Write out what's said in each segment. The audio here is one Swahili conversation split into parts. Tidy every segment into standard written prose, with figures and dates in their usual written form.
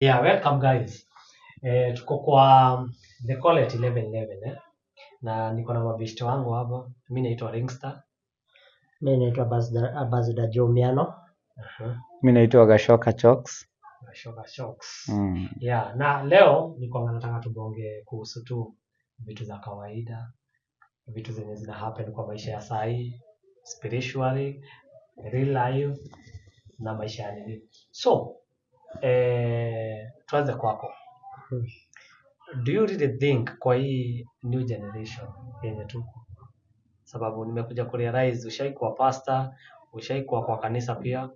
Yeah, welcome guys. Tuko kwa The Call at 11:11 na niko na mabeshte wangu hapa. Mimi naitwa Ringstar. Mimi naitwa Ambassador Jomiano. Mimi naitwa Gashoka Chokes. Gashoka Chokes. Yeah, na leo niko nataka tubonge kuhusu tu vitu za kawaida, vitu zenye zina happen kwa maisha ya saa hii, spiritually, real life na maisha ya nini. So, tuanze kwako. Do you really think kwa hii new generation yenye tuko, sababu nimekuja kurealize ushaikuwa pastor, ushaikuwa kwa kanisa pia,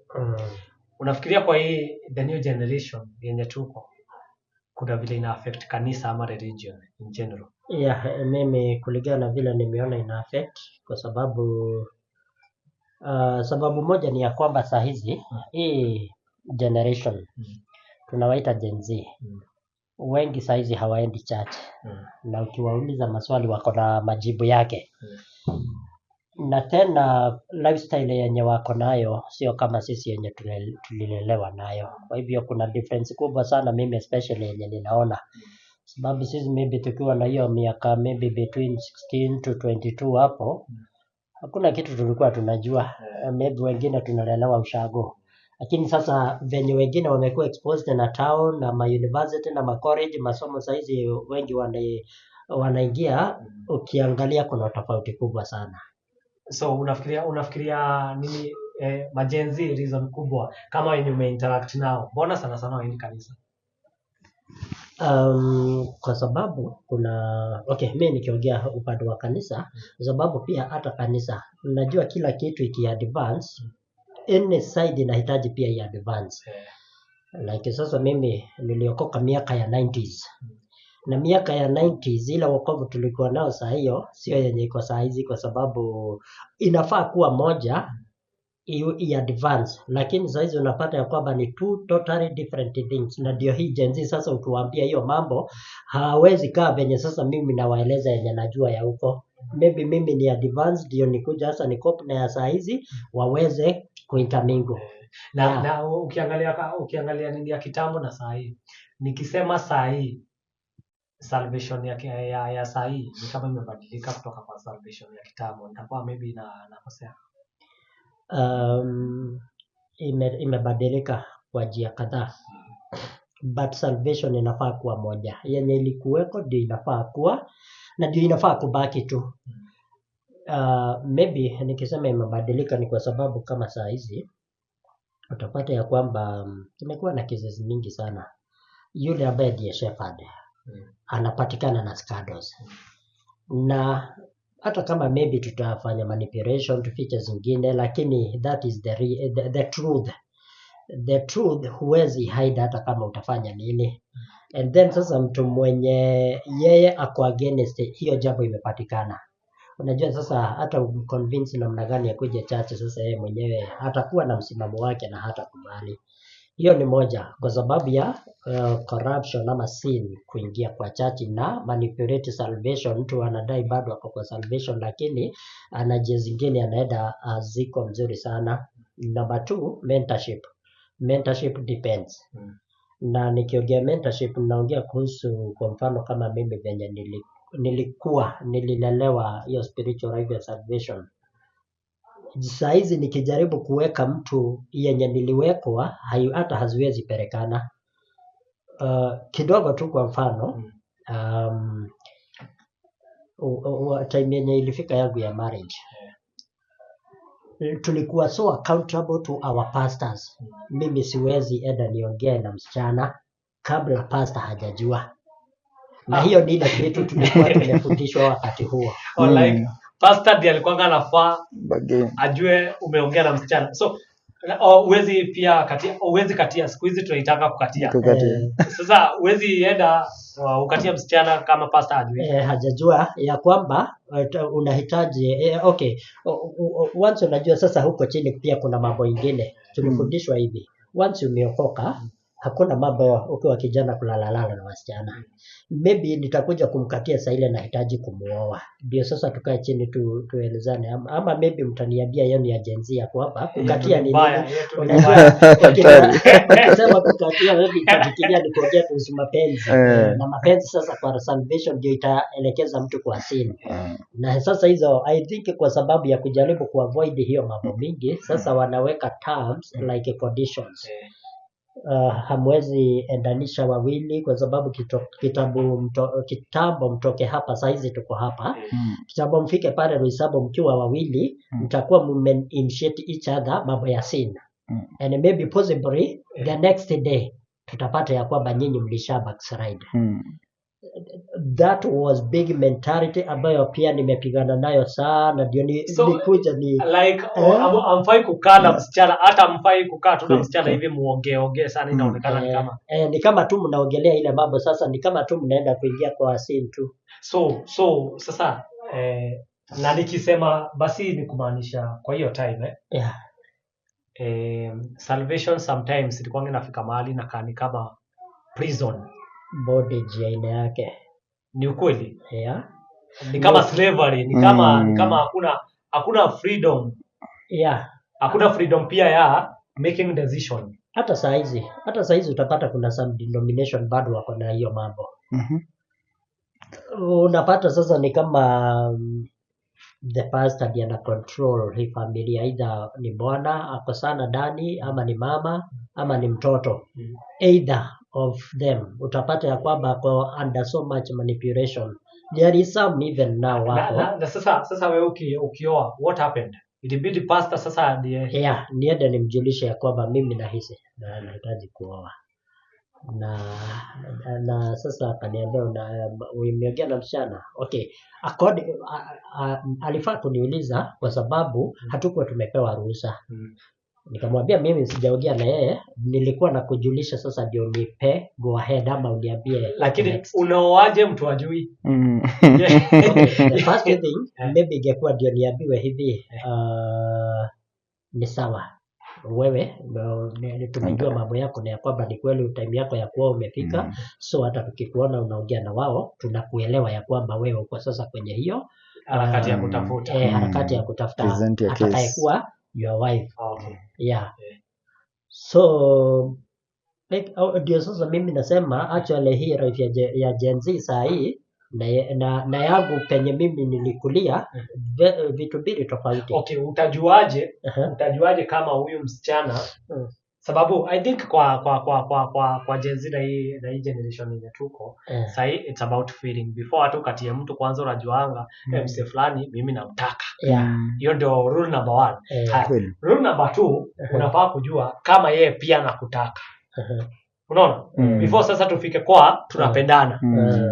unafikiria kwa hii the new generation yenye tuko kuna vile ina affect kanisa ama religion in general? Yeah, mimi kulingana na vile nimeona ina affect kwa sababu moja ni ya kwamba saa hizi hii generation tunawaita Gen Z. Wengi saa hizi hawaendi church. Na ukiwauliza maswali wako na majibu yake. Na tena lifestyle yenye wako nayo sio kama sisi yenye tulilelewa nayo. Kwa hivyo kuna difference kubwa sana mimi especially yenye ninaona. Sababu sisi maybe tukiwa na hiyo miaka maybe between 16 to 22 hapo, hakuna kitu tulikuwa tunajua. Maybe wengine tunalelewa ushago. Lakini sasa venye wengine wamekuwa exposed na town na ma university na ma college, masomo saizi wengi wanaingia, ukiangalia kuna tofauti kubwa sana. So unafikiria nini majenzi reason kubwa kama wenye umeinteract nao, mbona sana sana waendi kanisa? Kwa sababu mimi nikiongea upande wa kanisa, sababu pia hata kanisa unajua kila kitu iki-advance, any side inahitaji pia i-advance. Like sasa mimi niliokoka miaka ya 90s. Na miaka ya 90s ile wokovu tulikuwa nao saa hiyo sio yenye iko saa hizi, kwa sababu inafaa kuwa moja i-advance, lakini saa hizi unapata ya kwamba ni two totally different things. Na ndio hii Gen Z sasa ukiwaambia hiyo mambo hawezi kaa venye sasa mimi nawaeleza yenye najua ya huko. Maybe mimi ni advance ndio nikuja sasa nikope na ya saa hizi waweze kuintermingle. Na ukiangalia nini ya kitambo na saa hii, nikisema saa hii salvation ya saa hii ni kama imebadilika kutoka kwa salvation ya kitambo, nitakuwa maybe nakosea? Imebadilika kwa njia kadhaa, but salvation inafaa kuwa moja. Yenye ilikuweko ndio inafaa kuwa na ndio inafaa kubaki tu. Maybe nikisema imebadilika ni kwa sababu kama saa hizi utapata ya kwamba tumekuwa na cases mingi sana. Yule ambaye ndiye shepherd anapatikana na scandals. Na hata kama maybe tutafanya manipulation tufiche zingine, lakini that is the truth. The truth huwezi hide hata kama utafanya nini. And then sasa mtu mwenye yeye ako against hiyo jambo imepatikana, unajua sasa hata convince namna gani ya kuja church, sasa yeye mwenyewe atakuwa na msimamo wake na hata kubali. Hiyo ni moja, kwa sababu ya corruption ama sin kuingia kwa church na manipulate salvation. Mtu anadai bado ako kwa salvation, lakini ana njia zingine anaenda ziko mzuri sana. Number 2, mentorship. Mentorship depends. Na nikiongea mentorship naongea kuhusu kwa mfano kama mimi venye nililelewa hiyo spiritual life ya salvation. Saa hizi nikijaribu kuweka mtu yenye niliwekwa hata haziwezi pelekana. Kidogo tu kwa mfano, time yenye ilifika yangu ya marriage, tulikuwa so accountable to our pastors. Mimi siwezi enda niongee na msichana kabla pastor hajajua. Na hiyo ni ile kitu tulikuwa tumefundishwa wakati huo. Like pastor ndiye alikuwa anafaa ajue umeongea na msichana. So uwezi katia siku hizi tunaitaka kukatia. Sasa uwezi enda ukatia msichana kama pastor ajue. Hajajua ya kwamba unahitaji once unajua sasa huko chini pia kuna mambo ingine. Tumefundishwa hivi. Once umeokoka hakuna mambo ya ukiwa kijana kulalalala na wasichana. Maybe nitakuja kumkatia saa ile nahitaji kumuoa. Ndio sasa tukae chini tuelezane, ama maybe mtaniambia yeye ni agency ya kwamba kukatia ni nini. Unajua wakisema kukatia maybe itafikiria ni kuongea kuhusu mapenzi. Na mapenzi sasa kwa salvation ndio itaelekeza mtu kwa sin. Na sasa hizo I think kwa sababu ya kujaribu kuavoid hiyo mambo mingi, sasa wanaweka terms like conditions. Hamwezi endanisha wawili kwa sababu kitambo mtoke hapa, saizi tuko hapa. Kitambo mfike pale Roysambu mkiwa wawili, mtakuwa initiate each other mambo ya sin. And maybe possibly the next day tutapata ya kwamba nyinyi mlisha backslide. That was big mentality ambayo pia nimepigana nayo sana, ndio nikuja ni like amfai kukaa na msichana, hata amfai kukaa tu na msichana hivi muongee sana, inaonekana ni kama ni kama tu mnaongelea ile mambo, sasa ni kama tu mnaenda kuingia kwa scene tu. So sasa na nikisema basi ni kumaanisha kwa hiyo time salvation sometimes ilikuwa inafika mahali na kani kama prison bondage aina yake. Ni ukweli? Ni kama slavery, ni kama hakuna freedom. Hakuna freedom pia ya making decision. Hata saa hizi utapata kuna some denomination bado wako na hiyo mambo. Unapata sasa ni kama the pastor ndiye ana control hii familia, either ni bwana ako sana ndani, ama ni mama, ama ni mtoto. Either of them utapata ya kwamba kwa under so much manipulation. There is some even now wako na sasa wewe ukioa, what happened? Ilibidi pastor sasa ndiye niende nimjulishe ya kwamba mimi nahisi na nahitaji kuoa, na sasa akaniambia umeongea na msichana. Okay, alifaa kuniuliza kwa sababu hatukuwa tumepewa ruhusa. Nikamwambia mimi sijaongea na yeye, nilikuwa na kujulisha sasa ndio nipe go ahead ama uniambie. Lakini unaoaje mtu ajui? The first thing maybe ingekuwa ndio niambiwe hivi, ni sawa wewe tumejua mambo yako na ya kwamba ni kweli time yako ya kuoa umefika. So hata tukikuona unaongea na wao tunakuelewa ya kwamba wewe uko sasa kwenye hiyo harakati ya kutafuta harakati ya kutafuta atakayekuwa your wife. So ndio sasa mimi nasema actually hii life ya Gen Z saa hii na yangu penye mimi nilikulia vitu mbili tofauti. Okay, utajuaje kama huyu msichana sababu I think kwa Gen Z na hii generation yenye tuko sasa, it's about feeling before hata katia mtu kwanza unajuanga mse fulani mimi namtaka. Hiyo ndio rule number 1. Rule number 2 unafaa kujua kama yeye pia anakutaka. Unaona? Before sasa tufike kwa tunapendana.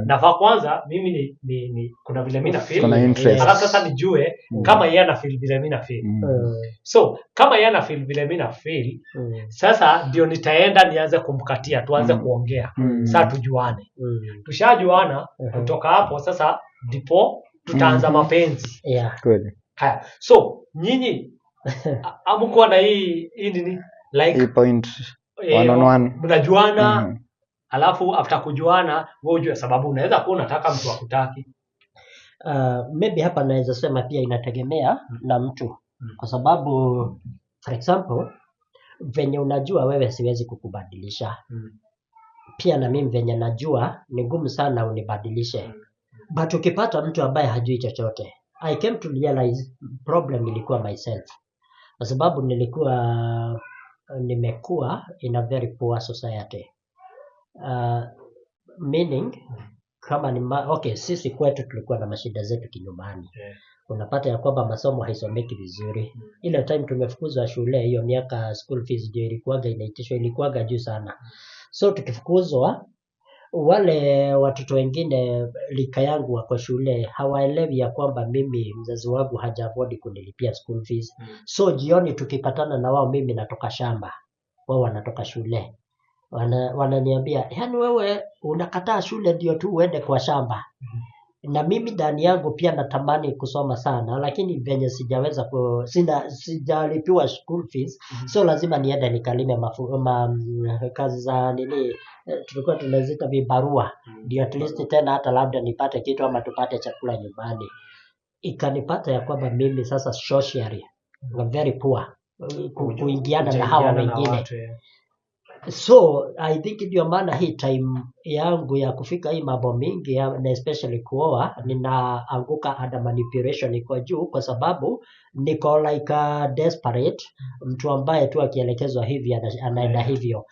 Nafaa kwanza mimi ni kuna vile mimi na feel. Alafu sasa nijue kama yeye ana feel vile mimi na feel. So kama yeye ana feel vile mimi na feel, sasa ndio nitaenda nianze kumkatia, tuanze kuongea. Sasa tujuane. Tushajuana, kutoka hapo sasa ndipo tutaanza mapenzi. Kweli. Haya. So nyinyi amkuwa na hii nini like point one on one. Mnajuana, alafu after kujuana wewe ujue sababu unaweza kuwa unataka mtu akutaki. Maybe hapa naweza sema pia inategemea na mtu. Kwa sababu for example venye unajua wewe siwezi kukubadilisha. Pia na mimi venye najua ni ngumu sana unibadilishe. But ukipata mtu ambaye hajui chochote, I came to realize problem ilikuwa myself. Kwa sababu nimekuwa in a very poor society. Meaning kama ni okay, sisi kwetu tulikuwa na mashida zetu kinyumbani. Unapata ya kwamba masomo haisomeki vizuri. Ile time tumefukuzwa shule, hiyo miaka school fees ndio ilikuwaga juu sana. So tukifukuzwa, wale watoto wengine lika yangu wako shule hawaelewi ya kwamba mimi mzazi wangu hajaafodi kunilipia school fees. So jioni tukipatana na wao, mimi natoka shamba, wao wanatoka shule. Wananiambia, yani wewe unakataa shule ndio tu uende kwa shamba. na mimi ndani yangu pia natamani kusoma sana, lakini venye sijaweza sijalipiwa school fees, so lazima niende nikalime kazi za nini, tulikuwa tunazita vibarua, ndio at least tena hata labda nipate kitu ama tupate chakula nyumbani. Ikanipata ya kwamba mimi sasa socially very poor, kuingiana na hawa wengine. So I think ndio maana hii time yangu ya kufika hii mambo mingi na especially kuoa, ninaanguka under manipulation iko juu, kwa sababu niko like desperate, mtu ambaye tu akielekezwa hivi anaenda hivyo.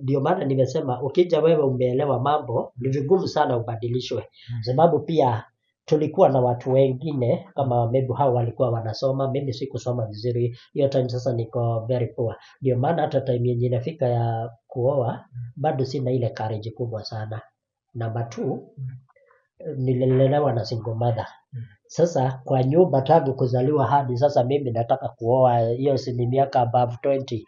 Ndio maana nimesema ukija wewe umeelewa mambo, ni vigumu sana ubadilishwe, sababu pia tulikuwa na watu wengine kama maybe hao walikuwa wanasoma, mimi sikusoma vizuri hiyo time, sasa niko very poor. Ndio maana hata time yenye inafika ya kuoa bado sina ile courage kubwa sana. Number 2, nililelewa na single mother. Sasa kwa nyumba tangu kuzaliwa hadi sasa mimi nataka kuoa, hiyo si ni miaka above 20.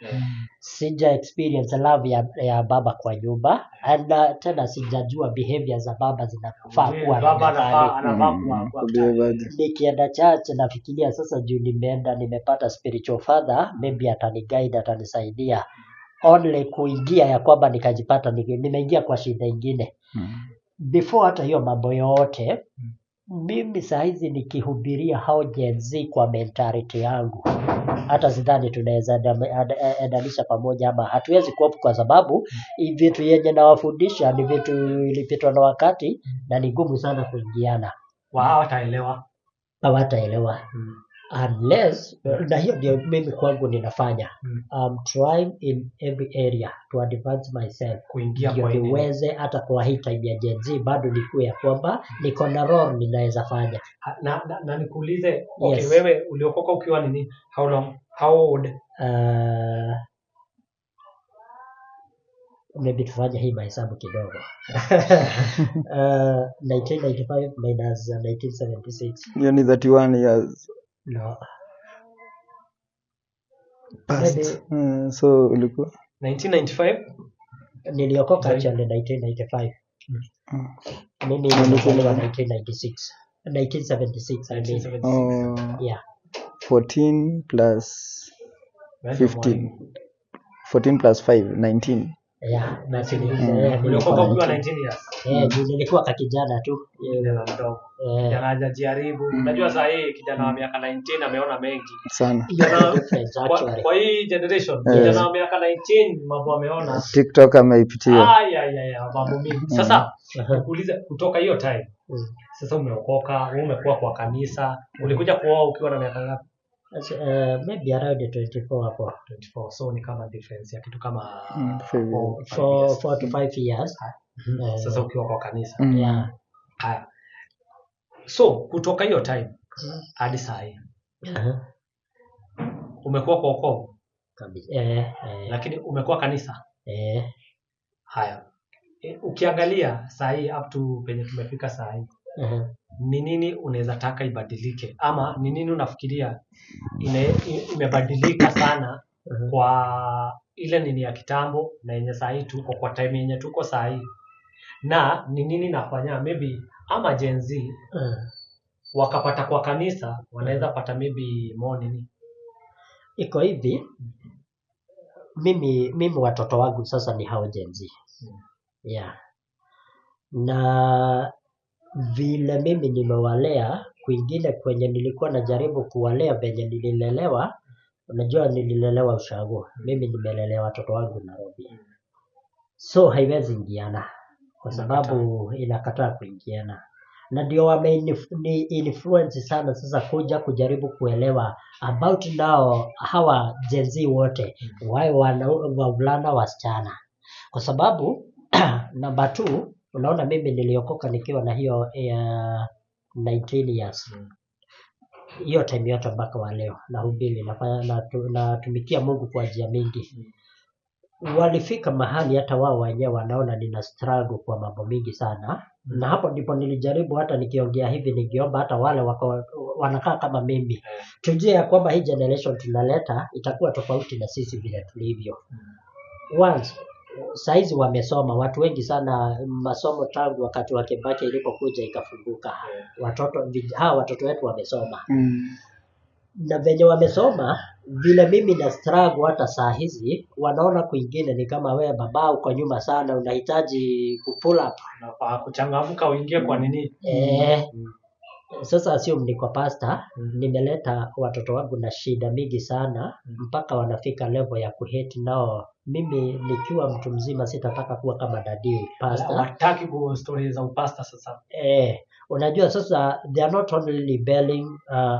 Sija experience love ya baba kwa nyumba, and tena sijajua behavior za baba zinafaa kuwa nikienda church nafikiria sasa juu nimepata spiritual father, maybe ataniguide, atanisaidia. Only kuingia ya kwamba nikajipata nimeingia kwa shida ingine. Before hata hiyo mambo yote, mimi saa hizi nikihubiria hao Gen Z kwa mentality yangu, hata sidhani tunaweza endanisha pamoja, ama hatuwezi cope, kwa sababu vitu yenye nawafundisha ni vitu ilipitwa na wakati na ni gumu sana kuingiana. Hawataelewa. Unless, na hiyo ndio mimi kwangu ninafanya. I'm trying in every area to advance myself, kuingia kwa niweze hata kwa hii time ya Gen Z bado nikuwe ya kwamba niko na role ninaweza fanya. Na nikuulize, okay, yes. Wewe uliokoka ukiwa nini? How old? Maybe tufanye hii mahesabu kidogo. 1995 minus 1976. You need 31 years. No. Past. So ulikuwa 1995? Niliokoka actually 1995. Mimi nilizaliwa 1996. 1976 I mean. Yeah. 14 plus 15. 14 plus 5, 19. Yeah, uliokoka ukiwa 19 years. Nilikuwa kakijana tu. Kijana mdogo. Kijana hajajaribu. Unajua saa hii kijana wa miaka 19 ameona mengi sana. Kwa hii generation, kijana wa miaka 19 mambo ameona. TikTok ameipitia. Mambo mingi. Sasa nikuulize, kutoka hiyo time. Sasa umeokoka, wewe umekuwa kwa kanisa, ulikuja kuoa ukiwa na miaka ngapi? Maybe around 24 hapo. 24. So ni kama difference ya kitu kama 4 to 5 years. Sasa ukiwa kwa kanisa. Yeah. Haya. So kutoka hiyo time hadi saa hii umekuwa kwa wokovu kabisa. Lakini umekuwa kanisa. Haya. Ukiangalia saa hii up to penye tumefika saa hii. Ni nini unaweza taka ibadilike, ama ni nini unafikiria imebadilika sana kwa ile nini ya kitambo na yenye saa hii tuko kwa time yenye tuko saa hii, na ni nini nafanya maybe ama Gen Z wakapata kwa kanisa wanaweza pata maybe more nini? Iko hivi, mimi watoto wangu sasa ni hao Gen Z. Yeah. Na vile mimi nimewalea kwingine kwenye nilikuwa najaribu kuwalea venye nililelewa, unajua nililelewa ushago, mimi nimelelea watoto wangu Nairobi. So haiwezi ingiana kwa sababu inakataa kuingiana. Na ndio influence sana sasa kuja kujaribu kuelewa about now hawa Gen Z wote, wao wavulana wasichana. Kwa sababu number 2, unaona mimi niliokoka nikiwa na hiyo 19 years. Hiyo time yote mpaka wa leo nahubiri, natumikia Mungu kwa njia mingi. Walifika mahali hata wao wenyewe wanaona nina struggle kwa mambo mingi sana. Na hapo ndipo nilijaribu hata nikiongea hivi nikiomba hata wale wanakaa kama mimi. Tujue ya kwamba hii generation tunaleta itakuwa tofauti na sisi vile tulivyo. Once saizi wamesoma watu wengi sana, masomo tangu wakati wa Kibaki ilipokuja ikafunguka. Hawa watoto wetu wamesoma. Na venye wamesoma, vile mimi na struggle hata saa hizi, wanaona kwingine ni kama wewe baba uko nyuma sana, unahitaji pull up na kuchangamka uingie kwa nini. Sasa assume niko pastor, nimeleta watoto wangu na shida mingi sana, mpaka wanafika level ya kuhate nao. Mimi nikiwa mtu mzima sitataka kuwa kama daddy pastor. Hataki ku stories za upasta sasa. Unajua sasa they are not only rebelling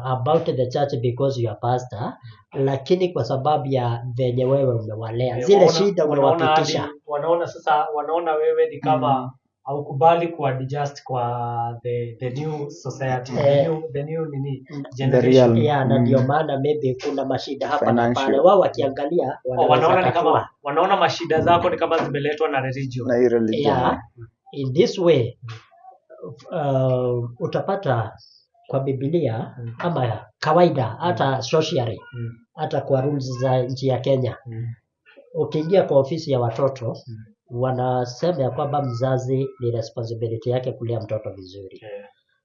about the church because you are pastor, lakini kwa sababu ya venye wewe umewalea. Zile shida umewapitisha. Wanaona wewe ni kama haukubali kuadjust kwa the new society, the new generation. Na ndio maana maybe kuna mashida hapa na pale. Wao wakiangalia wanaona ni kama wanaona mashida zako ni kama zimeletwa na religion. In this way utapata kwa Biblia ama kawaida hata socially hata kwa rules za nchi ya Kenya. Ukiingia kwa ofisi ya watoto wanasema ya kwamba mzazi ni responsibility yake kulea mtoto vizuri.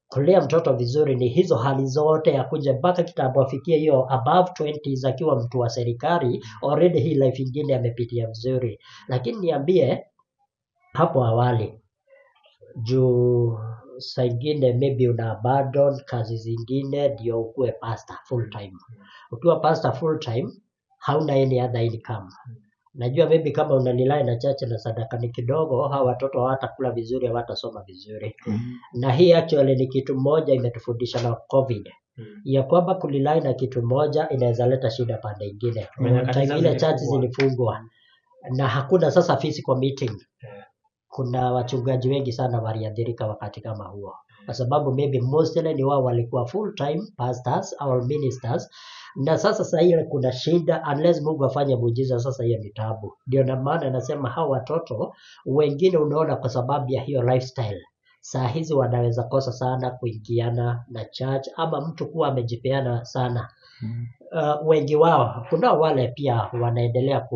Kulea mtoto vizuri ni hizo hali zote ya kuja mpaka kitambo afikie hiyo above 20s akiwa mtu wa serikali, already hii life ingine amepitia vizuri. Lakini niambie hapo awali, juu saa ingine maybe una abandon kazi zingine ndio ukue pastor full time. Ukiwa pastor full time hauna any other income. Najua maybe kama unanilai na chache na sadaka ni kidogo, hawa watoto hawatakula vizuri, hawatasoma vizuri. Na hii actually ni kitu moja imetufundisha na COVID. Ya kwamba kulilai na kitu moja inaweza leta shida pande nyingine. Ile church zilifungwa na hakuna sasa physical meeting. Kuna wachungaji wengi sana waliathirika wakati kama huo. Kwa sababu maybe mostly ni wao walikuwa full time pastors or ministers. Na sasa hiyo kuna shida unless Mungu afanye muujiza, sasa hiyo ni tabu. Ndio na maana nasema hao watoto wengine unaona kwa sababu ya hiyo lifestyle. Saa hizi wanaweza kosa sana kuingiana na church ama mtu kuwa amejipeana sana. Wengi wao kuna wale pia wanaendelea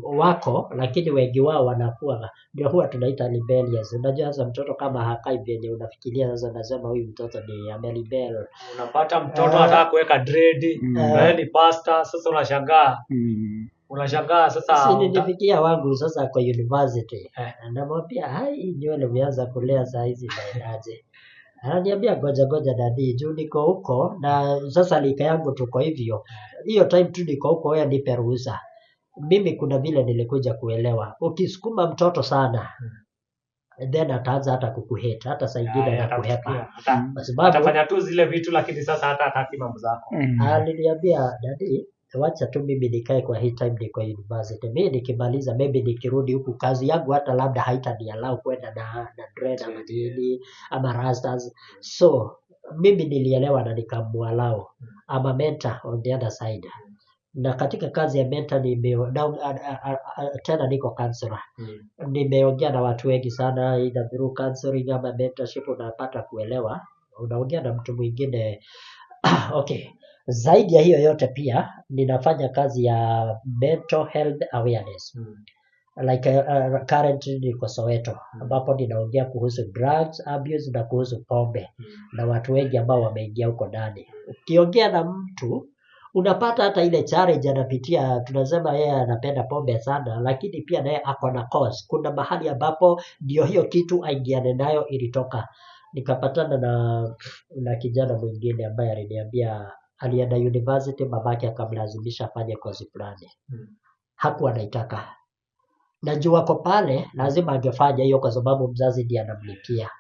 wako, lakini wengi wao wanakuwa ndio huwa tunaita rebellious. Unajua sasa mtoto kama hakai vyenye unafikiria, sasa nasema huyu mtoto ni amerebel. Unapata mtoto anataka kuweka dread, wewe ni pastor, sasa unashangaa sasa. Nilifikia wangu sasa kwa university. Anamwambia hai nywele umeanza kulea saa hizi baadaje. Ananiambia goja dadi, juu niko huko na sasa lika yangu tuko hivyo. Hiyo time tu niko huko, wewe nipe ruhusa. Mimi kuna vile nilikuja kuelewa. Ukisukuma mtoto sana, then ataanza hata kukuhate, hata saa ingine atakuhepa. Kwa sababu atafanya tu zile vitu, lakini sasa hata hataki mambo zako. Aliniambia dadi, wacha tu mimi nikae kwa hii time niko university. Mimi nikimaliza maybe nikirudi huku kazi yangu hata labda haitaniallow kwenda na dread ama nini ama rastas. So mimi nilielewa na nikamwallow. Ama mentor on the other side. Na katika kazi ya mentor tena niko counselor. Nimeongea na watu wengi sana either through counseling ama mentorship, unapata kuelewa. Unaongea na mtu mwingine. Okay. Zaidi ya hiyo yote pia ninafanya kazi ya mental health awareness. Like currently niko Soweto, ambapo ninaongea kuhusu drugs abuse na kuhusu pombe. Na watu wengi ambao wameingia huko ndani. Ukiongea na mtu unapata hata ile challenge anapitia, tunasema yeye anapenda pombe sana, lakini pia naye ako na cause. Kuna mahali ambapo ndio hiyo kitu aingiane nayo ilitoka. Nikapatana na kijana mwingine ambaye aliniambia alienda university, babake akamlazimisha afanye kozi fulani. Hakuwa anaitaka. Najua wako pale lazima angefanya hiyo kwa sababu mzazi ndiye anamlikia.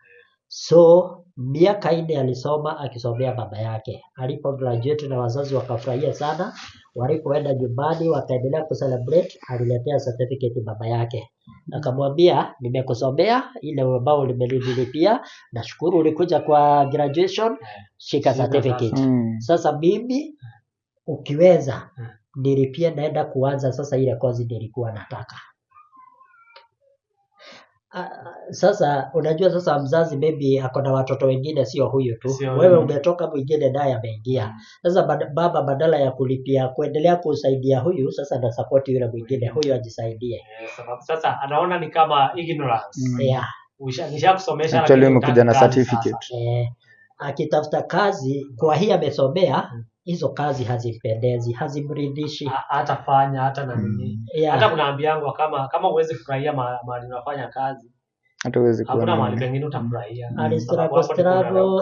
So miaka 4 alisoma akisomea baba yake. Alipo graduate na wazazi wakafurahia sana. Walipoenda nyumbani wakaendelea kucelebrate, aliletea certificate baba yake. Akamwambia nimekusomea ile ambao nimelipia, nashukuru ulikuja kwa graduation, shika certificate. Sasa mimi ukiweza nilipia naenda kuanza sasa ile kozi nilikuwa nataka. Sasa unajua sasa mzazi maybe ako na watoto wengine sio huyu tu. Sio Wewe huyu. umetoka mwingine naye ameingia. Sasa baba badala ya kulipia kuendelea kusaidia huyu sasa na support yule mwingine huyu ajisaidie. Sababu sasa anaona ni kama ignorance. Yeah. Nishakusomesha Actually lakini umekuja na hutaki kazi certificate. Akitafuta kazi kwa hii amesomea, hizo kazi hazimpendezi, hazimridhishi. Hatafanya hata na nini. Hata kuna ambiangu kama huwezi furahia mahali unafanya kazi, Hata huwezi kuwa hakuna na mahali pengine utafurahia.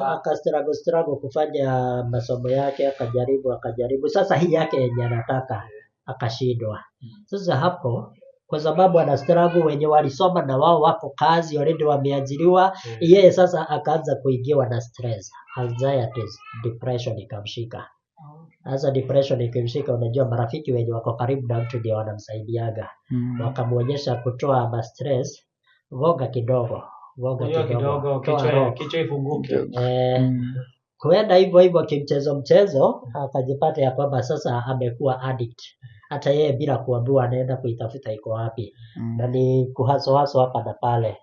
Akastruggle kufanya masomo yake, akajaribu. Sasa hii yake yenye anataka akashindwa. Sasa hapo kwa sababu ana struggle wenye walisoma na wao wako kazi already wameajiriwa, yeye sasa akaanza kuingiwa na stress, anxieties, depression ikamshika. Sasa depression ikimshika, unajua marafiki wenye wako karibu na mtu ndio wanamsaidiaga. Wakamuonyesha kutoa stress, voga kidogo, kichwa ifunguke. Kuenda hivyo kimchezo akajipata ya kwamba sasa amekuwa addict. Hata yeye bila kuambiwa anaenda kuitafuta iko wapi. Na ni kuhaso hapa na pale.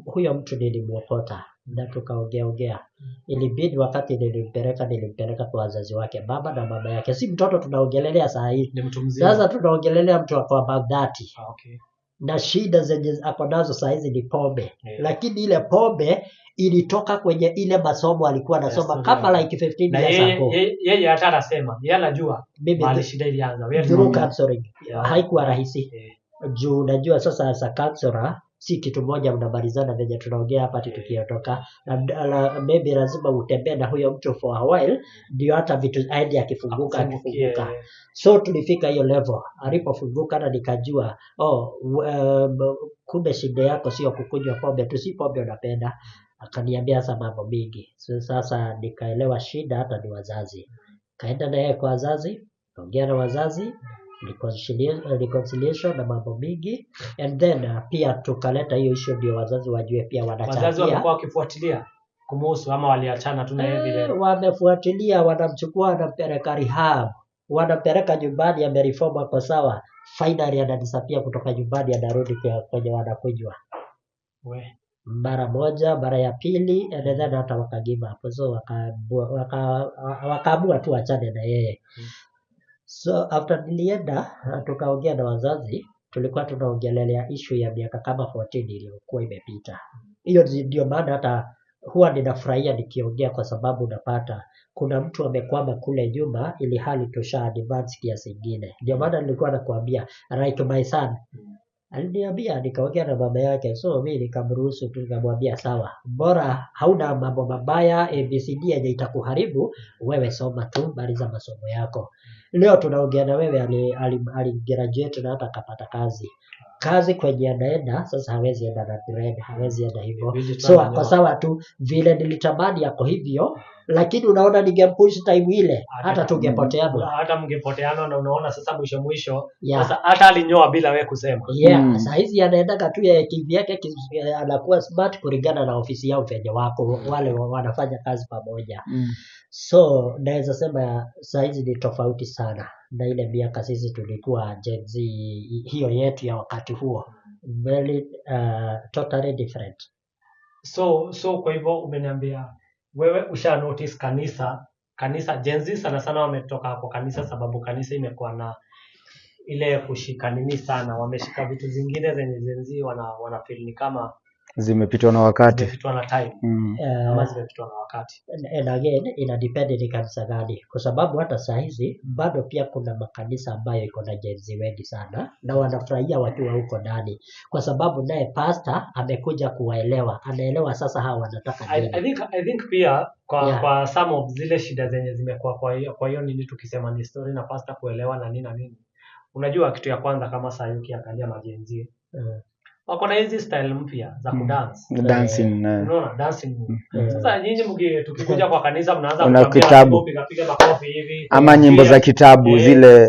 Huyo mtu nilimuokota na tukaongea. Ilibidi wakati nilimpeleka kwa wazazi wake, baba na mama yake. Si mtoto tunaongelelea saa hii. Sasa tunaongelelea mtu ako about 30. Okay. Na shida zenye ako nazo saa hizi ni pombe. Lakini ile pombe ilitoka kwenye ile masomo alikuwa anasoma kama like 15 years ago. Yeye hata anasema, yeye anajua mali shida ilianza. Through counseling. Haikuwa rahisi. Juu unajua sasa as a counselor si kitu moja mnamalizana venye tunaongea hapa tukiondoka. Maybe lazima utembee na huyo mtu for a while ndio hata vitu aende akifunguka. So tulifika hiyo level. Alipofunguka na nikajua kumbe shida yako sio kukunywa pombe tu, si pombe unapenda. Akaniambia sasa mambo mingi. So sasa nikaelewa shida hata ni wazazi. Kaenda naye kwa wazazi, ongea na wazazi, reconciliation na mambo mingi, and then pia tukaleta hiyo issue ndio wazazi wajue pia wanachangia. Wazazi wamekuwa wakifuatilia kumuhusu ama waliachana tu na yeye vile? Wamefuatilia, wanamchukua, wanampeleka rehab, wanampeleka nyumbani, amereform hapo sawa. Finally anadisappear kutoka nyumbani, anarudi kwenye wanakunywa. Mara moja, mara ya pili, and then hata wakagive up. So wakaamua tu achane na yeye. So after nilienda tukaongea na wazazi, tulikuwa tunaongelelea issue ya miaka kama 14 iliyokuwa imepita. Hiyo ndio maana hata huwa ninafurahia nikiongea, kwa sababu unapata kuna mtu amekwama kule nyuma ili hali tusha advance kiasi kingine. Ndio maana nilikuwa nakwambia like my son aliniambia, nikaongea na mama yake, so mimi nikamruhusu tu, nikamwambia sawa, bora hauna mambo mabaya ABCD yenye itakuharibu, wewe soma tu, maliza masomo yako. Leo tunaongea na wewe, aligraduate na hata kapata kazi kwenye anaenda sasa, hawezi enda na grade, hawezi enda hivyo. So kwa sawa tu vile nilitamani yako hivyo, lakini unaona ningempush time ile hata tungepoteana, hata mngepoteana. Na unaona sasa mwisho sasa hata alinyoa bila wewe kusema. Sasa hizi anaenda tu ya kivyake, anakuwa smart kulingana na ofisi yao venye wako wale wanafanya kazi pamoja. So naweza sema saa hizi ni tofauti sana na ile miaka sisi tulikuwa Gen Z, hiyo yetu ya wakati huo, very totally different. So kwa hivyo umeniambia wewe usha notice kanisa Gen Z sana sana wametoka kwa kanisa, sababu kanisa imekuwa na ile kushika nini sana, wameshika vitu zingine zenye Gen Z wana feel ni kama zimepitwa na wakati, zimepitwa na time. Ama zimepitwa na wakati. And again ina depend ni kanisa gani, kwa sababu hata saa hizi bado pia kuna makanisa ambayo iko na Gen Z wengi sana na wanafurahia wakiwa huko ndani, kwa sababu naye pastor amekuja kuwaelewa, anaelewa sasa hawa wanataka nini. I think pia kwa some of zile shida zenye zimekuwa kwa hiyo nini, tukisema ni story na pastor kuelewa na nini. Unajua kitu ya kwanza kama saa hii ukiangalia Gen Z wako na hizi style mpya za kudance. Unaona dancing. Sasa nyinyi tukikuja kwa kanisa mnaanza kupiga makofi hivi. Ama nyimbo za kitabu zile.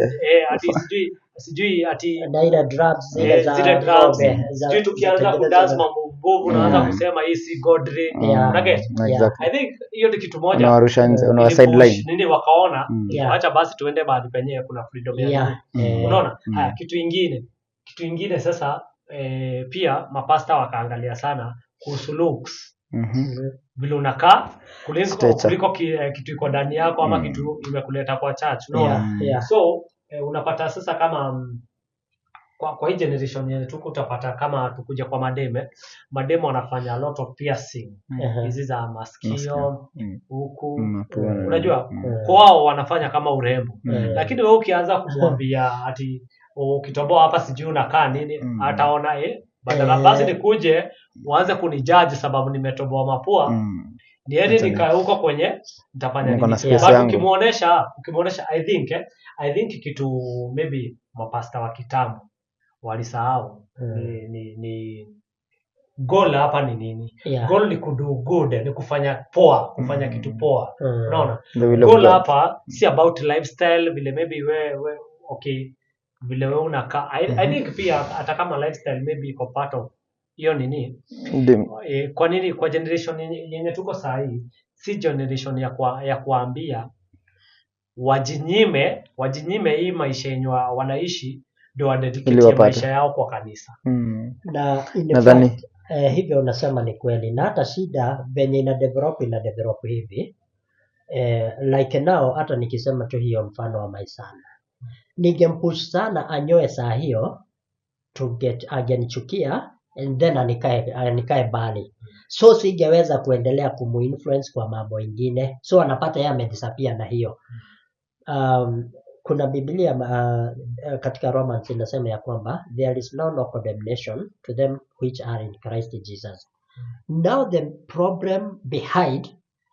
Ati sijui ati na drums zile drums. Sijui tukianza kudance mambo unaanza kusema hii si godly. I think hiyo ni kitu moja. Una sideline. Nini wakaona acha basi tuende mahali penye kuna freedom ya. Unaona? Kitu ingine sasa pia mapasta wakaangalia sana kuhusu looks, vile unakaa Stature. kuliko kitu iko ndani yako ama kitu imekuleta kwa church, unaona. So unapata sasa kama kwa hii generation yetu tuko utapata kama tukuja kwa mademo wanafanya a lot of piercing hizi za masikio huku, unajua kwao wanafanya kama urembo, lakini wewe ukianza kumwambia ati ukitoboa hapa sijui unakaa nini, ataona badala basi nikuje uanze kunijudge sababu nimetoboa mapua, niende nikae huko kwenye nitafanya nini. But ukimuonesha I think kitu maybe mapasta wa kitambo walisahau ni goal hapa ni nini. Goal ni kudo good, ni kufanya poa, kufanya kitu poa, unaona. Goal hapa si about lifestyle vile maybe we okay vile wewe unakaa. I think pia hata kama lifestyle maybe iko part of hiyo nini. Kwa nini kwa generation yenye tuko saa hii si generation ya kuambia wajinyime hii maisha yenye wanaishi ndio wadedicate maisha yao kwa kanisa. Na nadhani hivyo unasema ni kweli, na hata shida venye ina develop hivi like now, hata nikisema tu hiyo mfano wa Maisana, ningempush sana anyoe saa hiyo to get agenichukia and then anikae bali, so singeweza kuendelea kumuinfluence kwa mambo ingine, so anapata yeye amedisappear na hiyo. Kuna Biblia katika Romans inasema ya kwamba there is now no condemnation to them which are in Christ Jesus. Now the problem behind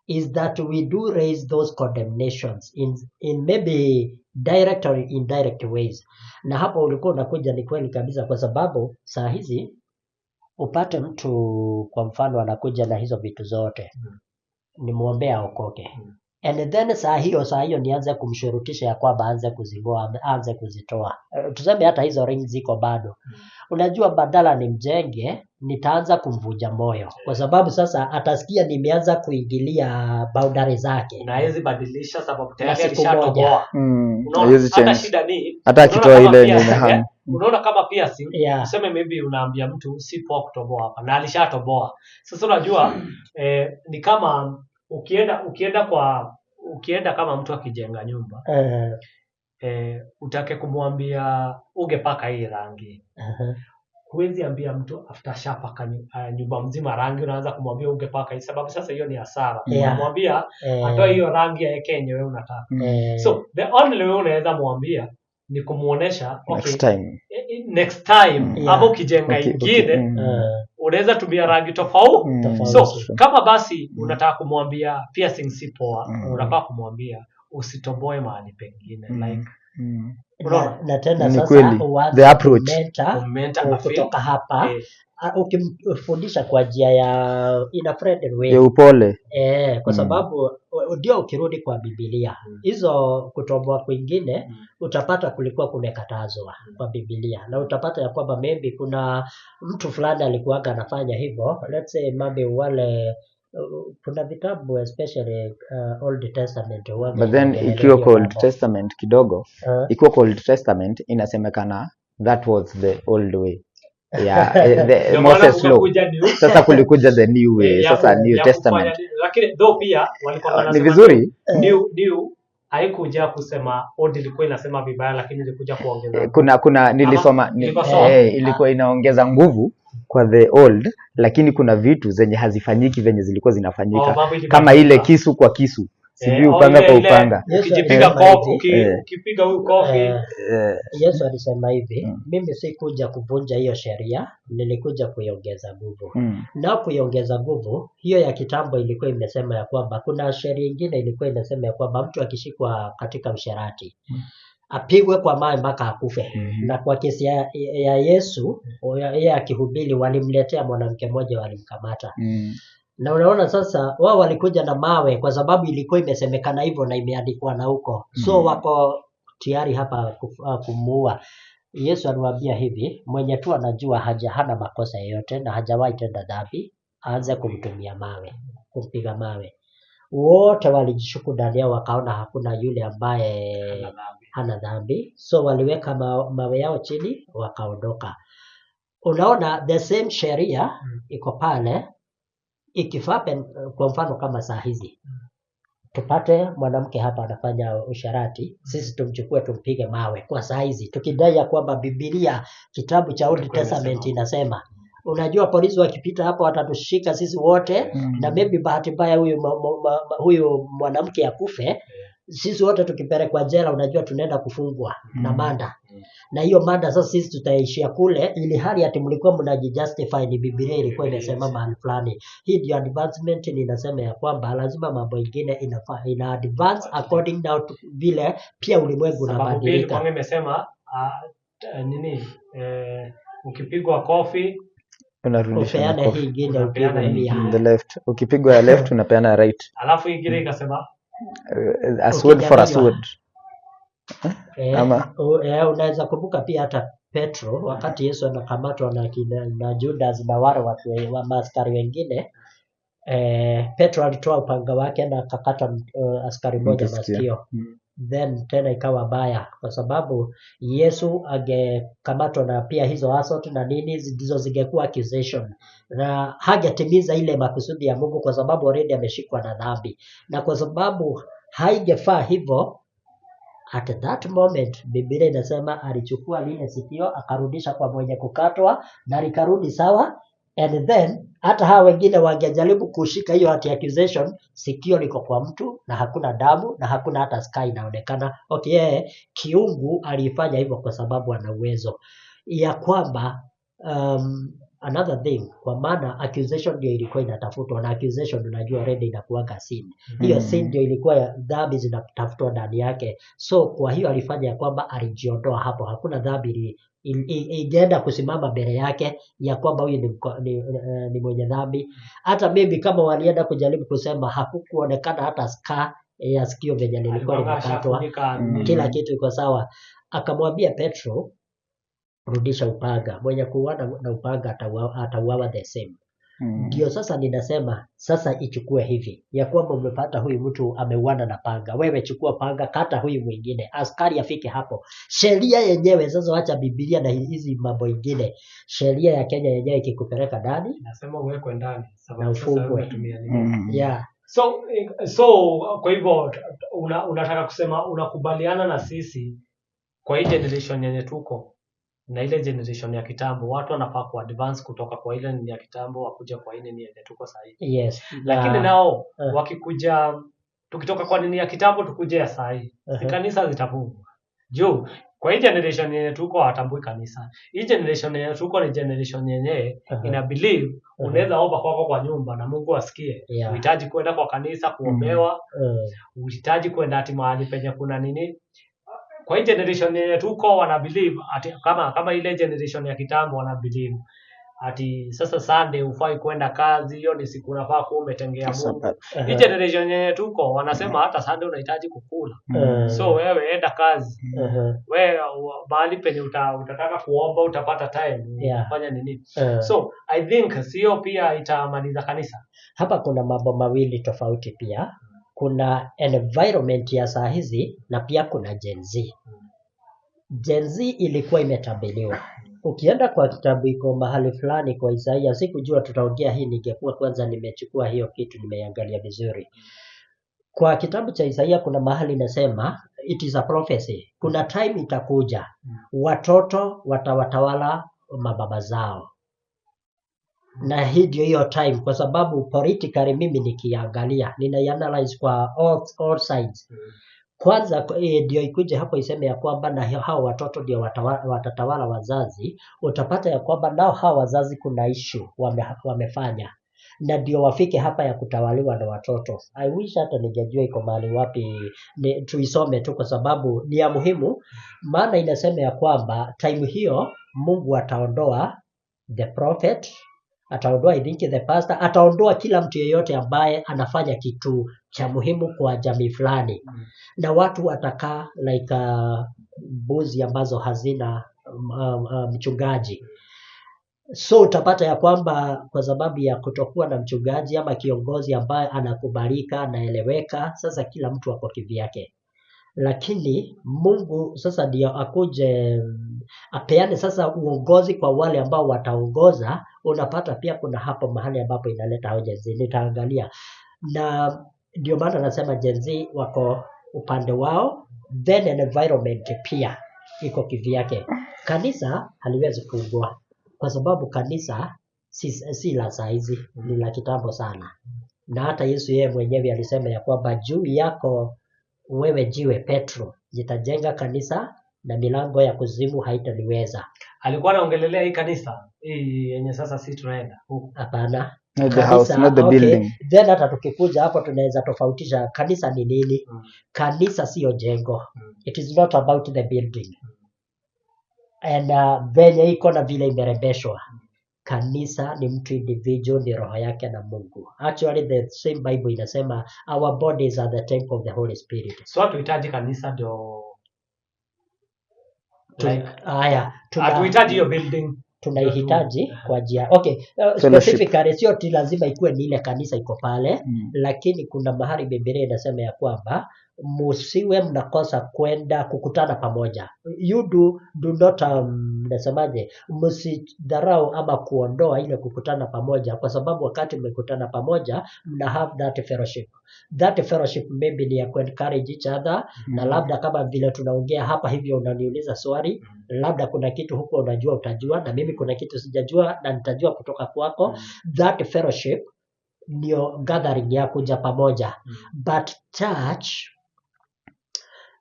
is that we do raise those condemnations in maybe direct or indirect ways. Na hapo ulikuwa unakuja ni kweli kabisa, kwa sababu saa hizi upate mtu kwa mfano anakuja na hizo vitu zote, nimwombea aokoke. And then saa hiyo nianze kumshurutisha ya kwamba aanze kuzingoa, aanze kuzitoa. Tuseme hata hizo ring ziko bado. Unajua badala ni mjenge, nitaanza kumvuja moyo. Kwa sababu sasa atasikia nimeanza kuingilia boundary zake. Na hizi badilisha sababu tayari alishatoboa. Hata shida ni hata akitoa ile yenye unaona kama piercing, useme maybe unaambia mtu si poa kutoboa hapa na alishatoboa. Sasa unajua ni kama ukienda kama mtu akijenga nyumba utake kumwambia ungepaka hii rangi, huwezi ambia mtu after shapaka nyumba mzima rangi unaanza kumwambia ungepaka hii, sababu sasa hiyo ni hasara. Unamwambia atoe hiyo rangi ya yenye wewe unataka. So the only way unaweza mwambia ni kumuonesha next time hapo ukijenga ingine unaweza tumia rangi tofauti. So kama basi unataka kumwambia piercing si poa, unafaa kumwambia usitoboe mahali pengine like na tena sasa the approach kutoka hapa ukimfundisha kwa njia ya ina friendly way ya upole kwa sababu ndio ukirudi kwa Biblia hizo kutoboa kwingine utapata kulikuwa kumekatazwa kwa Biblia, na utapata ya kwamba maybe kuna mtu fulani alikuwa anafanya hivyo. Let's say maybe wale kuna vitabu especially Old Testament but then ikiwa kwa Old Testament kidogo ikiwa kwa Old Testament inasemekana that was the old way. Yeah, the Moses law. Sasa kulikuja the new way, sasa New Testament. Lakini though pia walikuwa wanasema ni vizuri new haikuja kusema old ilikuwa inasema vibaya, lakini ilikuja kuongeza. Kuna nilisoma ilikuwa inaongeza nguvu kwa the old, lakini kuna vitu zenye hazifanyiki venye zilikuwa zinafanyika kama ile kisu kwa kisu. Sijui upanga kwa upanga. Ukijipiga kofi, ukipiga huyu kofi. Yesu alisema hivi, mimi si kuja kuvunja hiyo sheria, nilikuja kuiongeza nguvu. Na kuiongeza nguvu, hiyo ya kitambo ilikuwa imesema ya kwamba kuna sheria nyingine ilikuwa inasema ya kwamba mtu akishikwa katika usherati apigwe kwa mawe mpaka akufe. Na kwa kesi ya Yesu, yeye akihubiri walimletea mwanamke mmoja walimkamata. Na unaona sasa wao walikuja na mawe kwa sababu ilikuwa imesemekana hivyo na imeandikwa na huko. So wako tayari hapa kumuua. Yesu aliwaambia hivi, mwenye tu anajua hana makosa yoyote na hajawahi tenda dhambi, aanze kumtumia mawe, kumpiga mawe. Wote walijishuku ndani yao wakaona hakuna yule ambaye hana dhambi. So waliweka mawe yao chini wakaondoka. unaona the same sheria iko pale ikifapen. Kwa mfano kama saa hizi tupate mwanamke hapa anafanya usharati, sisi tumchukue tumpige mawe kwa saa hizi, tukidai ya kwamba Biblia kitabu cha Old Testament inasema, unajua polisi wakipita hapo watatushika sisi wote, na maybe bahati mbaya huyu mwanamke akufe, sisi wote tukipelekwa jela, unajua tunaenda kufungwa na manda. Na hiyo mada sasa sisi tutaishia kule, ili hali ati mlikuwa mnajijustify ni Biblia ilikuwa inasema mahali fulani. Hii ndio advancement ninasema ya kwamba lazima mambo mengine ina advance according to vile pia ulimwengu unabadilika. Sababu imesema ukipigwa kofi unarudisha hii ingine ukipeana the left, ukipigwa left unapeana right. Alafu ingine ikasema a sword for a sword. Unaweza kumbuka pia hata Petro wakati Yesu anakamatwa na Judas na wale watu wa askari wengine, Petro alitoa upanga wake na akakata askari mmoja masikio. Then tena ikawa baya kwa sababu Yesu angekamatwa na pia hizo assault na nini ndizo zingekuwa accusation, na hagetimiza ile makusudi ya Mungu kwa sababu already ameshikwa na dhambi, na kwa sababu haingefaa hivyo. At that moment Biblia inasema alichukua lile sikio akarudisha kwa mwenye kukatwa na likarudi sawa, and then hata hawa wengine wangejaribu kushika hiyo hati accusation, sikio liko kwa mtu na hakuna damu na hakuna hata sky inaonekana. Okay, kiungu alifanya hivyo kwa sababu ana uwezo ya kwamba another thing, kwa maana accusation ndio ilikuwa inatafutwa, na accusation unajua already inakuanga sin. Hiyo sin ndio ilikuwa dhambi zinatafutwa ndani yake. So kwa hiyo alifanya ya kwamba alijiondoa hapo, hakuna dhambi ingeenda kusimama mbele yake ya kwamba huyu ni mwenye dhambi. Hata mimi kama walienda kujaribu kusema, hakukuonekana hata scar ya sikio venye lilikuwa limekatwa, kila kitu iko sawa. Akamwambia Petro, rudisha upanga, mwenye kuuana na upanga atauawa the same. Ndio sasa ninasema sasa ichukue hivi ya kwamba umepata huyu mtu ameuana na panga, wewe chukua panga, kata huyu mwingine, askari afike hapo. Sheria yenyewe sasa, acha Biblia na hizi mambo mengine, sheria ya Kenya yenyewe ikikupeleka ndani nasema uwekwe ndani na ufungwe. Yeah. So kwa hivyo unataka kusema unakubaliana na sisi kwa hii generation yenye tuko na ile generation ya kitambo, watu wanafaa ku advance kutoka kwa ile ni ya kitambo wakuja kwa ile ni yenye tuko sasa hivi. Yes. Lakini nao wakikuja, tukitoka kwa nini ya kitambo tukuje ya sasa hivi, kanisa zitafungwa. Juu kwa hii generation yenye tuko hatambui kanisa. Hii generation yenye tuko ni generation yenye ina believe unaweza omba kwako kwa nyumba na Mungu asikie. Unahitaji kwenda kwa kanisa kuombewa. Unahitaji kwenda ati mahali penye kuna nini. Kwa hii generation yenye tuko wana believe ati kama ile generation ya kitambo wana believe ati sasa Sunday ufai kwenda kazi, hiyo ni siku unafaa kuwa umetengea Mungu. Hii generation yenye tuko wanasema hata Sunday unahitaji kukula. So wewe enda kazi. Wewe mahali penye utataka kuomba utapata time kufanya nini. So I think sio pia itamaliza kanisa. Hapa kuna mambo mawili tofauti pia. Kuna environment ya saa hizi na pia kuna Gen Z. Gen Z ilikuwa imetabiriwa. Ukienda kwa kitabu iko mahali fulani kwa Isaia, sikujua tutaongea hii, ningekuwa kwanza nimechukua hiyo kitu nimeangalia vizuri. Kwa kitabu cha Isaia kuna mahali inasema it is a prophecy. Kuna time itakuja watoto watawatawala mababa zao. Na hii ndio hiyo time, kwa sababu politically mimi nikiangalia nina-analyze kwa all sides. Kwanza ndio ikuje hapo iseme ya kwamba na hao watoto ndio watatawala wazazi, utapata ya kwamba nao hao wazazi kuna issue wamefanya na ndio wafike hapa ya kutawaliwa na watoto. I wish hata ningejua iko mahali wapi tuisome tu, kwa sababu ni ya muhimu. Maana inasema ya kwamba time hiyo Mungu ataondoa the prophet, ataondoa I think the pastor, ataondoa kila mtu yeyote ambaye anafanya kitu cha muhimu kwa jamii fulani. Na watu watakaa like mbuzi ambazo hazina mchungaji. So utapata ya kwamba kwa sababu ya kutokuwa na mchungaji ama kiongozi ambaye anakubalika, anaeleweka, sasa kila mtu ako kivyake. lakini Mungu sasa ndio akuje apeane sasa uongozi kwa wale ambao wataongoza. Unapata pia kuna hapo mahali ambapo inaleta hoja nitaangalia, na ndio maana nasema Gen Z wako upande wao, then environment pia iko kivyake. Kanisa haliwezi fungua kwa sababu kanisa si la saizi, ni la kitambo sana. Na hata Yesu yeye mwenyewe alisema ya kwamba juu yako wewe jiwe Petro nitajenga kanisa na milango ya kuzimu haitaliweza. Alikuwa anaongelelea hii kanisa hii yenye sasa si tunaenda huko? Hapana. Not the house, not the building. Then hata tukikuja hapo tunaweza tofautisha kanisa ni nini. Kanisa sio jengo. It is not about the building. And venye iko na vile imerembeshwa. Kanisa ni mtu individual, ni roho yake na Mungu. Actually the same Bible inasema our bodies are the temple of the Holy Spirit. So tuhitaji kanisa ndio hatuhitaji hiyo building, tunaihitaji kwa njia specifically sio lazima ikuwe ni ile kanisa iko pale, lakini kuna mahali Biblia inasema ya kwamba musiwe mnakosa kwenda kukutana pamoja. You do not nasemaje, msidharau ama kuondoa ile kukutana pamoja, kwa sababu wakati mmekutana pamoja mna have that fellowship. That fellowship maybe ni ya encourage each other, na labda kama vile tunaongea hapa hivyo unaniuliza swali, labda kuna kitu huko unajua utajua, na mimi kuna kitu sijajua na nitajua kutoka kwako. That fellowship ndio gathering ya kuja pamoja. But church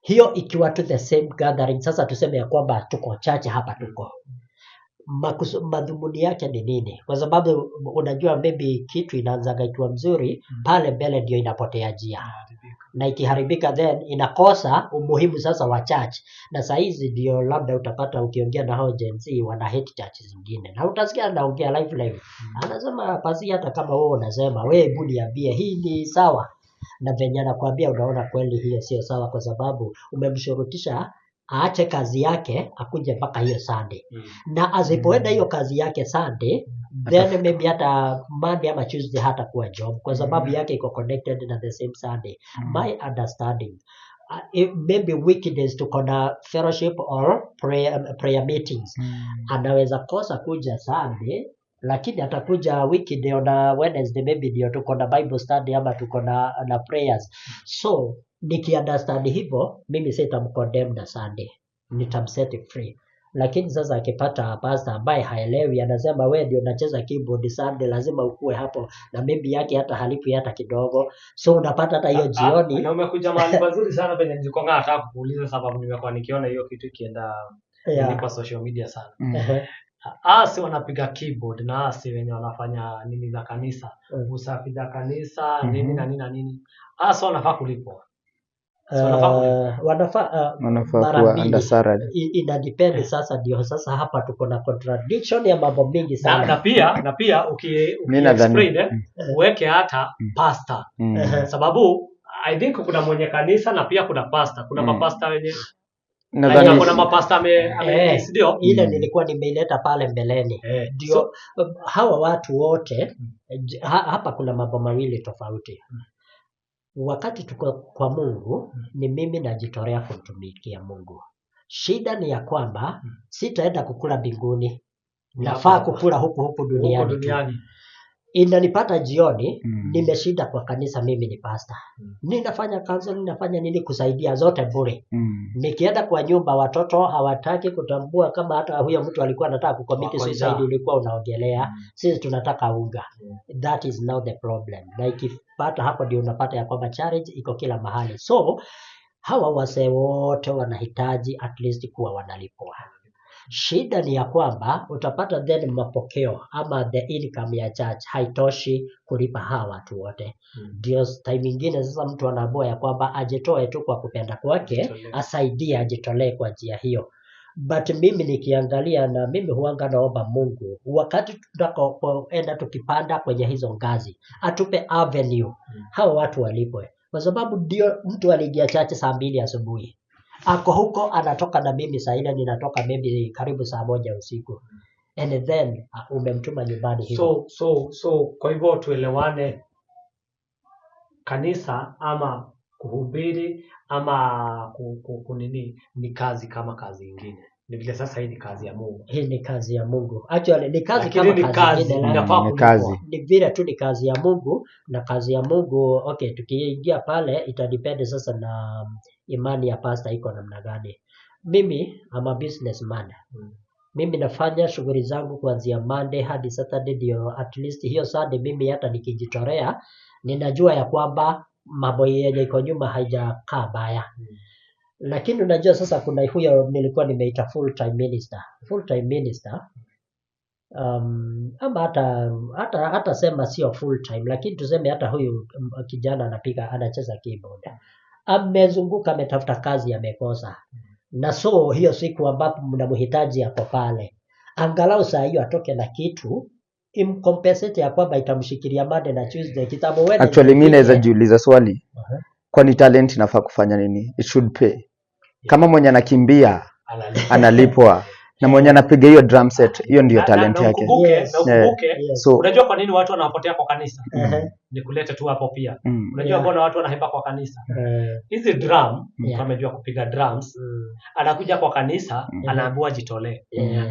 hiyo ikiwa to the same gathering, sasa tuseme ya kwamba tuko church hapa tuko. Madhumuni yake ni nini? Kwa sababu unajua maybe kitu inaanzaga ikiwa mzuri, pale mbele ndio inapotea njia. Na ikiharibika then inakosa umuhimu sasa wa church. Na saa hizi ndio labda utapata ukiongea na hao Gen Z wana hate church zingine. Na utasikia anaongea live. Anasema pasi hata kama wewe unasema wewe hebu niambie hii ni sawa. Na venye anakuambia unaona kweli hiyo sio sawa, kwa sababu umemshurutisha aache kazi yake akuje mpaka hiyo Sunday. Na asipoenda hiyo kazi yake Sunday, then maybe hata Monday ama Tuesday hata kuwa job, kwa sababu yake iko connected na the same Sunday. My understanding maybe weekdays tuko na fellowship or prayer meetings. Anaweza kosa kuja Sunday, lakini atakuja weekday na Wednesday maybe ndio tuko na Bible study ama tuko na prayers. So nikiunderstand hivyo, mimi sitamcondemn na Sunday, nitamset free. Lakini sasa akipata pastor ambaye haelewi, anasema wewe ndio unacheza keyboard Sunday lazima ukue hapo, na maybe yake hata halipi hata kidogo, so unapata hata hiyo jioni. Na umekuja mahali pazuri sana penye nilikonga nataka kukuuliza, sababu nimekuwa nikiona hiyo kitu ikienda kwa social media sana. Asi wanapiga keyboard na asi wenye wanafanya nini za kanisa, usafi za kanisa, nini na nini na nini. Asi wanafaa kulipwa. Wanafaa kuwa undersalaried. Ina depend sasa, ndio sasa hapa tuko na contradiction ya mambo mengi sana. Na pia explain uweke hata pastor. Sababu I think kuna mwenye kanisa na pia kuna pastor. Kuna mapasta wenye nadhani kuna mapasta ndio ile nilikuwa nimeileta pale mbeleni. Ndio hawa watu wote hapa kuna mambo mawili tofauti. Wakati tuko kwa Mungu ni mimi najitolea kumtumikia Mungu. Shida ni ya kwamba sitaenda kukula mbinguni. Nafaa kukula huku duniani. Inanipata jioni, nimeshinda kwa kanisa, mimi ni pastor. Ninafanya counseling, ninafanya nini kusaidia zote bure. Nikienda kwa nyumba watoto hawataki kutambua kama hata huyo mtu alikuwa anataka kucommit suicide ulikuwa unaongelea. Sisi tunataka unga. That is now the problem. Na ikipata hapo ndio unapata ya kwamba challenge iko kila mahali. So hawa wase wote wanahitaji at least kuwa wanalipwa. Shida ni ya kwamba utapata then mapokeo ama the income ya church haitoshi kulipa hawa watu wote. Ndio time nyingine sasa mtu anaamua ya kwamba ajitoe tu kwa kupenda kwake, asaidie, ajitolee kwa njia hiyo. But mimi nikiangalia, na mimi huanga naomba Mungu wakati tunakoenda tukipanda kwenye hizo ngazi atupe avenue hawa watu walipwe, kwa sababu ndio mtu aliingia church saa 2 asubuhi. Ako huko anatoka na mimi saa 4 ninatoka maybe karibu saa 1 usiku. And then umemtuma nyumbani hivyo. So kwa hivyo tuelewane, kanisa ama kuhubiri ama kunini, ni kazi kama kazi nyingine. Ni vile sasa hii ni kazi ya Mungu. Hii ni kazi ya Mungu. Actually ni kazi Lakini kama kazi nyingine, inafaa ni kazi. ni vile tu ni kazi ya Mungu, na kazi ya Mungu okay, tukiingia pale itadepend sasa na imani ya pastor iko namna gani. Mimi I'm a businessman. Mimi nafanya shughuli zangu kuanzia Monday hadi Saturday, ndio at least hiyo Sunday mimi hata nikijitolea ninajua ya kwamba mambo yenye iko nyuma haijakaa baya. Lakini unajua sasa kuna huyo nilikuwa nimeita full time minister. Ama hata sema sio full time, lakini tuseme hata huyu kijana anacheza keyboard. Amezunguka, ametafuta kazi, amekosa. Na so hiyo siku ambapo mnamhitaji hapo pale, angalau saa hiyo atoke na kitu imcompensate ya kwamba itamshikilia Monday na Tuesday kitabu wewe. Actually mimi naweza jiuliza swali. Kwani talent inafaa kufanya nini? It should pay. Kama mwenye anakimbia analipwa, na mwenye anapiga hiyo drum set, hiyo ndio talent yake. So unajua kwa nini watu wanapotea kwa kanisa? Nikulete tu hapo pia. Unajua mbona watu wanaimba kwa kanisa? Hizi drum, mtu amejua kupiga drums, anakuja kwa kanisa, anaambiwa jitolee.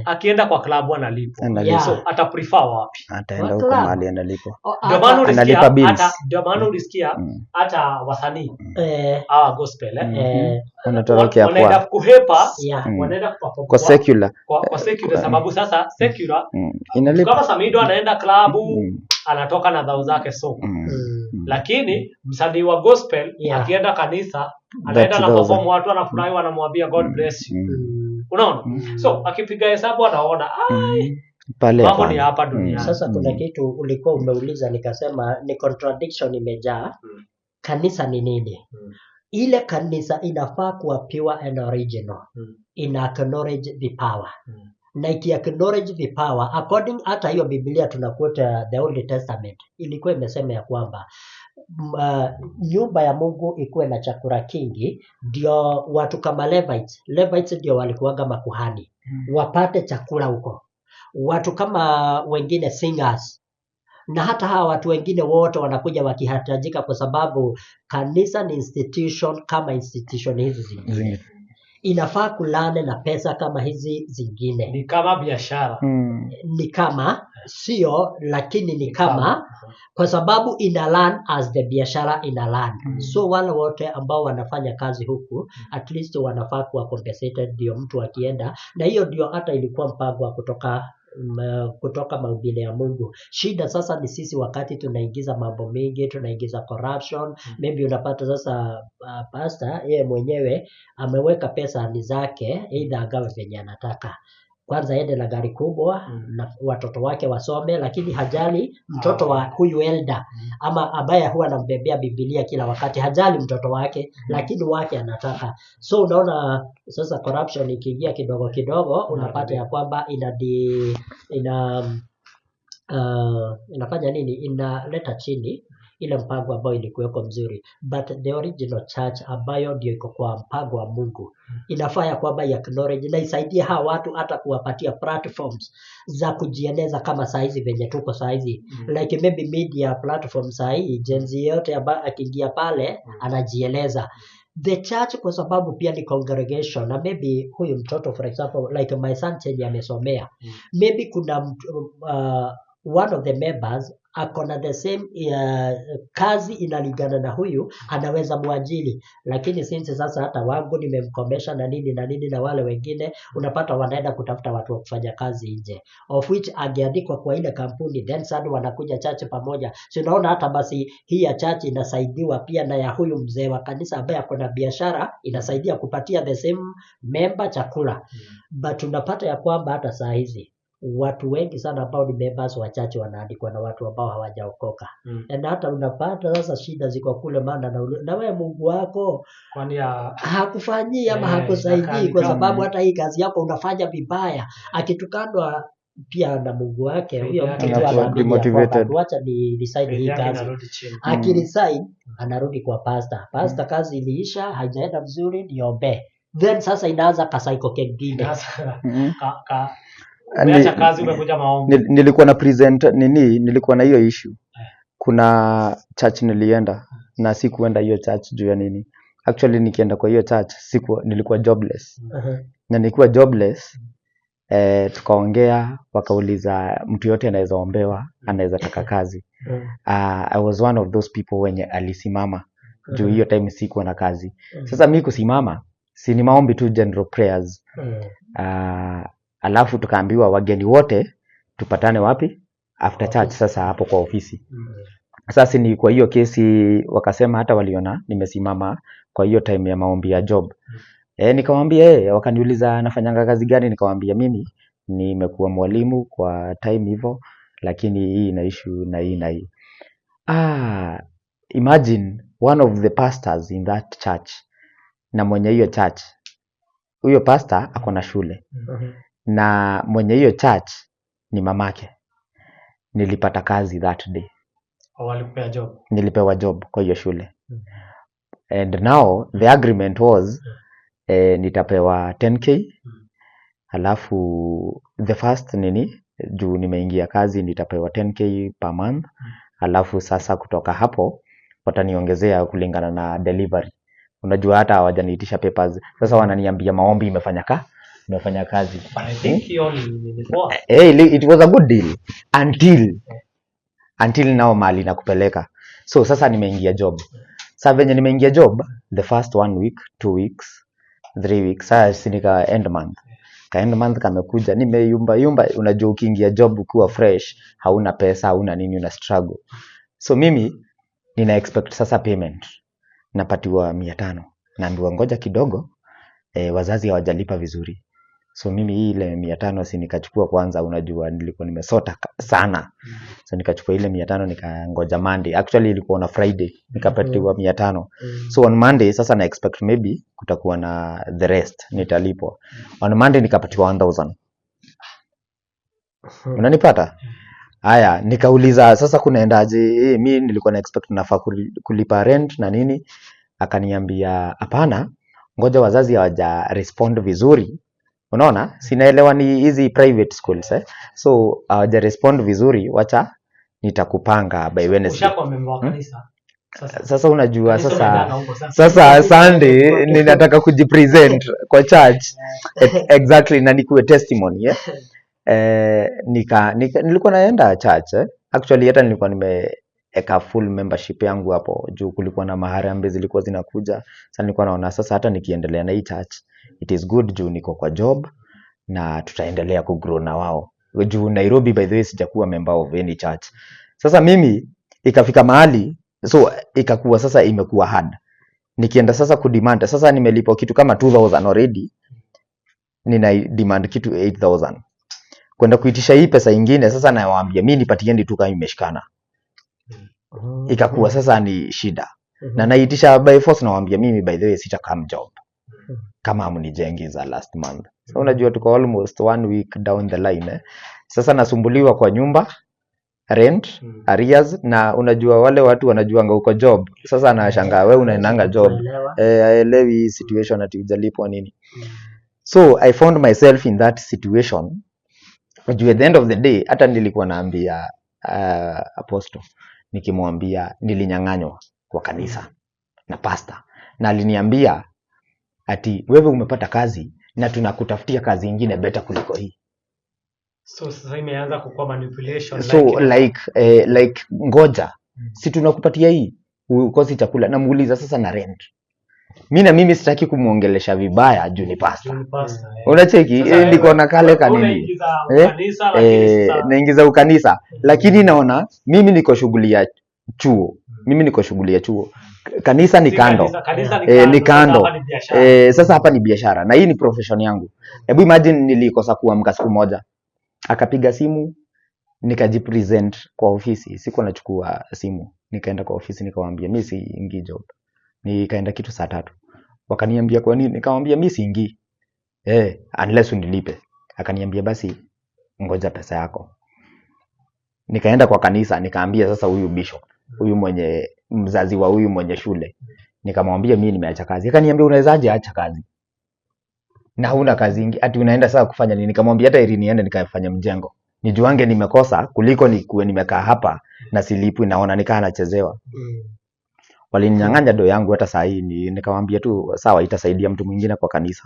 Akienda kwa klabu analipwa. So ata prefer wapi? Ataenda huko mahali analipwa. Ndio maana ulisikia hata wasanii hawa gospel wanatorokea kwa wanaenda kuhepa, wanaenda kwa secular. Kwa secular sababu sasa secular inalipa. Kama Samido anaenda klabu anatoka na dhao zake so. Lakini msanii wa gospel akienda kanisa anaenda na perform, watu wanafurahi, wanamwambia God bless you. Unaona? So akipiga hesabu anaona pale mambo ni hapa dunia. Sasa kuna kitu ulikuwa umeuliza nikasema ni contradiction imejaa. Kanisa ni nini? Ile kanisa inafaa kuwa pure and original. Ina acknowledge the power. Na iki acknowledge the power, according hata hiyo Biblia tunakuta the Old Testament ilikuwa imesema ya kwamba nyumba ya Mungu ikuwe na chakula kingi, ndio watu kama Levites ndio walikuwaga makuhani wapate chakula huko. Watu kama wengine singers, na hata hawa watu wengine wote wanakuja wakihitajika, kwa sababu kanisa ni institution kama institution hizi zingine. Inafaa kulane na pesa kama hizi zingine. Ni kama biashara. Ni kama sio, lakini ni kama kwa sababu ina learn as the biashara ina learn. So wale wote ambao wanafanya kazi huku at least wanafaa kuwa compensated, ndio mtu akienda. Na hiyo ndio hata ilikuwa mpango wa kutoka mahubiri ya Mungu. Shida sasa ni sisi wakati tunaingiza mambo mengi, tunaingiza corruption. Maybe unapata sasa pastor yeye mwenyewe ameweka pesa ni zake, either agawe venye anataka. Kwanza ende na gari kubwa na watoto wake wasome, lakini hajali mtoto wa huyu elder ama ambaye huwa anambebea Biblia kila wakati, hajali mtoto wake, lakini wake anataka. So unaona sasa corruption ikiingia kidogo kidogo, unapata ya kwamba inafanya nini? Inaleta chini ile mpango ambao ilikuweko mzuri. But the original church ambayo ndio iko kwa mpango wa Mungu inafaa ya kwamba acknowledge na isaidie hawa watu hata kuwapatia platforms za kujieneza kama saizi venye tuko saizi. Like maybe media platforms saizi Gen Z yote ambaye akiingia pale anajieleza. The church kwa sababu pia ni congregation, na maybe huyu mtoto for example like my son chenye amesomea, maybe kuna one of the members akona the same kazi inalingana na huyu, anaweza muajiri. Lakini since sasa hata wangu nimemkomesha na nini na wale wengine unapata wanaenda kutafuta watu wa kufanya kazi nje, of which angeandikwa kwa ile kampuni, then sasa wanakuja church pamoja. So unaona hata basi hii ya church inasaidiwa pia na ya huyu mzee wa kanisa ambaye akona biashara, inasaidia kupatia the same member chakula. But tunapata ya kwamba hata saa hizi watu wengi sana ambao ni members wa church wanaandikwa na watu ambao hawajaokoka. Na hata unapata sasa shida ziko kule, maana na wewe Mungu wako kwani hakufanyii ama hakusaidii, kwa sababu hata hii kazi yako unafanya vibaya. Akitukanwa pia na Mungu wake, huyo mtu anamotivated, acha ni resign hii kazi. Akiresign anarudi kwa pastor, kazi iliisha, haijaenda vizuri, niombe. Then sasa inaanza kasaiko kengine. Umeacha kazi umekuja maombi. Nilikuwa na present nilikuwa na hiyo issue. Kuna church nilienda na sikuenda hiyo church juu ya nini. Actually nikienda kwa hiyo church nilikuwa jobless. Na nilikuwa jobless, tukaongea, wakauliza mtu yote anaweza ombewa, anaweza taka kazi. I was one of those people wenye alisimama juu hiyo time sikuwa na kazi. Sasa mimi kusimama si ni maombi tu, general prayers. Alafu tukaambiwa wageni wote tupatane wapi? After church, sasa hapo kwa ofisi. Sasa ni kwa hiyo kesi wakasema hata waliona nimesimama kwa hiyo time ya maombi ya job. Nikamwambia wakaniuliza nafanyanga kazi gani, nikamwambia mimi nimekuwa mwalimu kwa time hivyo, lakini hii na issue na hii na hii. Imagine one of the pastors in that church, na mwenye hiyo church, huyo pastor ako na shule. Na mwenye hiyo church ni mamake. Nilipata kazi that day. Walipea job. Nilipewa job kwa hiyo shule. And now the agreement was nitapewa 10k. Alafu the first juu nimeingia kazi nitapewa 10k per month. Alafu sasa kutoka hapo wataniongezea kulingana na delivery. Unajua hata hawajaniitisha papers. Sasa wananiambia maombi imefanya kazi. But I think it was a good deal until now mali na kupeleka. So sasa nimeingia job. Sasa venye nimeingia job, the first 1 week, 2 weeks, 3 weeks, sasa nika end month. End month kamekuja, nimeyumba. Unajua ukiingia job ukiwa fresh, hauna pesa, hauna nini, una struggle. So mimi nina expect sasa payment. Napatiwa 500. Naambiwa ngoja kidogo, wazazi hawajalipa vizuri. So mimi ile 500 si nikachukua kwanza, unajua nilikuwa nimesota sana. So nikachukua ile 500 nikangoja Monday. Actually ilikuwa na Friday, nikapatiwa 500. So on Monday sasa na expect maybe kutakuwa na the rest nitalipwa. On Monday nikapatiwa 1000. Unanipata? Haya, nikauliza sasa kunaendaje? Mimi nilikuwa na expect nafaa kulipa rent na nini. Akaniambia hapana, ngoja wazazi hawaja respond vizuri. Unaona? Sinaelewa ni hizi private schools So hawaja respond vizuri, wacha nitakupanga by Wednesday. Ushakuwa member wa kanisa. Sasa unajua sasa Sunday ninataka kujipresent kwa church. Exactly, na nikuwe testimony nilikuwa naenda church Actually hata nilikuwa nimeeka full membership yangu hapo juu kulikuwa na maharambee zilikuwa zinakuja. Sasa nilikuwa naona sasa hata nikiendelea na hii church it is good juu niko kwa job na tutaendelea kugrow na wao. Juu Nairobi by the way sijakuwa member of any church. Sasa mimi ikafika mahali so ikakuwa sasa imekuwa hard. Nikienda sasa kudemand, sasa nimelipa kitu kama 2000 already. Nina demand kitu 8000. Kwenda kuitisha hii pesa nyingine sasa nawaambia mimi nipatieni tu kama imeshikana. Ikakuwa sasa ni shida. Na naitisha by force nawaambia mimi by the way sitakam job kama amnijengi za last month. So unajua tuko almost 1 week down the line Sasa nasumbuliwa kwa nyumba, rent, arrears, na unajua wale watu wanajuanga uko job. Sasa anashangaa wewe unaendanga job. Haelewi situation ati hujalipwa nini. So I found myself in that situation. At the end of the day hata nilikuwa naambia apostle, nikimwambia nilinyang'anywa kwa kanisa na pastor, na aliniambia ati wewe umepata kazi na tunakutafutia kazi nyingine better kuliko hii. So sasa imeanza kukua manipulation. So like ngoja si tunakupatia hii ukosi chakula, na muuliza sasa na rent. Mimi sitaki kumuongelesha vibaya juu ni pastor. Unacheki niko na kale kanini naingiza ukanisa, lakini naona mimi niko shughuli ya chuo. Kanisa ni kando. Ni kando. Sasa hapa ni biashara na hii ni profession yangu. Hebu imagine nilikosa kuamka siku moja. Akapiga simu, nikajipresent kwa ofisi. Sikuwa nachukua simu. Nikaenda kwa ofisi nikawaambia mimi siingii job. Nikaenda kitu saa 3. Wakaniambia kwa nini? Nikamwambia mimi siingii. Unless unilipe. Akaniambia basi ngoja pesa yako. Nikaenda kwa kanisa nikaambia sasa huyu bishop, huyu mwenye mzazi wa huyu mwenye shule. Nikamwambia mimi nimeacha kazi. Akaniambia unawezaje acha kazi? Na huna kazi nyingi. Ati unaenda sasa kufanya nini? Nikamwambia hata ili niende nikafanya mjengo. Nijuange nimekosa kuliko nikuwe nimekaa hapa na silipwi naona nikaa nachezewa. Walininyang'anya do yangu hata saa hii nikamwambia tu sawa, itasaidia mtu mwingine kwa kanisa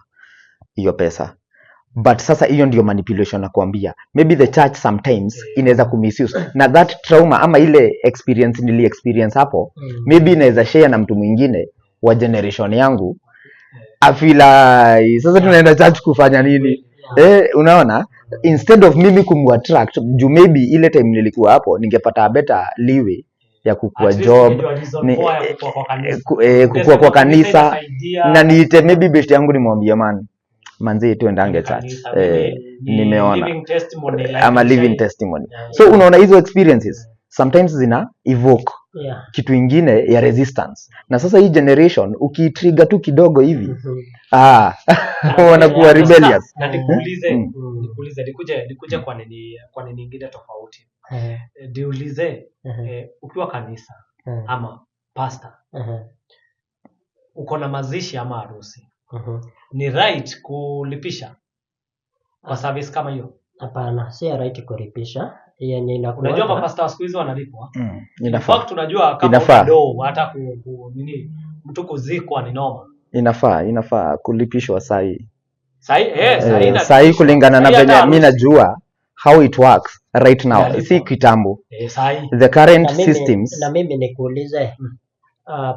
hiyo pesa. But sasa hiyo ndio manipulation nakwambia. Maybe the church sometimes inaweza kumisuse. Na that trauma ama ile experience nili experience hapo, maybe inaweza share na mtu mwingine wa generation yangu. Afila sasa tunaenda church kufanya nini? Unaona? Instead of mimi kumattract, juu maybe ile time nilikuwa hapo ningepata a better leeway ya kukua job, kukua kwa kanisa, na niite maybe best yangu nimwambie manzi tuendange church. Nimeona ama living testimony. So unaona hizo experiences sometimes zina evoke kitu ingine ya resistance. Na sasa hii generation ukitrigger tu kidogo hivi wanakuwa rebellious. Na nikuulize nikuje kwa nini nyingine tofauti. Niulize ukiwa kanisa ama pastor, uko na mazishi ama harusi, ni right kulipisha kwa service kama hiyo? Hapana, si right kulipisha. Yenye inakuwa, unajua mapasta siku hizi wanalipwa. In fact tunajua kama do hata nini mtu kuzikwa ni noma. Inafaa kulipishwa sahi kulingana na venye mimi najua how it works right now. Si kitambo. The current systems. Na mimi nikuulize,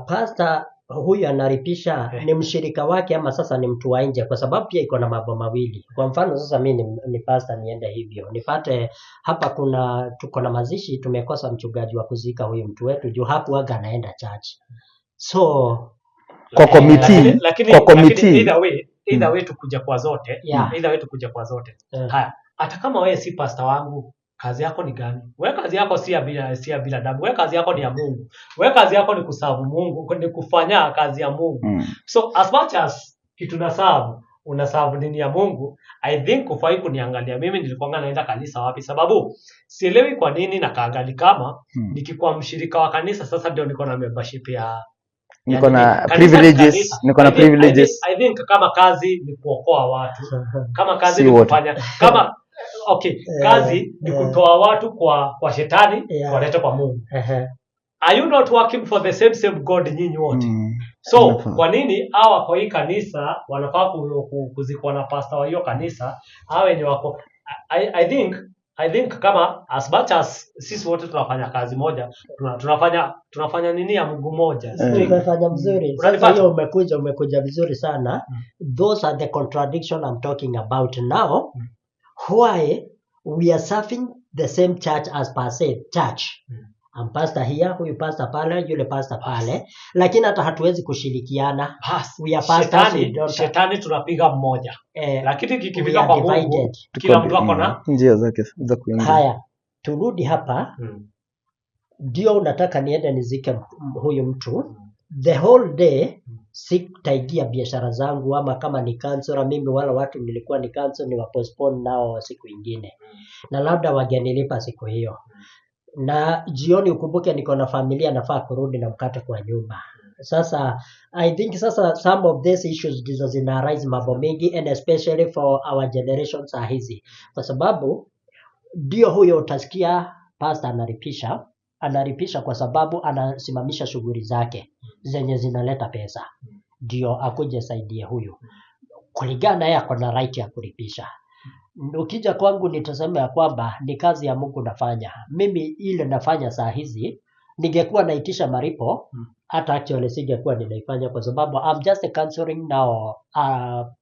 pastor huyu analipisha ni mshirika wake ama sasa ni mtu wa nje? Kwa sababu pia iko na mambo mawili. Kwa mfano sasa mimi ni pastor, niende hivyo nipate hapa tuko na mazishi, tumekosa mchungaji wa kuzika huyu mtu wetu juu hakuaga anaenda church. So kwa committee either way tukuja kwa zote, haya, hata kama wewe si pastor wangu, kazi yako ni gani? Wewe kazi yako si ya bila damu. Wewe kazi yako ni ya Mungu. Wewe kazi yako ni kuserve Mungu, ni kufanya kazi ya Mungu. So as much as kitu una serve nini ya Mungu, I think kufai kuniangalia mimi nilikuwa naenda kanisa wapi, sababu sielewi kwa nini na kaangali kama nikikuwa mshirika wa kanisa sasa ndio niko na membership ya niko na privileges. I think kama kazi ni kuokoa watu, kama kazi ni kufanya kama kazi ni kutoa watu kwa shetani walete kwa Mungu. Are you not working for the same God nyinyi wote? So kwa nini hawa kwa hii kanisa wanafaa kuzikwa na pastor wa hiyo kanisa? Hawa wenye wako I think kama as much as sisi wote tunafanya kazi moja, tunafanya nini ya Mungu moja. Tunafanya vizuri. Sasa hiyo umekuja vizuri sana. Those are the contradiction I'm talking about now. Why we are serving the same church as per se church. I'm pastor here, huyu pastor pale, yule pastor pale, lakini hata hatuwezi kushirikiana. We are pastors, shetani tunapiga mmoja. Lakini kikipiga kwa Mungu, kila mtu ako na njia zake za kuingia. Haya, turudi hapa. Ndio unataka niende nizike huyu mtu. The whole day sitaigia biashara zangu, ama kama ni cancel mimi wala watu nilikuwa ni cancel ni wa postpone nao siku nyingine. Na labda wagenilipa siku hiyo. Na jioni ukumbuke niko na familia, nafaa kurudi na mkate kwa nyumba. Sasa I think sasa some of these issues ndizo zina arise mambo mengi, and especially for our generations hizi. Kwa sababu ndio huyo utasikia pastor analipisha kwa sababu anasimamisha shughuli zake zenye zinaleta pesa. Ndio akuje saidie huyu. Kulingana yeye ako na right ya kulipisha. Ukija kwangu nitasema ya kwamba ni kazi ya Mungu nafanya. Mimi ile nafanya saa hizi ningekuwa naitisha malipo, hata actually singekuwa ninaifanya, kwa sababu I'm just counseling now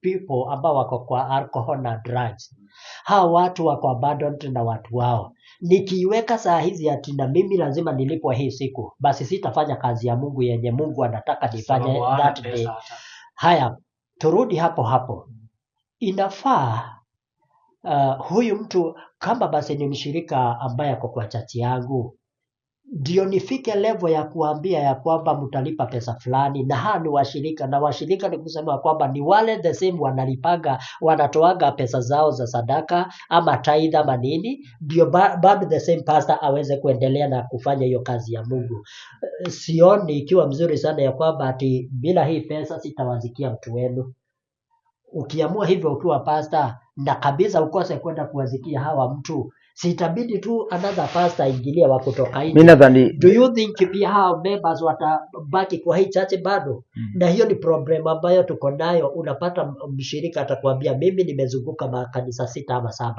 people ambao wako kwa alcohol na drugs. Hao watu wako abandoned na watu wao. Nikiweka saa hizi ati na mimi lazima nilipwe hii siku, basi sitafanya kazi ya Mungu yenye Mungu anataka nifanye that day. Haya, turudi hapo. Inafaa huyu mtu kama basi ni mshirika ambaye ako kwa chachi yangu, ndio nifike level ya kuambia ya kwamba mtalipa pesa fulani, na haa ni washirika, na washirika ni kusema kwamba ni wale the same wanalipaga, wanatoaga pesa zao za sadaka ama tithe ama nini, ndio bado the same pastor aweze kuendelea na kufanya hiyo kazi ya Mungu. Sioni ikiwa mzuri sana ya kwamba ati bila hii pesa sitawazikia mtu wenu. Ukiamua hivyo ukiwa pastor na kabisa ukose kwenda kuwazikia hawa mtu, sitabidi tu another pastor aingilie wa kutoka nje. Mimi nadhani, Do you think pia hao members watabaki kwa hii church bado? Na hiyo ni problem ambayo tuko nayo. Unapata mshirika atakwambia mimi nimezunguka makanisa 6 ama 7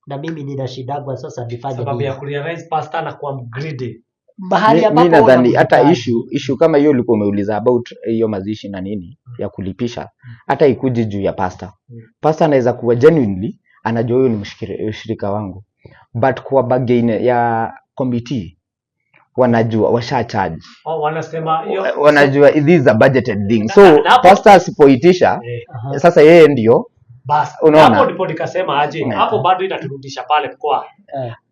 na mimi nina shida sasa nifanye sababu ya kurealize pastor na kuwa greedy. Mahali ambapo mimi nadhani hata issue kama hiyo ulikuwa umeuliza about hiyo mazishi na nini ya kulipisha, hata ikuje juu ya pastor. Pastor anaweza kuwa genuinely anajua huyo ni mshirika wangu, but kwa bargain ya committee wanajua washa charge. Wanasema hiyo, wanajua this is a budgeted thing. So pastor asipoitisha sasa yeye ndio basi. Unaona? Hapo ndipo nikasema aje, hapo bado inaturudisha pale kwa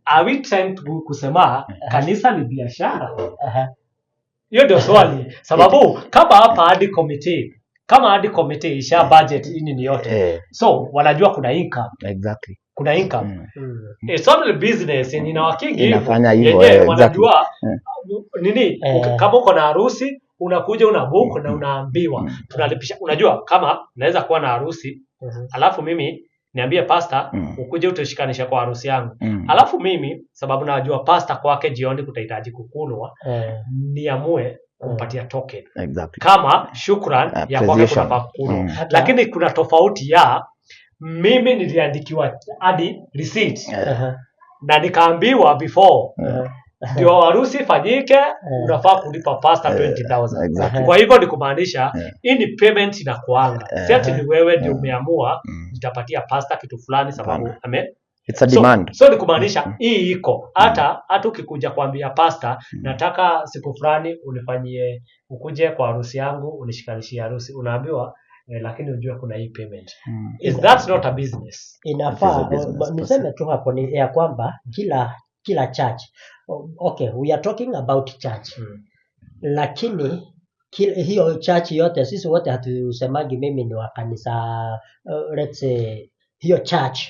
are we trying to kusema kanisa ni biashara? Hiyo ndio swali. Sababu kama hapa hadi committee isha budget ini ni yote. So wanajua kuna income. Exactly. Kuna income. It's only business in our king. Inafanya hivyo. Exactly. Wanajua nini? Kama uko na harusi unakuja unabook na unaambiwa tunalipisha. Unajua kama naweza kuwa na harusi alafu mimi niambie pastor ukuje utashikanisha kwa harusi yangu. Alafu mimi sababu najua pastor kwake jioni kutahitaji kukulwa, niamue kumpatia token. Exactly. Kama shukran ya kwake kunafaa kukulwa. Lakini kuna tofauti ya mimi niliandikiwa hadi receipt na nikaambiwa before ndio harusi fanyike unafaa kulipa pastor 20,000. Exactly. Kwa hivyo ni kumaanisha hii ni payment inakuanga. Si ati ni wewe ndio umeamua nitapatia pastor kitu fulani sababu it's a demand. So ni kumaanisha hii iko hata ukikuja kuambia pastor nataka siku fulani unifanyie ukuje kwa harusi yangu unishikanishie harusi, unaambiwa lakini unajua kuna hii payment. Is that not a business? Inafaa niseme tu hapo ni ya kwamba kila church, okay, we are talking about church, lakini hiyo church yote sisi wote hatusemagi mimi ni wa kanisa, let's say hiyo church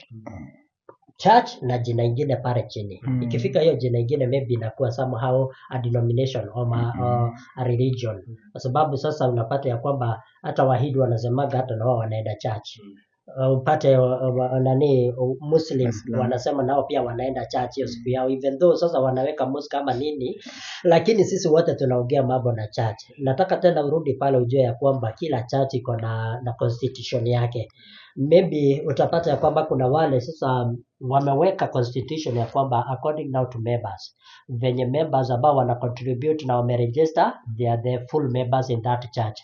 na jina ingine pale chini. Ikifika hiyo jina ingine maybe inakuwa somehow a denomination or a religion, kwa sababu sasa unapata ya kwamba hata wahidi wanasemaga hata nao wanaenda church. Upate Muslims wanasema nao pia wanaenda church hiyo siku yao, even though sasa wanaweka mosque kama nini, lakini sisi wote tunaongea mambo na church. Nataka tena urudi pale ujue ya kwamba kila church iko na constitution yake. Maybe utapata ya kwamba kuna wale sasa wameweka constitution ya kwamba according now to members, venye members ambao wana contribute na wameregister, they are the full members in that church.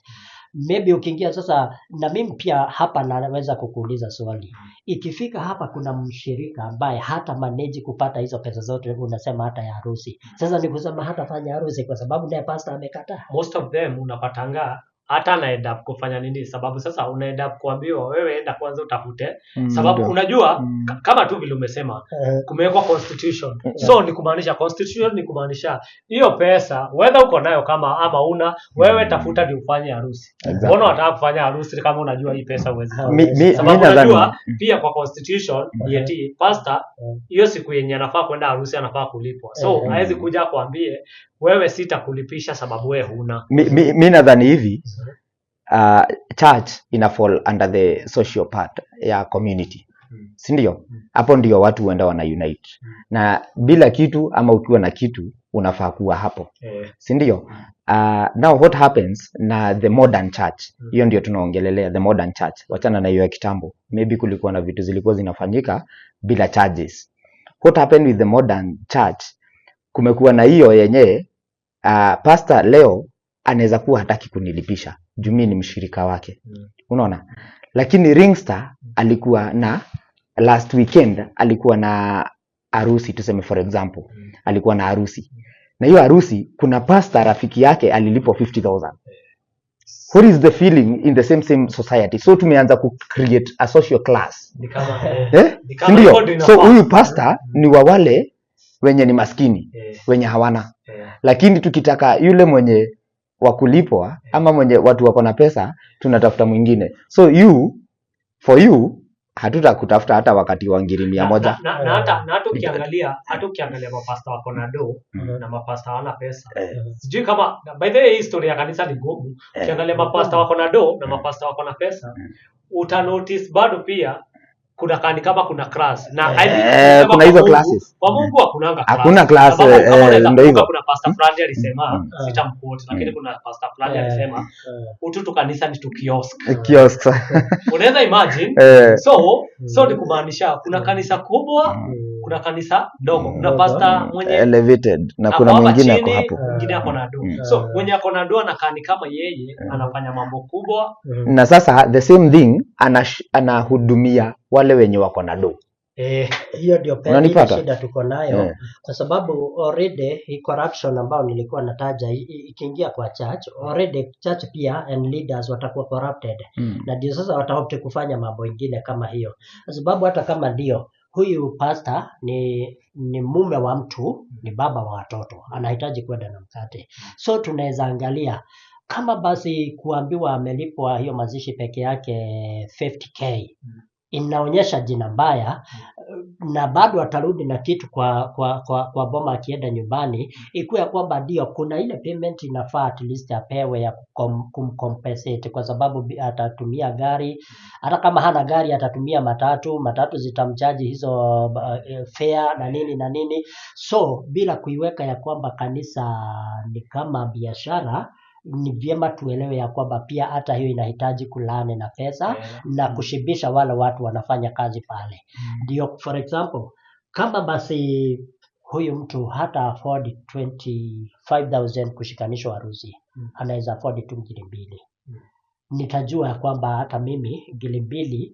Maybe ukiingia sasa, na mimi pia hapa naweza kukuuliza swali. Ikifika hapa kuna mshirika ambaye hata manage kupata hizo pesa zote, unasema hata ya harusi. Sasa ni kusema hata fanya harusi kwa sababu naye pastor amekataa. Most of them unapatanga hata anaenda kufanya nini, sababu sasa unaenda kuambiwa wewe enda kwanza utafute sababu unajua kama tu vile umesema kumewekwa constitution. So ni kumaanisha constitution ni kumaanisha hiyo pesa whether uko nayo kama ama una wewe tafuta ndio ufanye harusi. Mbona unataka kufanya harusi kama unajua hii pesa huwezi? Sababu unajua pia kwa constitution yeti pastor hiyo siku yenye anafaa kwenda harusi anafaa kulipwa. So haiwezi kuja kuambie wewe sitakulipisha sababu wewe huna. Mimi nadhani hivi church ina fall under the social part ya community. Si ndio? Hapo ndio watu huenda wana unite. Na bila kitu ama ukiwa na kitu unafaa kuwa hapo. Si ndio? Now what happens na the modern church? Hiyo ndio tunaongelelea, the modern church. Wachana na hiyo ya kitambo. Maybe kulikuwa na vitu zilikuwa zinafanyika bila charges. What happened with the modern church? Kumekuwa na hiyo yenyewe pastor leo anaweza kuwa hataki kunilipisha juu mimi ni mshirika wake. Unaona? Lakini Ringstar alikuwa na last weekend alikuwa na harusi, tuseme for example. Alikuwa na harusi. Na hiyo harusi kuna pastor rafiki yake alilipwa 50,000. What is the feeling in the same society? So tumeanza ku create a social class. Ni kama ndio. So huyu pastor ni wa wale wenye ni maskini, wenye hawana. Lakini tukitaka yule mwenye wa kulipwa ama mwenye watu wako na pesa tunatafuta mwingine. So for you hatutakutafuta hata wakati wa ngiri 100. Na hata ukiangalia mapasta wako na do na mapasta hawana pesa. Sijui kama by the way history ya kanisa ni ngumu. Ukiangalia mapasta wako na do na mapasta wako na pesa, uta notice bado pia kuna kama kuna class na kuna hizo classes. Kwa Mungu hakunanga class. Hakuna class, ndio hivyo. Kuna pastor fulani alisema sitamquote, lakini kuna pastor fulani alisema utu kanisa ni kiosk. Unaweza imagine? So ni kumaanisha kuna kanisa kubwa, kuna kanisa dogo, kuna pastor mwenye elevated na kuna mwingine ako hapo. Mwingine ako na do. So mwenye ako na do anakaa kama yeye anafanya mambo kubwa. Na sasa the same thing anahudumia wale wenye wako na do. Hiyo ndio shida tuko nayo kwa sababu already hii corruption ambayo nilikuwa nataja ikiingia kwa church, already church pia and leaders watakuwa corrupted. Na ndio sasa wataopte kufanya mambo mengine kama hiyo, kwa sababu hata kama ndio huyu pastor ni mume wa mtu, ni baba wa watoto, anahitaji kwenda na mkate. So tunaweza angalia kama basi kuambiwa amelipwa hiyo mazishi peke yake 50k inaonyesha jina mbaya, na bado atarudi na kitu kwa boma akienda nyumbani, ikuwa ya kwamba ndio kuna ile payment inafaa at least apewe ya kumcompensate, kwa sababu atatumia gari, hata kama hana gari atatumia matatu zitamchaji hizo fare na nini. So bila kuiweka ya kwamba kanisa ni kama biashara, ni vyema tuelewe ya kwamba pia hata hiyo inahitaji kulane na pesa na kushibisha wale watu wanafanya kazi pale. Ndio for example kama basi huyu mtu hata afford 25,000 kushikanishwa harusi, anaweza afford tu 2,000. Nitajua ya kwamba hata mimi 2,000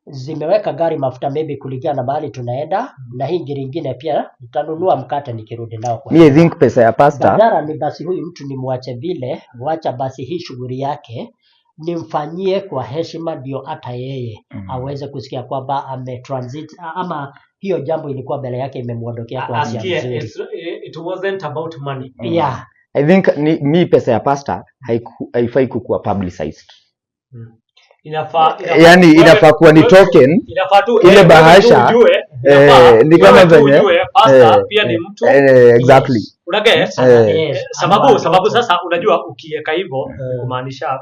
zimeweka gari mafuta maybe kulingana na mahali tunaenda, na hii nyingine pia nitanunua mkate nikirudi nao kwa. I think pesa ya pastor badala ni basi huyu mtu nimwache vile, wacha basi hii shughuli yake nimfanyie kwa heshima, ndio hata yeye aweze kusikia kwamba ametransit ama hiyo jambo ilikuwa mbele yake imemuondokea kwa njia nzuri. It wasn't about money. I think ni pesa ya pastor haifai kuwa publicized. Inafaa kuwa ni token, ile bahasha ni kama venye pastor pia ni mtu exactly. Unaget? Sababu sasa unajua ukiweka hivyo kumaanisha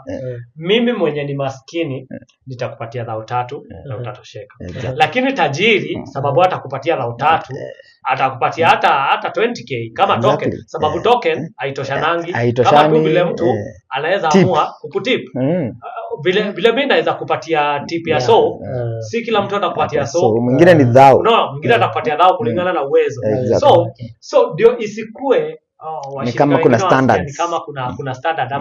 mimi mwenye ni maskini nitakupatia 3,000 na utatosheka. Lakini tajiri sababu atakupatia 3,000 atakupatia hata 20k kama token, sababu token haitoshanangi. Kama tu vile mtu anaweza amua kukutip vile mimi naweza kupatia tip ya si kila mtu atakupatia mwingine ni dhao, mwingine atakupatia dhao kulingana na uwezo. So ndio isikue ni kama kuna standards, ni kama kuna standard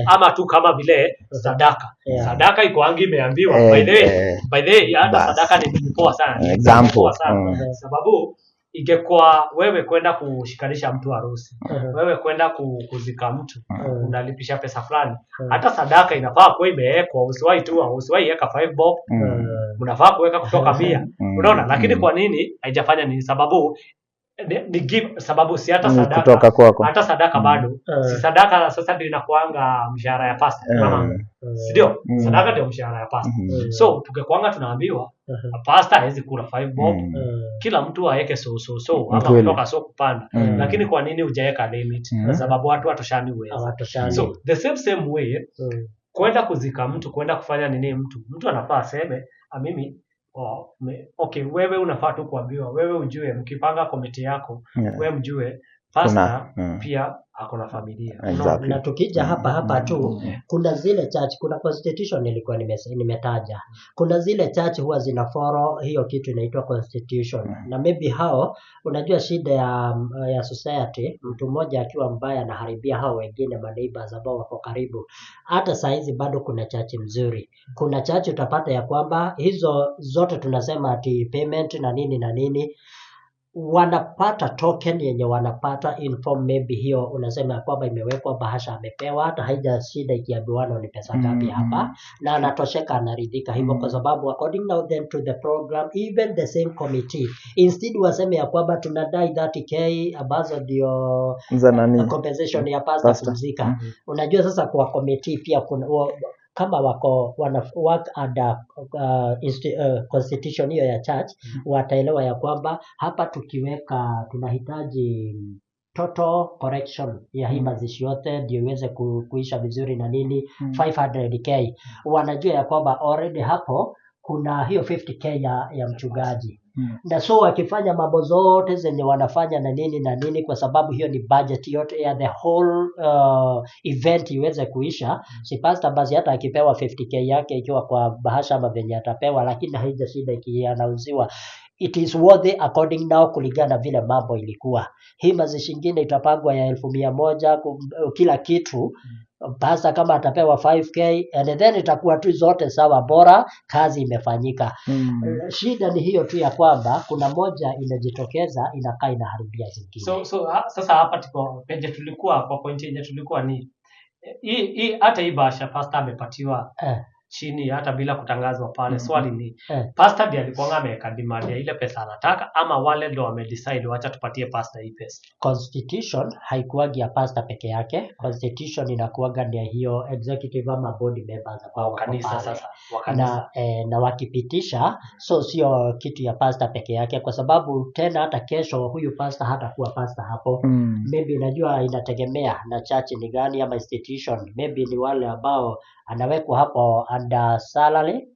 ama tu kama vile sadaka iko angi imeambiwa by the way hata sadaka ni poa sana example sababu ingekuwa wewe kwenda kushikanisha mtu harusi, wewe kwenda kuzika mtu, unalipisha pesa fulani. Hata sadaka inafaa kuwa imewekwa, usiwahi weka 5 bob, unafaa kuweka kutoka 100. Unaona? Lakini kwa nini haijafanya nini? Sababu ni give, sababu si hata sadaka kutoka kwako, hata sadaka bado si sadaka. Sasa ndio inakuanga mshahara ya pastor mama, ndio sadaka ndio mshahara ya pastor. So tukekuanga tunaambiwa pastor hawezi kula 5 bob, kila mtu aweke so ama kutoka kupanda. Lakini kwa nini hujaweka limit? Kwa sababu watu watoshani uwezo. So the same way kwenda kuzika mtu, kwenda kufanya nini mtu anafaa aseme mimi okay, wewe unafaa tu kuambiwa, wewe ujue mkipanga komiti yako, wewe mjue pastor pia ako na familia. Exactly. Na tukija hapa tu kuna zile church, kuna constitution nilikuwa nimetaja. Kuna zile church huwa zina follow hiyo kitu inaitwa constitution. Na maybe hao unajua shida ya society, mtu mmoja akiwa mbaya anaharibia hao wengine neighbors ambao wako karibu. Hata saa hizi bado kuna church mzuri. Kuna church utapata ya kwamba hizo zote tunasema ati payment na nini wanapata token yenye wanapata inform, maybe hiyo unasema kwamba imewekwa bahasha amepewa, hata haija shida ikiambiwa ni pesa ngapi hapa, na anatosheka anaridhika hivyo, kwa sababu according now then to the program, even the same committee instead waseme ya kwamba tunadai 30k ambazo ndio compensation ya pastor kumzika. Unajua sasa kwa committee pia kuna kama wako wana work under constitution hiyo ya church, wataelewa ya kwamba hapa tukiweka tunahitaji total correction ya hii mazishi yote ndio iweze kuisha vizuri na nini 500k. Wanajua ya kwamba already hapo kuna hiyo 50k ya mchungaji. Na so wakifanya mambo zote zenye wanafanya na nini kwa sababu hiyo ni budget yote ya the whole event iweze kuisha. Si pastor basi hata akipewa 50k yake ikiwa kwa bahasha ama venye atapewa, lakini haija shida ikianauziwa it is worthy according now kulingana vile mambo ilikuwa. Hii mazishi ingine itapangwa ya 1,100 kila kitu. Pastor kama atapewa 5k and then itakuwa tu zote sawa, bora kazi imefanyika. Shida ni hiyo tu ya kwamba kuna moja inajitokeza inakaa inaharibia zingine. Sasa hapa tuko penye tulikuwa kwa point yenye tulikuwa ni hii hata hii bahasha pastor amepatiwa chini hata bila kutangazwa pale. Swali ni pastor ndiye alikuwa ameweka demand ya ile pesa anataka ama wale ndio wamedecide wacha tupatie pastor hii pesa? Constitution haikuagi ya pastor peke yake. Constitution inakuaga ni hiyo executive ama board members kwa kanisa. Sasa na wakipitisha, so sio kitu ya pastor peke yake, kwa sababu tena hata kesho huyu pastor hatakuwa pastor hapo. Maybe unajua inategemea na church ni gani ama institution. Maybe ni wale ambao anawekwa hapo under salary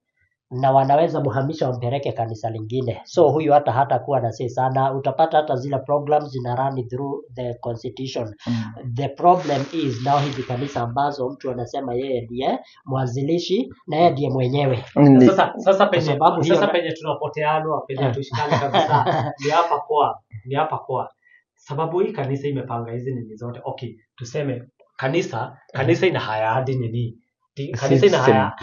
na wanaweza muhamisha wampeleke kanisa lingine. So huyu hata kuwa na say sana. Utapata hata zile programs zina run through the constitution. The problem is now hizi kanisa ambazo mtu anasema yeye ndiye mwanzilishi na yeye ndiye mwenyewe. Sasa penye tunapoteanwa penye tushikane kabisa ni hapa kwa sababu hii kanisa imepanga hizi nini zote. Okay, tuseme kanisa ina haya hadi nini? Kanisa ina haya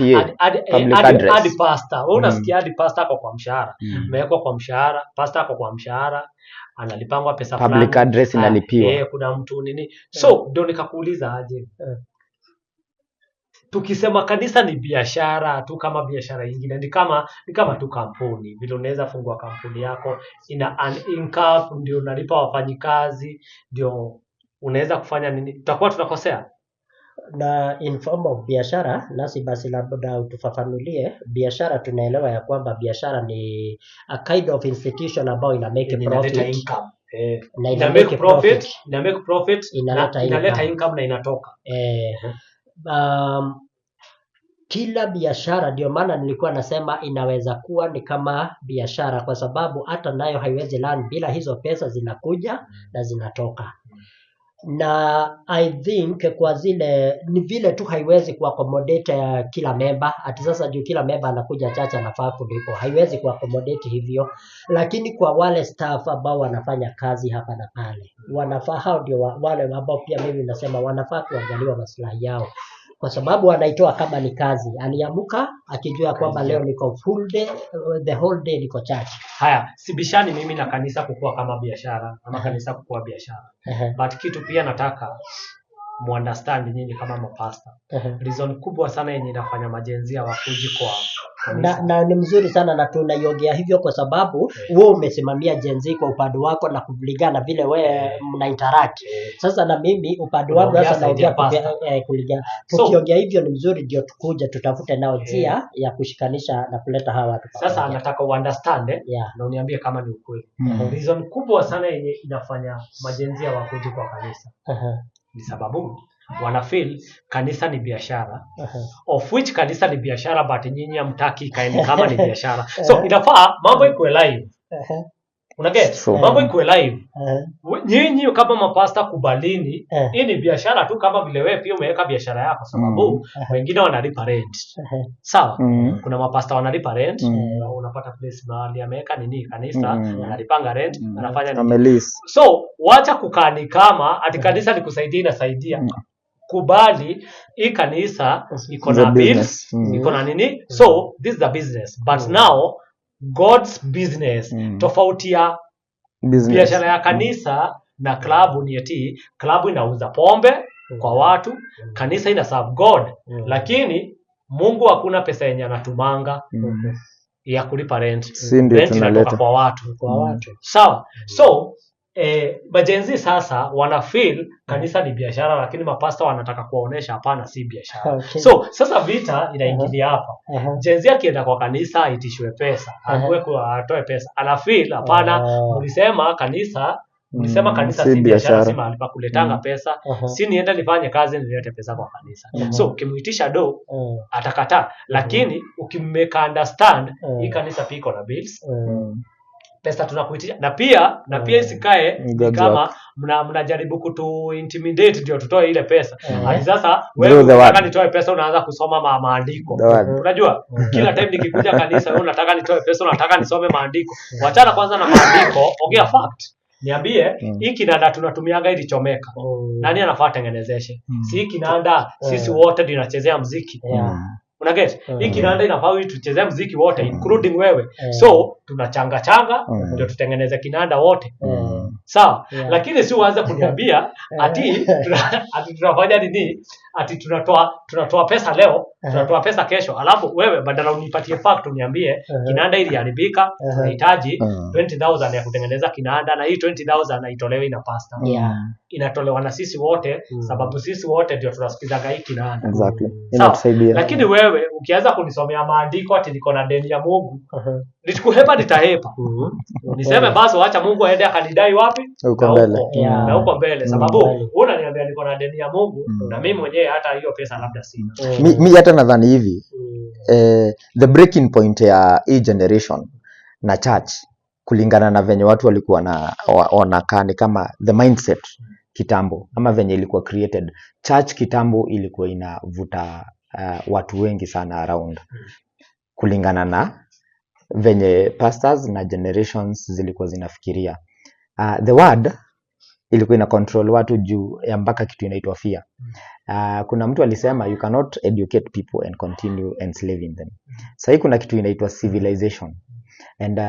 hadi pastor. Wewe unasikia hadi pastor ako kwa mshahara. Umewekwa kwa mshahara, pastor ako kwa mshahara, analipangwa pesa fulani. Public address inalipiwa. Kuna mtu nini? So ndio nikakuuliza aje. Tukisema kanisa ni biashara tu kama biashara nyingine, ni kama tu kampuni. Vile unaweza fungua kampuni yako ina an income, ndio unalipa wafanyikazi, ndio unaweza kufanya nini? Tutakuwa tunakosea? Na in form of biashara, nasi basi labda utufafanulie biashara. Tunaelewa ya kwamba biashara ni a kind of institution ambayo ina make profit, income. Na ina make profit, inaleta income na inatoka. Kila biashara, ndio maana nilikuwa nasema inaweza kuwa ni kama biashara, kwa sababu hata nayo haiwezi run bila hizo pesa zinakuja na zinatoka. Na I think kwa zile ni vile tu haiwezi kuaccommodate kila member. Ati sasa juu kila member anakuja chacha anafaa kulipo, haiwezi kuaccommodate hivyo. Lakini kwa wale staff ambao wanafanya kazi hapa na pale, wanafaa, hao ndio wale ambao pia mimi nasema wanafaa kuangaliwa maslahi yao, kwa sababu wanaitoa kama ni kazi. Aliamuka akijua kwamba leo niko full day, the whole day niko church. Haya, sibishani mimi na kanisa kukua kama biashara ama kanisa kukua biashara. But kitu pia nataka muunderstand nyinyi kama mapasta. Reason kubwa sana yenye inafanya majenzia wakuji kwa na ni mzuri sana na tunaiongea hivyo kwa sababu wewe umesimamia jenzi kwa upande wako na kulingana vile wewe mna interact. Sasa na mimi upande wangu sasa naongea kulingana. Tukiongea hivyo ni mzuri, ndio tukuje tutafute nao njia ya kushikanisha na kuleta hawa watu. Sasa nataka uunderstand na uniambie kama ni ukweli. Reason kubwa sana yenye inafanya majenzia wakuji kwa kanisa. Ni sababu wana feel kanisa ni biashara, of which kanisa ni biashara but nyinyi hamtaki kaeni kama ni biashara. So inafaa mambo ikuwe live. Unaget? Mambo ikuwe live. Nyinyi kama mapasta kubalini, hii ni biashara tu kama vile wewe pia umeweka biashara yako, sababu wengine wanalipa rent. Sawa? Kuna mapasta wanalipa rent, unapata place mahali ameweka nini kanisa, analipanga rent, anafanya nini. So wacha kukani kama ati kanisa likusaidia inasaidia. Kubali hii kanisa iko na bills, iko na nini. So this is the business, but now God's business. Tofauti ya biashara ya kanisa na klabu ni eti klabu inauza pombe kwa watu, kanisa ina serve God, lakini Mungu hakuna pesa yenye anatumanga ya kulipa rent. Rent inatoka kwa watu. Sawa? So bajenzi sasa wana feel kanisa ni biashara, lakini mapasta wanataka kuwaonesha hapana, si biashara. So sasa vita inaingilia hapa. Jenzi akienda kwa kanisa aitishwe pesa, atoe pesa, ana feel hapana, mlisema kanisa Ulisema kanisa si biashara, si mahali pa kuletanga pesa. Si nienda nifanye kazi nilete pesa kwa kanisa. So ukimuitisha do atakataa, lakini ukimeka understand hii kanisa piko na bills, pesa tunakuitisha, na pia isikae kama mnajaribu kutu intimidate ndio tutoe ile pesa. Hadi sasa wewe unataka nitoe pesa, unaanza kusoma maandiko. Unajua kila time nikikuja kanisa wewe unataka nitoe pesa, unataka nisome maandiko. Wachana kwanza na maandiko, ongea fact. Niambie hii kinanda tunatumiaga ili chomeka. Nani anafaa tengenezeshe? Si hii kinanda sisi wote tunachezea muziki. Unaget? Hii kinanda inafaa tuchezee muziki wote including wewe. So tunachanga ndio tutengeneze kinanda wote. Sawa? Lakini si uanze kuniambia ati tunafanya nini? Ati tunatoa pesa leo, tunatoa pesa kesho. Alafu wewe badala unipatie fact uniambie kinanda iliharibika, tunahitaji 20,000 ya kutengeneza kinanda, na hii 20,000 haitolewi na pastor. Inatolewa na sisi wote, sababu sisi wote ndio tunasikizaga hii kinanda. Exactly. Inatusaidia. Lakini wewe ukianza kunisomea maandiko ati niko na deni ya Mungu, nitakuhepa nitahepa. Niseme basi acha Mungu aende akanidai wapi? Uko mbele. Na huko mbele, sababu unaniambia niko na deni ya Mungu na mimi mwenyewe hata hiyo pesa labda sina. Mi hata nadhani hivi the breaking point ya hii generation na church kulingana na venye watu walikuwa wanakaa ni kama the mindset kitambo ama venye ilikuwa created. Church kitambo ilikuwa inavuta watu wengi sana around kulingana na venye pastors na generations zilikuwa zinafikiria. The word ilikuwa ina control watu juu ya mpaka kitu inaitwa fear. Kuna mtu alisema you cannot educate people and continue enslaving them. Sasa kuna kitu inaitwa civilization, and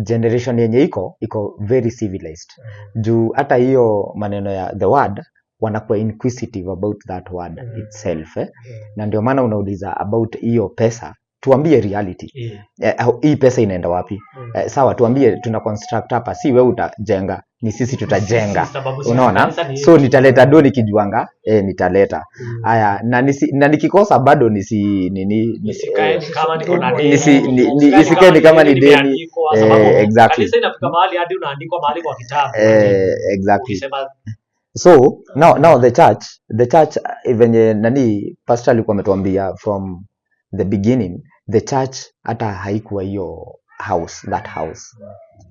generation yenye iko very civilized juu hata hiyo maneno ya the word wanakuwa inquisitive about that word itself na ndio maana unauliza about hiyo pesa, tuambie reality. Hii pesa inaenda wapi? Sawa, tuambie tuna construct hapa, si wewe utajenga, ni sisi tutajenga. Unaona? So nitaleta do nikijuanga nitaleta. Haya na nikikosa bado nisikae kama niko na deni. Nisikae kama ni deni. Exactly. Kanisa inafika mahali hadi unaandikwa mahali kwa kitabu. Exactly. So now the church even nani pastor alikuwa ametuambia from the beginning, the church hata haikuwa hiyo that house.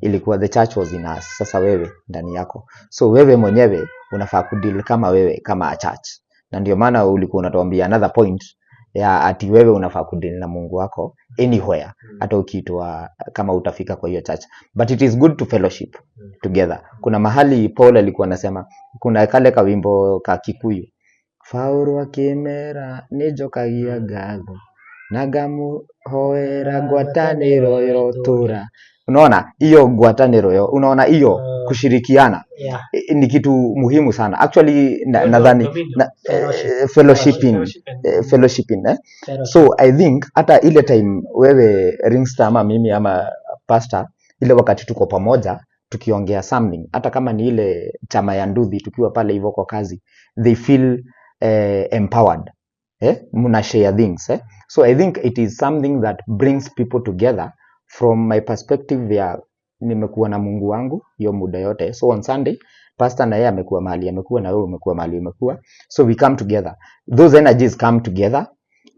Ilikuwa the church was in us. Sasa wewe ndani yako. So wewe mwenyewe unafaa kudeal kama wewe kama a church. Na ndio maana ulikuwa unatuambia another point ya ati wewe unafaa kudeal na Mungu wako anywhere, hata ukiitwa kama utafika kwa hiyo church. But it is good to fellowship together. Kuna mahali Paul alikuwa anasema, kuna kale kawimbo ka Kikuyu, Fauru akimera nijokagia gatho nagamu hoera gwataniro yotura. Unaona hiyo gwataniro yo, unaona hiyo kushirikiana ni kitu muhimu sana actually. Nadhani fellowshipping. So I think hata ile time wewe ringster ama mimi ama pastor, ile wakati tuko pamoja tukiongea something, hata kama ni ile chama ya nduthi tukiwa pale hivyo kwa kazi, they feel empowered. Muna share things. So I think it is something that brings people together. From my perspective ya nimekuwa na Mungu wangu hiyo muda yote. So on Sunday pastor na yeye amekuwa mahali amekuwa, na wewe umekuwa mahali umekuwa. So we come together, those energies come together,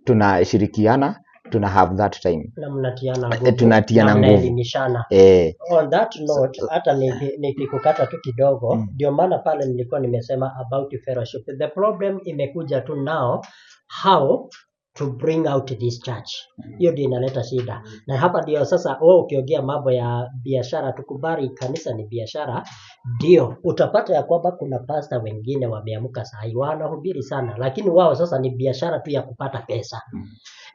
tunashirikiana, tuna have that time na mnatiana nguvu, tunatiana nguvu. On that note, hata nikikukata tu kidogo, ndio maana pale nilikuwa nimesema about fellowship. The problem imekuja tu now how to bring out this church. Hiyo ndio inaleta shida. Na hapa ndio sasa ukiongea mambo ya biashara, tukubali kanisa ni biashara, ndio utapata ya kwamba kuna pastor wengine wameamka saa hii wanahubiri sana, lakini wao sasa ni biashara tu ya kupata pesa.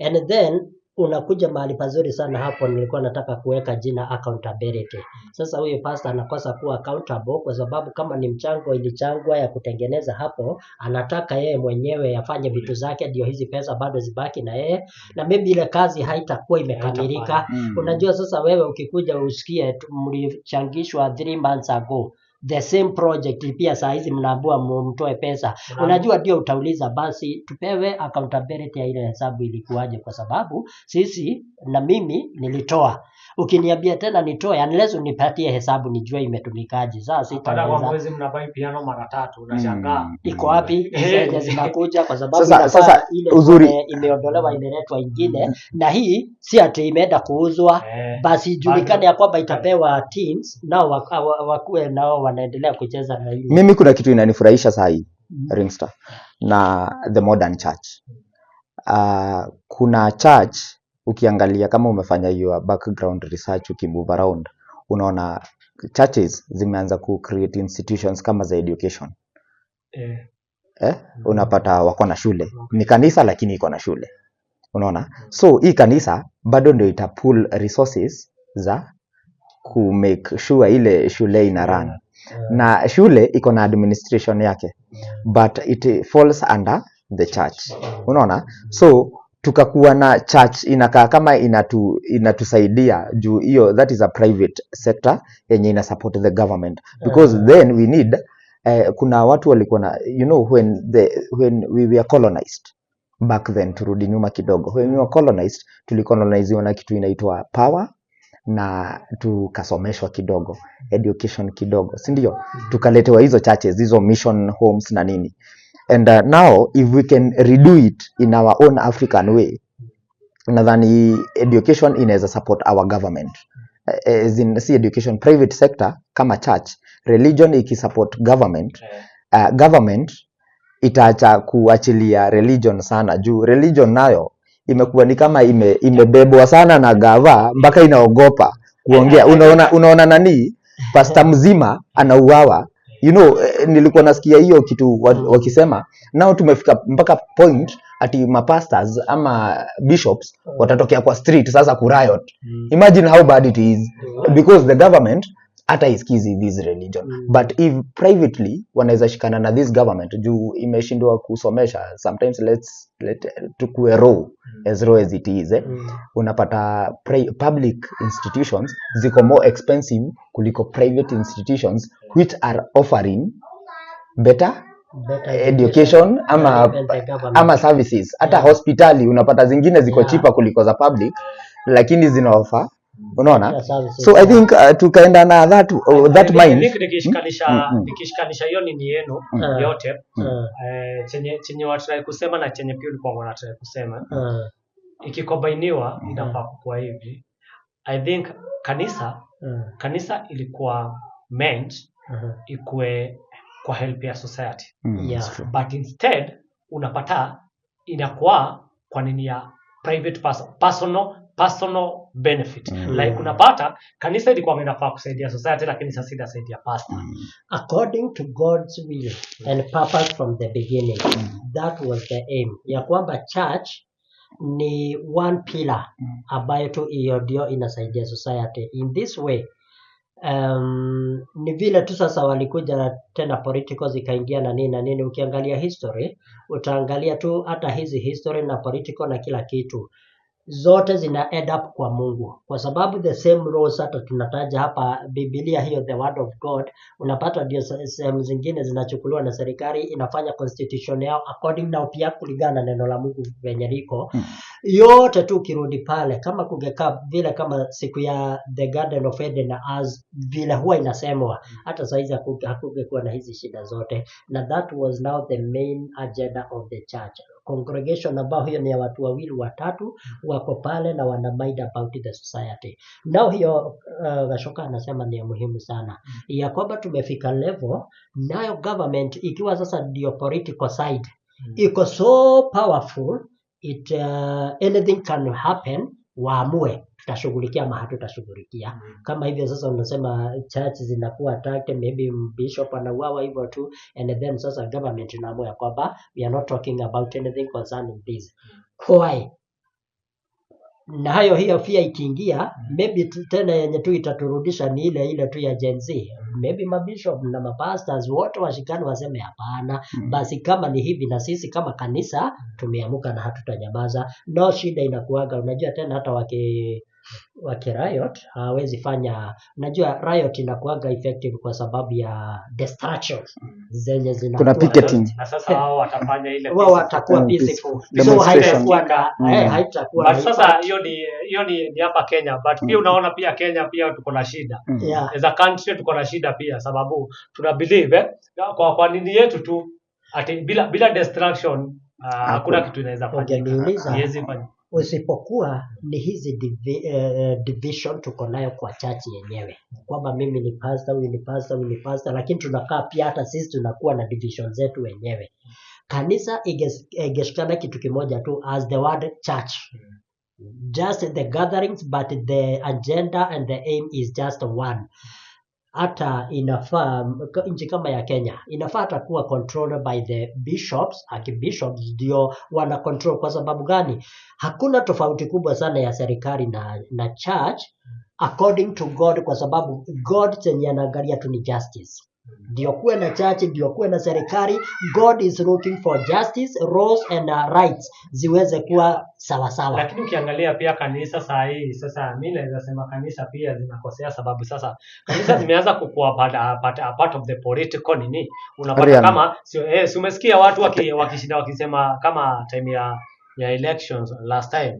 And then unakuja mahali pazuri sana hapo, nilikuwa nataka kuweka jina accountability. Sasa huyo pastor anakosa kuwa accountable kwa sababu kama ni mchango ilichangwa ya kutengeneza hapo, anataka yeye mwenyewe afanye vitu zake ndio hizi pesa bado zibaki na yeye, na maybe ile kazi haitakuwa imekamilika. Unajua sasa wewe ukikuja usikie mlichangishwa 3 months ago, the same project pia saa hizi mnaambiwa mtoe pesa. Unajua ndio utauliza basi tupewe accountability ya ile hesabu ilikuwaje, kwa sababu sisi na mimi nilitoa. Ukiniambia tena nitoe unless unipatie hesabu nijue imetumikaje. Sasa sitaweza. Kwa mwezi mnabai piano mara 3 unashangaa iko wapi zenye zinakuja, kwa sababu sasa ile uzuri imeondolewa imeletwa ingine na hii si ati imeenda kuuzwa. Basi julikane ya kwamba itapewa teams nao wakuwe nao wanaendelea kucheza na hii. Mimi kuna kitu inanifurahisha saa hii Ringster na the modern church. Kuna church ukiangalia kama umefanya your background research, ukimove around unaona churches zimeanza ku create institutions kama za education. Unapata wako na shule, ni kanisa lakini iko na shule, unaona. So hii kanisa bado ndio ita pull resources za ku make sure ile shule ina run, na shule iko na administration yake, but it falls under the church, unaona. So tukakuwa na church inakaa kama inatusaidia juu hiyo, that is a private sector yenye ina support the government, because then we need kuna watu walikuwa na when we were colonized back then, turudi nyuma kidogo, when we were colonized tulicoloniziwa na kitu inaitwa power na tukasomeshwa kidogo, education kidogo, si ndio? Tukaletewa hizo churches, hizo mission homes na nini. And now if we can redo it in our own African way, nadhani education inaweza support our government. As in, see education private sector kama church, religion ikisupport government, government itaacha kuachilia religion sana, juu religion nayo imekuwa ni kama imebebwa sana na gava mpaka inaogopa kuongea. Unaona nani pastor mzima anauawa. Nilikuwa nasikia hiyo kitu wakisema nao tumefika mpaka point ati mapastors ama bishops watatokea kwa street sasa ku riot. Imagine how bad it is, because the government hata isikizi this religion, but if privately wanaweza shikana na this government juu imeshindwa kusomesha, sometimes tukue raw as it is, unapata public institutions ziko more expensive kuliko private institutions which are offering better education ama services. Hata hospitali unapata zingine ziko cheaper kuliko za public, lakini zina offer, unaona. So I think tukaenda na that mind. Nikishikanisha hiyo nini yenu yote chenye watrai kusema na chenye pia ulikuwa unataka kusema, ikikombiniwa inafaa kuwa hivi. I think kanisa ilikuwa meant ikue kwa help ya society, but instead unapata inakuwa kwa nini ya private personal benefit. Like unapata kanisa ilikuwa inafaa kusaidia society, lakini sasa inasaidia pastor. According to God's will and purpose from the beginning, that was the aim ya kwamba church ni one pillar ambayo tu hiyo ndio inasaidia society. In this way ni vile tu sasa walikuja tena political zikaingia na nini. Ukiangalia history utaangalia tu hata hizi history na political na kila kitu zote zina add up kwa Mungu, kwa sababu the same rules hata tunataja hapa Biblia hiyo, the word of God, unapata ndio sehemu zingine zinachukuliwa na serikali inafanya constitution yao according na pia kulingana na neno la Mungu venye liko. Yote tu kirudi pale kama kungekaa vile kama siku ya the Garden of Eden as vile huwa inasemwa, hata saizi hakungekuwa na hizi shida zote. Na that was now the main agenda of the church congregation, ambao hiyo ni ya watu wawili watatu wako pale na wana mind about the society. Now hiyo Gashoka anasema ni muhimu sana ya kwamba tumefika level nayo government ikiwa sasa ndio political side iko so powerful, anything can happen, waamue tutashughulikia ama hatutashughulikia. Kama hivyo sasa unasema church zinakuwa attacked, maybe bishop anauawa hivyo tu, and then sasa government inaamua kwamba we are not talking about anything concerning this. Why? Na hiyo pia ikiingia maybe tena yenye tu itaturudisha ni ile tu ya Gen Z. Maybe mabishop na mapastors wote washikane waseme hapana, basi kama ni hivi na sisi kama kanisa tumeamuka na hatutanyamaza. No, shida inakuaga unajua tena hata wakiriot hawezi fanya, unajua riot inakuwaga effective kwa sababu ya distractions zenye zinakuwa Kuna picketing. Na sasa wao watafanya ile wao watakuwa peaceful, so haitakuwa na haitakuwa but sasa hiyo ni hapa Kenya, but pia unaona pia Kenya pia tuko na shida. As a country tuko na shida pia, sababu tuna believe kwa nini yetu tu ati bila distraction hakuna kitu inaweza fanyika. Usipokuwa ni hizi division tuko nayo kwa church yenyewe, kwamba mimi ni pastor, huyu ni pastor, huyu ni pastor, lakini tunakaa pia hata sisi tunakuwa na division zetu wenyewe. Kanisa ingeshikana kitu kimoja tu, as the word church, just the gatherings, but the agenda and the aim is just one. Hata inafaa nchi kama ya Kenya inafaa atakuwa controlled by the bishops. Archbishops ndio wana control. Kwa sababu gani? Hakuna tofauti kubwa sana ya serikali na church according to God, kwa sababu God chenye anaangalia tu ni justice. Ndio kuwe na church, ndio kuwe na serikali. God is looking for justice, laws and rights ziweze kuwa sawa sawa. Lakini ukiangalia pia kanisa saa hii, sasa mimi naweza sema kanisa pia zinakosea, sababu sasa kanisa zimeanza kukua part of the political nini. Unapata kama si umesikia watu wakishinda wakisema kama time ya elections last time,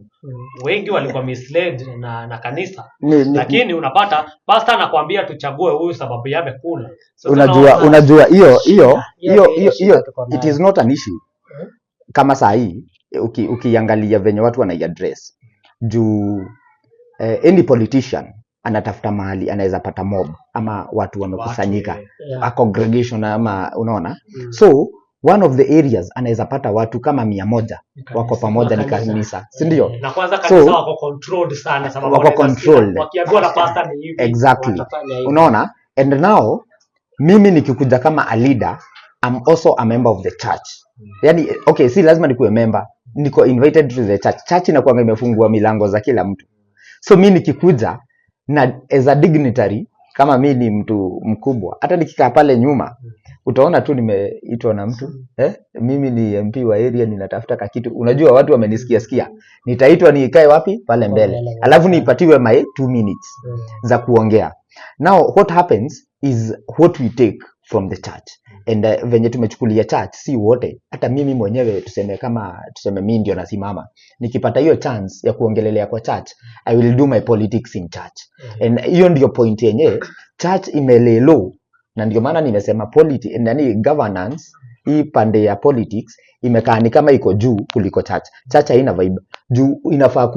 wengi walikuwa misled na kanisa. Lakini unapata pastor anakuambia tuchague huyu sababu yamekula. So unajua hiyo it is not an issue. Kama saa hii ukiangalia venye watu wanaiaddress juu any politician anatafuta mahali anaweza pata mob ama watu wamekusanyika, a congregation ama unaona. So one of the areas anaweza pata watu kama 100 wako pamoja ni kanisa, si ndio? Na kwanza kanisa wako controlled sana, sababu wako controlled. Wakiambiwa na pastor ni hivi. Exactly. Unaona? And now mimi nikikuja kama a leader, I'm also a member of the church. Yani okay, si lazima nikuwe member, niko invited to the church. Church inakuwa imefungua milango za kila mtu. So mimi nikikuja na as a dignitary, kama mimi ni mtu mkubwa, hata nikikaa pale nyuma utaona tu nimeitwa na mtu mimi ni MP wa area, ninatafuta kitu. Unajua watu wamenisikia, nitaitwa nikae wapi? Pale mbele, alafu nipatiwe my 2 minutes za kuongea. Now what happens is what we take from the church, and venye tumechukulia church si wote. Hata mimi mwenyewe tuseme mimi ndio nasimama, nikipata hiyo chance ya kuongelelea kwa church, I will do my politics in church. And hiyo ndio point yenyewe church imelay low, na ndio maana nimesema governance hii pande ya politics imekaa ni kama iko juu kuliko church. Church haina vibe juu, inafaa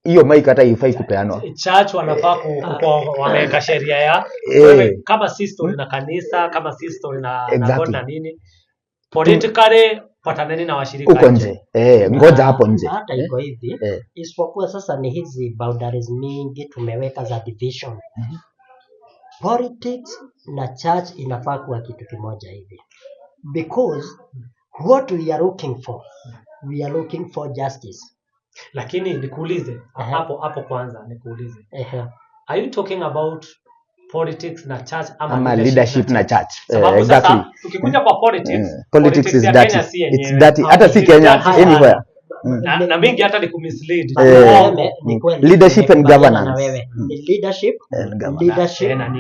hiyo mic hata ifai kupeanwa. Church wanafaa wameweka sheria ya kama system na kanisa, kama system na God na nini, politically pataneni na washirika uko nje. Ngoja hapo nje hata iko hivi. Isipokuwa sasa ni hizi boundaries mingi tumeweka za division. Politics na church inafaa kuwa kitu kimoja hivi, because what we are looking for justice. Lakini nikuulize hapo kwanza nikuulize, are you talking about politics na church ama leadership na church? Sababu sasa tukikuja kwa politics is dirty. It's dirty. Hata si Kenya, anywhere. Na mingi hata ni kumislead. Leadership and governance. Leadership,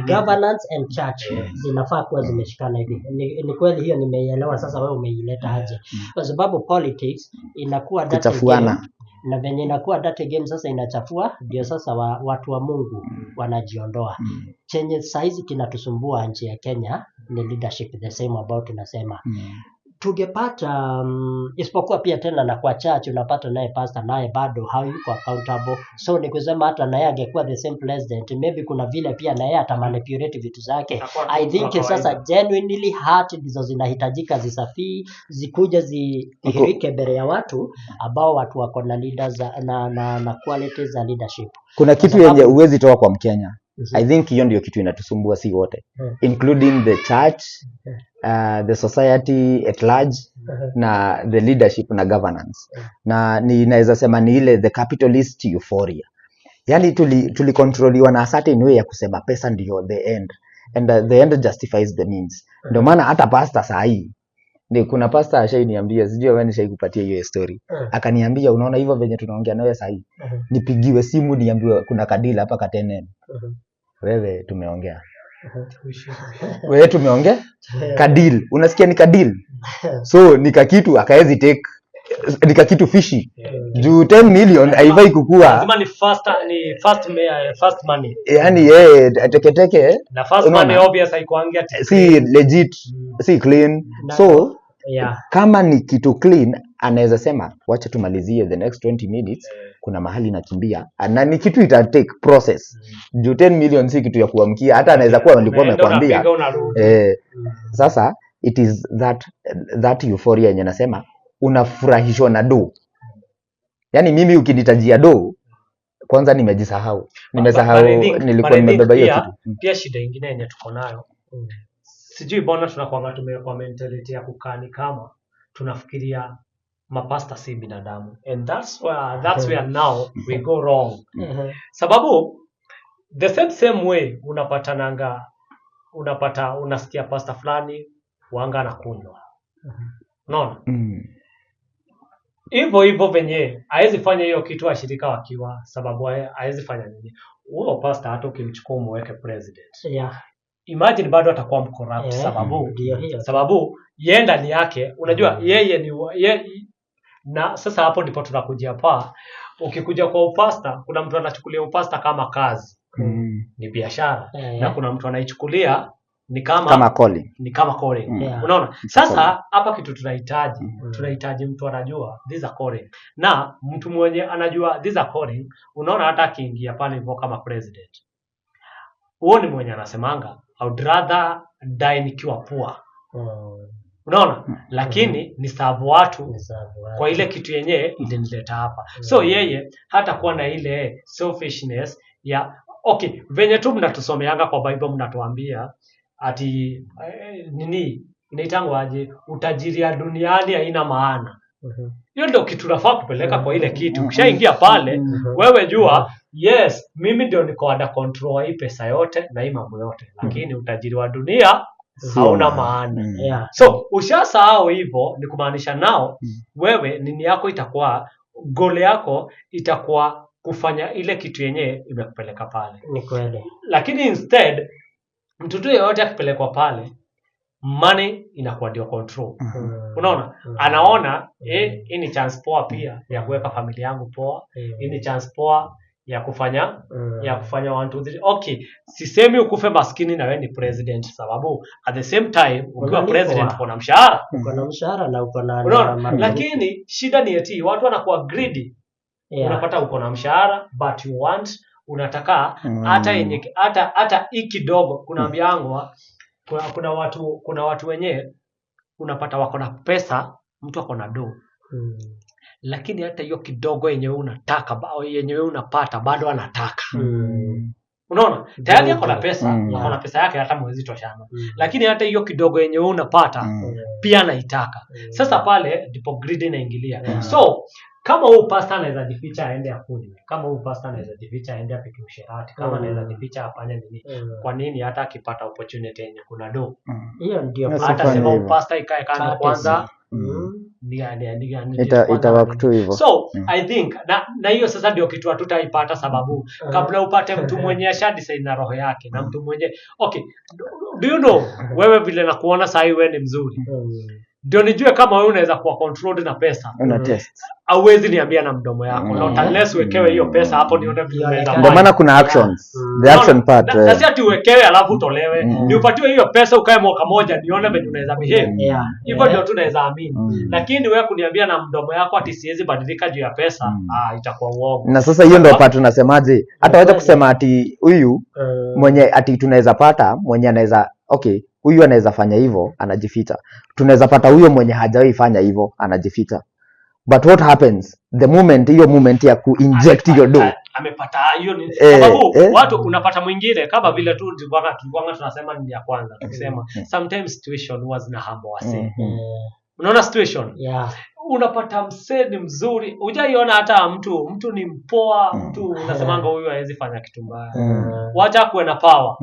governance and church zinafaa kuwa zimeshikana hivi. Ni kweli hiyo nimeielewa. Sasa wewe umeileta aje? Kwa sababu politics inakuwa kuchafuana, na venye inakuwa dirty game sasa inachafua, ndio sasa watu wa Mungu wanajiondoa. Chenye saizi kinatusumbua nchi ya Kenya ni leadership, the same about tunasema. Tungepata isipokuwa pia tena na kwa church unapata naye pastor naye bado hayuko accountable. So ni kusema hata naye angekuwa the same president, maybe kuna vile pia naye atamanipulate vitu zake. I think sasa genuinely heart ndizo zinahitajika zisafii, zikuja zihirike mbele ya watu ambao watu wako na leaders na qualities za leadership. Kuna kitu yenye uwezi toa kwa Mkenya. I think hiyo ndio kitu inatusumbua si wote, including the church, the society at large, na the leadership na governance. Na ninaweza sema ni ile the capitalist euphoria. Yani tulikontroliwa na certain way ya kusema pesa ndio the end, and the end justifies the means. Ndio maana hata pastor saa hii Ni kuna pastor ashainiambia, sijui wewe nishaikupatia hiyo story. Akaniambia unaona hivyo venye tunaongea nawe sasa hivi. Nipigiwe simu niambiwe kuna kadila hapa Katenen. Wewe tumeongea. Wewe tumeongea? Kadil. Unasikia ni kadil? So nikakitu akaezi take nikakitu fishy. Juu 10 million haifai kukua. Lazima ni first money. Yaani teketeke na first money obvious haikuangia si legit, si clean. So kama ni kitu clean anaweza sema wacha tumalizie the next 20 minutes, kuna mahali nakimbia na ni kitu ita take process. Juu 10 million si kitu ya kuamkia, hata anaweza kuwa nilikuwa nimekwambia. Sasa it is that euphoria yenye nasema unafurahishwa na do. Yaani mimi ukinitajia do kwanza nimejisahau. Nimesahau nilikuwa nimebeba hiyo kitu. Pia shida nyingine yenye tuko nayo. Sijui bona tunakuanga tumekuwa mentality ya kukani kama tunafikiria mapasta si binadamu. And that's where now we go wrong. Sababu the same way unasikia pasta fulani wanga na kunywa. Unaona? Hivyo venye haezi fanya hiyo kitu washirika wakiwa, sababu haezi fanya nini. Huyo pastor hata ukimchukua umweke president. Imagine bado atakuwa mcorrupt sababu yeye ndani yake unajua yeye na sasa hapo ndipo tunakujia ukikuja kwa upasta kuna mtu anachukulia upasta kama kazi. Ni biashara na kuna mtu anaichukulia ni kama calling. Ni kama calling. Unaona? Sasa hapa kitu tunahitaji mtu anajua these are calling. Na mtu mwenye anajua these are calling, unaona hata akiingia pale hivyo kama president. Huo ni mwenye anasemanga I would rather die nikiwa poor. Unaona? Lakini ni sababu watu kwa ile kitu yenyewe ilinileta hapa. So yeye hata kuwa na ile selfishness ya okay, venye tu mnatusomeanga kwa Bible mnatuambia ati nini inaitangwa aje, utajiri ya duniani haina maana. Hiyo ndio kitu tunafaa kupeleka kwa ile kitu. Ukishaingia pale wewe jua yes mimi ndio niko under control hii pesa yote na hii mambo yote, lakini utajiri wa dunia hauna maana. So ushasahau hivyo, ni kumaanisha nao wewe nini yako itakuwa goal yako itakuwa kufanya ile kitu yenyewe imekupeleka pale. Ni kweli. Lakini instead mtu tu yeyote akipelekwa pale money inakuwa ndio control. Unaona? Anaona hii ni chance poa pia ya kuweka familia yangu poa. Hii ni chance poa ya kufanya 1 2 3. Okay, sisemi ukufe maskini na wewe ni president, sababu at the same time ukiwa president uko na mshahara. Uko na mshahara na uko na lakini shida ni eti watu wanakuwa greedy. Unapata uko na mshahara but you want unataka hata hii kidogo. Kunaambiangwa kuna watu wenyewe unapata wako na pesa, mtu ako na do. Lakini hata hiyo kidogo yenyewe unataka yenyewe unapata bado anataka. Unaona? Tayari ako na pesa yake hata mwezi toshana. Lakini hata hiyo kidogo yenyewe unapata pia anaitaka. Sasa pale ndipo greed inaingilia. So kama huyu pastor anaweza jificha aende akunywe, kama huyu pastor anaweza jificha aende apike usherati, kama anaweza jificha afanye nini, kwa nini hata akipata opportunity yenye kuna do? Hiyo ndio hata sema huyu pastor ikae kando kwanza. Itawak tu hivyo. So I think na hiyo sasa ndio kitu hatutaipata, sababu kabla upate mtu mwenye ashadecide na roho yake na mtu mwenye okay, do you know wewe vile nakuona sasa wewe ni mzuri. Ndio nijue kama wewe unaweza kuwa controlled na pesa. Una test. Hauwezi niambia na mdomo yako. Not unless uwekewe hiyo pesa hapo nione vile unaweza. Ndio maana kuna actions. The action part. Na si ati uwekewe alafu utolewe. Ni upatiwe hiyo pesa ukae mwaka moja nione vile unaweza behave. Hivyo ndio tunaweza amini. Lakini wewe kuniambia na mdomo yako ati siwezi badilika juu ya pesa, itakuwa uongo. Na sasa hiyo ndio part tunasemaje? Hata wacha kusema ati huyu mwenye ati tunaweza pata mwenye anaweza okay, huyu anaweza fanya hivyo anajificha. Tunaweza pata huyo mwenye hajawahi fanya hivyo anajificha. But what happens the moment hiyo moment ya kuinject hiyo do amepata hiyo ni sababu watu unapata mwingine kama vile tu tulikuwa tunasema ni ya kwanza tukisema sometimes situation was na hambo wase. Unaona situation? Unapata msee ni mzuri, hujaiona hata mtu ni mpoa, mtu unasemanga huyu hawezi fanya kitu mbaya. Wacha kuwe na power.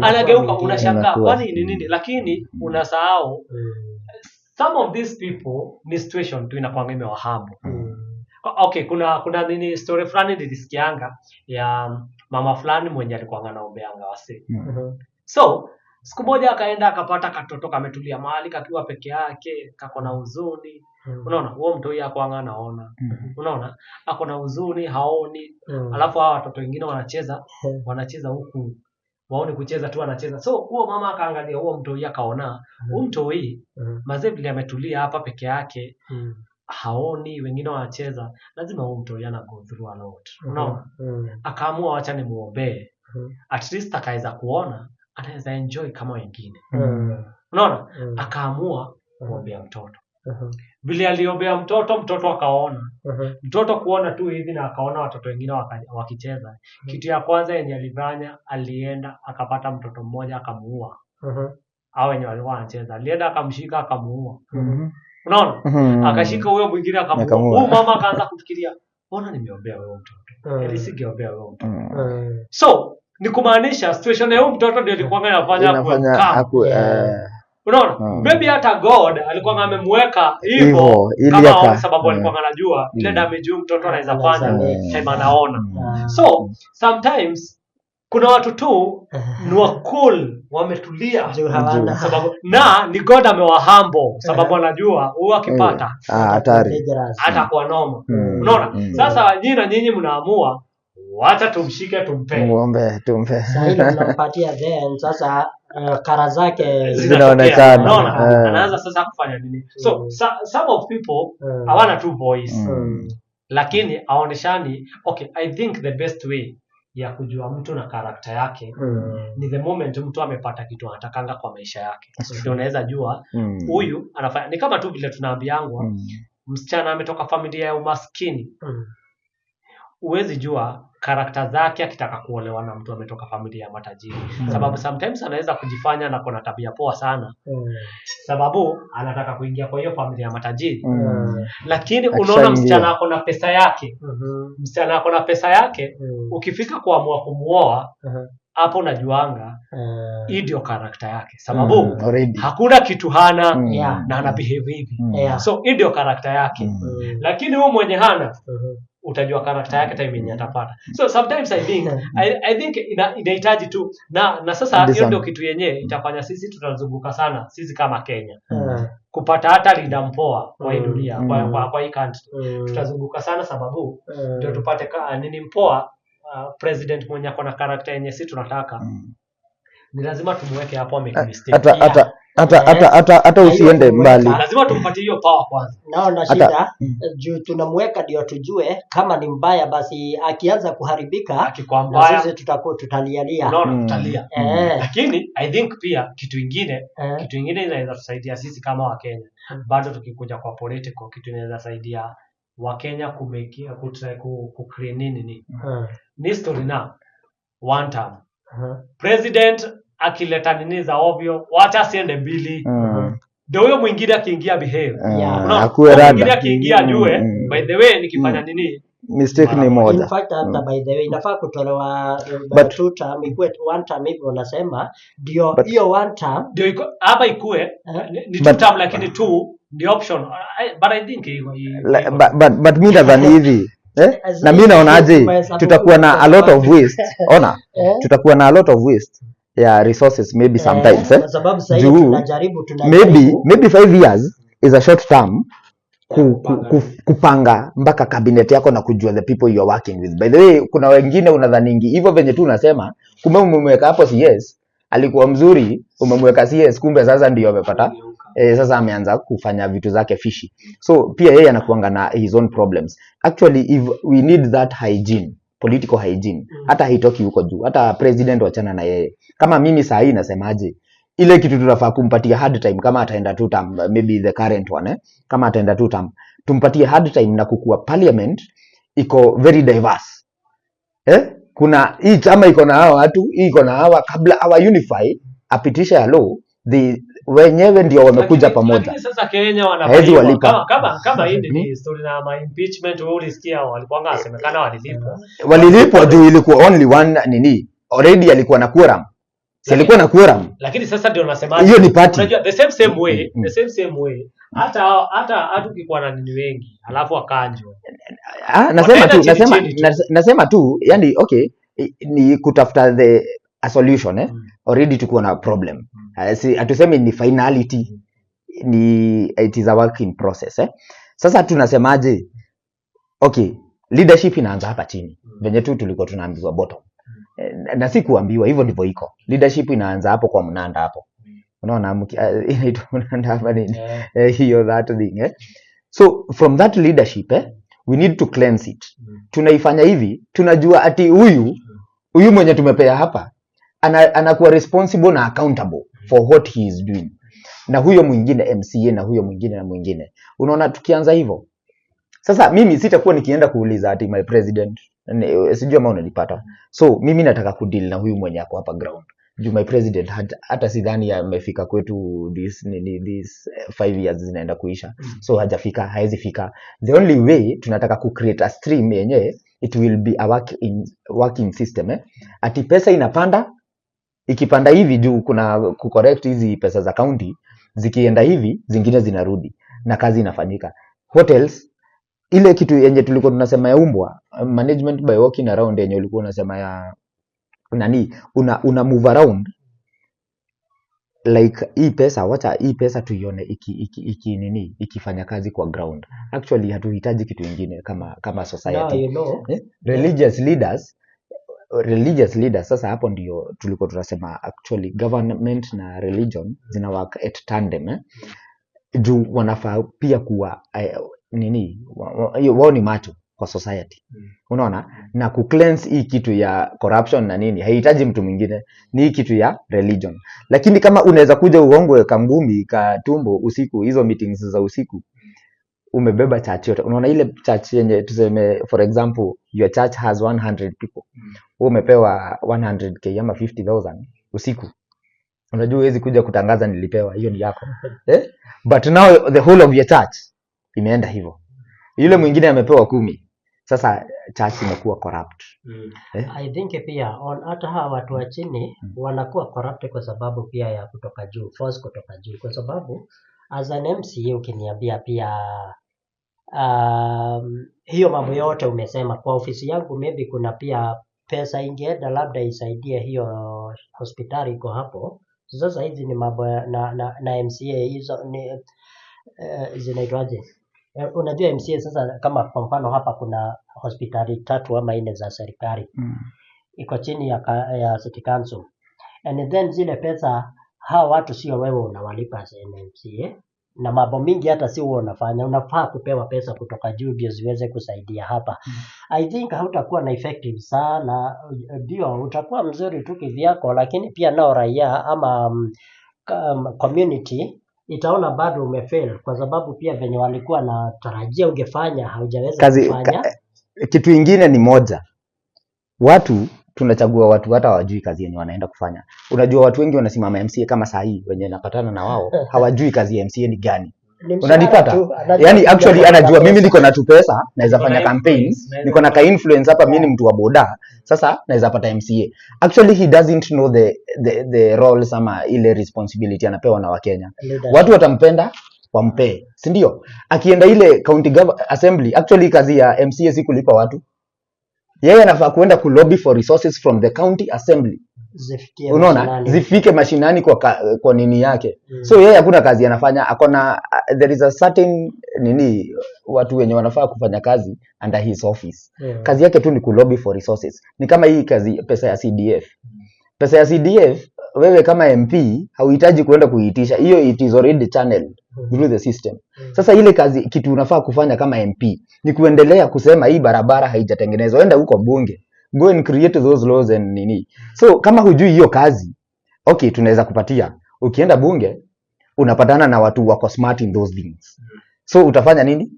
Anageuka unashangaa kwani ni nini, lakini unasahau some of these people ni situation tu inakuanga imewahambo. Okay, kuna nini story fulani nilisikianga ya mama fulani mwenye alikuwa anaombeanga wase. So siku moja akaenda akapata katoto kametulia mahali kakiwa peke yake, kako na huzuni. Unaona, huo mtu yeye akwanga anaona. Unaona, ako na huzuni, haoni. Alafu hao watoto wengine wanacheza huku. Waone kucheza tu anacheza. So huo mama akaangalia huo mtu yeye akaona, huo mtu hii mazee vile ametulia hapa peke yake. Haoni, wengine wanacheza, lazima huo mtu yana go through a lot. Unaona? Akaamua acha nimuombe. At least akaweza kuona anaweza enjoy kama wengine. Unaona? Akaamua kuombea mtoto. Vile aliombea mtoto akaona. Mtoto kuona tu hivi na akaona watoto wengine wakicheza. Kitu ya kwanza yenye alifanya, alienda akapata mtoto mmoja akamuua. Hao wenye walikuwa wanacheza. Alienda akamshika akamuua. Unaona? Akashika huyo mwingine akamuua. Huyo mama akaanza kufikiria, mbona nimeombea wewe mtoto? Nisingeombea wewe mtoto. So, ni kumaanisha situation ya huyo mtoto ndio ilikuwa inafanya unaona? Maybe hata God alikuwa amemweka hivyo kama sababu alikuwa anajua ile damage huyo mtoto anaweza fanya time anaona. So, sometimes kuna watu tu ni wa cool, wametulia sababu na ni God amewahambo sababu anajua huyo akipata hatari atakuwa noma. Unaona? Sasa nyinyi mnaamua wacha tumshike tumpe. Muombe tumpe. Sasa ile tunampatia then sasa kara zake zinaonekana. Unaona? Anaanza sasa kufanya nini? So some of people hawana two voice. Lakini aoneshani, okay, I think the best way ya kujua mtu na karakta yake ni the moment mtu amepata kitu anatakanga kwa maisha yake. Ndio unaweza jua huyu anafanya. Ni kama tu vile tunaambiangwa msichana ametoka familia ya umaskini. Uwezi jua karakta zake akitaka kuolewa na mtu ametoka familia ya matajiri. Sababu sometimes anaweza kujifanya na kuna tabia poa sana. Sababu anataka kuingia kwa hiyo familia ya matajiri. Lakini unaona msichana ako na pesa yake. Msichana ako na pesa yake, ukifika kuamua kumuoa, hapo unajuanga hii ndio karakta yake. Sababu hakuna kitu hana na ana behave hivi. So hii ndio karakta yake. Lakini huyo mwenye hana utajua karakta yake time yenye atapata. So sometimes I think inahitaji tu na sasa hiyo ndio kitu yenyewe itafanya sisi tutazunguka sana sisi kama Kenya. Kupata hata leader mpoa kwa hii dunia, kwa hii country. Tutazunguka sana sababu ndio tupate nini mpoa, president mwenye ako na karakta yenye sisi tunataka. Ni lazima tumweke hapo make mistake. Hata usiende mbali. Lazima tumpatie hiyo power kwanza. Naona shida juu tunamweka ndio tujue kama ni mbaya, basi akianza kuharibika akikwambia sisi tutalialia. Unaona, tutalia. Lakini I think pia kitu kingine inaweza tusaidia sisi kama Wakenya. Bado tukikuja kwa political, kitu inaweza saidia Wakenya kumekia kucreate nini. Ni story na one time. President akileta nini za ovyo, wacha asiende mbili. Ndio huyo mwingine akiingia behave. Mwingine akiingia jue, by the way nikifanya nini? Mistake ni moja. In fact hata by the way inafaa kutolewa two term, ikuwe one term hivyo unasema. Ndio hiyo one term. Ndio hapa ikuwe ni two term lakini two the option. But I think but mimi nadhani hivi. Na mimi naonaje tutakuwa na a lot of waste. Ona, tutakuwa na a lot of waste. Resources maybe sometimes sababu sasa tunajaribu maybe 5 years is a short term kupanga mpaka cabinet yako na kujua the people you are working with. By the way, kuna wengine unadhaningi hivyo venye tu unasema, kumbe umemweka hapo CS alikuwa mzuri, umemweka CS kumbe sasa ndio amepata sasa ameanza kufanya vitu zake fishy. So pia yeye anakuanga na his own problems. Actually if we need that hygiene, political hygiene, hata haitoki huko juu, hata president wachana na yeye. Kama mimi saa hii nasemaje, ile kitu tunafaa kumpatia hard time kama ataenda two term, maybe the current one kama ataenda two term, tumpatie hard time na kukua parliament iko very diverse. Kuna hii chama iko na hawa watu, hii iko na hawa, kabla hawa unify apitisha ya law, wenyewe ndio wamekuja pamoja. Lakini sasa Kenya wanafanya kama hii ni story na ma impeachment, wewe ulisikia walikuwa ngasemekana walilipwa juu ilikuwa only one nini, already alikuwa na quorum. Si alikuwa na quorum. Lakini sasa ndio nasema hiyo ni party. Unajua the same way. Hata ukikuwa na nini wengi, alafu akanjwa. Nasema tu yani okay, ni kutafuta a solution already tuko na problem. Hatusemi ni finality, ni it is a work in process Sasa tunasemaje? Okay, leadership inaanza hapa chini. Venye tu tulikuwa tunaambiwa bottom. Na si kuambiwa, hivyo ndivyo iko. Leadership inaanza hapo kwa mnanda hapo. Unaona inaitwa mnanda hapa nini? Hiyo that thing So from that leadership we need to cleanse it. Tunaifanya hivi, tunajua ati huyu mwenye tumepea hapa anakuwa responsible na accountable for what he is doing. Na huyo mwingine MCA na huyo mwingine na mwingine. Unaona tukianza hivyo. Sasa mimi sitakuwa nikienda kuuliza ati my president, sijui kama unanipata. So mimi nataka kudeal na huyu mwenye ako hapa ground. Juu my president hata sidhani amefika kwetu this 5 years zinaenda kuisha. So hajafika, haezi fika. The only way tunataka ku create a stream yenye it will be a working system Ati pesa inapanda, ikipanda hivi juu kuna kucorrect hizi pesa za county, zikienda hivi zingine zinarudi na kazi inafanyika. What else? Ile kitu yenye tulikuwa tunasema ya umbwa, management by walking around yenye ulikuwa unasema ya nani, una move around like hii pesa tuione ikifanya kazi kwa ground. Actually hatuhitaji kitu kingine kama society. Religious leaders sasa hapo ndio tulikuwa tunasema actually government na religion zina work at tandem juu wanafaa pia kuwa wao ni macho kwa society. Unaona? Na ku cleanse hii kitu ya corruption na nini, haihitaji mtu mwingine, ni hii kitu ya religion. Lakini kama unaweza kuja uongwe kangumi ka tumbo usiku, hizo meetings za usiku, umebeba church yote. Unaona ile church yenye tuseme for example your church has 100 people. Umepewa 100k ama 50,000 usiku. Unajua huwezi kuja kutangaza nilipewa, hiyo ni yako. But now the whole of your church imeenda hivyo. Yule mwingine amepewa 10. Sasa church imekuwa corrupt. I think pia hata hawa watu wa chini wanakuwa corrupt kwa sababu pia ya kutoka juu, force kutoka juu, kwa sababu as an MCA ukiniambia pia hiyo mambo yote umesema kwa ofisi yangu, maybe kuna pia pesa ingeenda labda isaidie hiyo hospitali iko hapo. Sasa hizi ni mambo na MCA hizo ni zinaitwaje? Unajua MCA sasa, kama kwa mfano hapa kuna hospitali 3 ama 4 za serikali iko chini ya City Council, and then zile pesa hawa watu sio wewe unawalipa MCA, na mambo mingi hata si wewe unafanya, unafaa kupewa pesa kutoka juu ndio ziweze kusaidia hapa. I think hautakuwa na effective sana, ndio utakuwa mzuri tu kivyako, lakini pia nao raia ama community itaona bado umefail, kwa sababu pia venye walikuwa na tarajia ungefanya haujaweza kufanya. Kitu kingine ni moja, watu tunachagua watu hata hawajui kazi yenye wanaenda kufanya. Unajua watu wengi wanasimama MCA kama saa hii wenye napatana na wao hawajui kazi ya MCA ni gani. Unanipata? Yani actually anajua mimi niko na tu pesa, naweza fanya campaigns, niko na ka influence hapa, mimi ni mtu wa boda, sasa naweza pata MCA. Actually he doesn't know the roles ama ile responsibility anapewa na Wakenya. Watu watampenda wampe, si ndio? Akienda ile county assembly, actually kazi ya MCA si kulipa watu. Yeye anafaa kuenda ku lobby for resources from the county assembly. Unaona, zifike mashinani kwa nini yake. So yeye hakuna kazi anafanya, akona there is a certain watu wenye wanafaa kufanya kazi under his office. Kazi yake tu ni ku lobby for resources. Ni kama hii kazi pesa ya CDF. Pesa ya CDF wewe kama MP hauhitaji kuenda kuitisha. Hiyo it is already channeled through the system. Sasa ile kazi kitu unafaa kufanya kama MP ni kuendelea kusema hii barabara haijatengenezwa. Enda huko bunge. Go and create those laws and nini. So kama hujui hiyo kazi, okay, tunaweza kupatia. Ukienda bunge unapatana na watu wako smart in those things. So utafanya nini?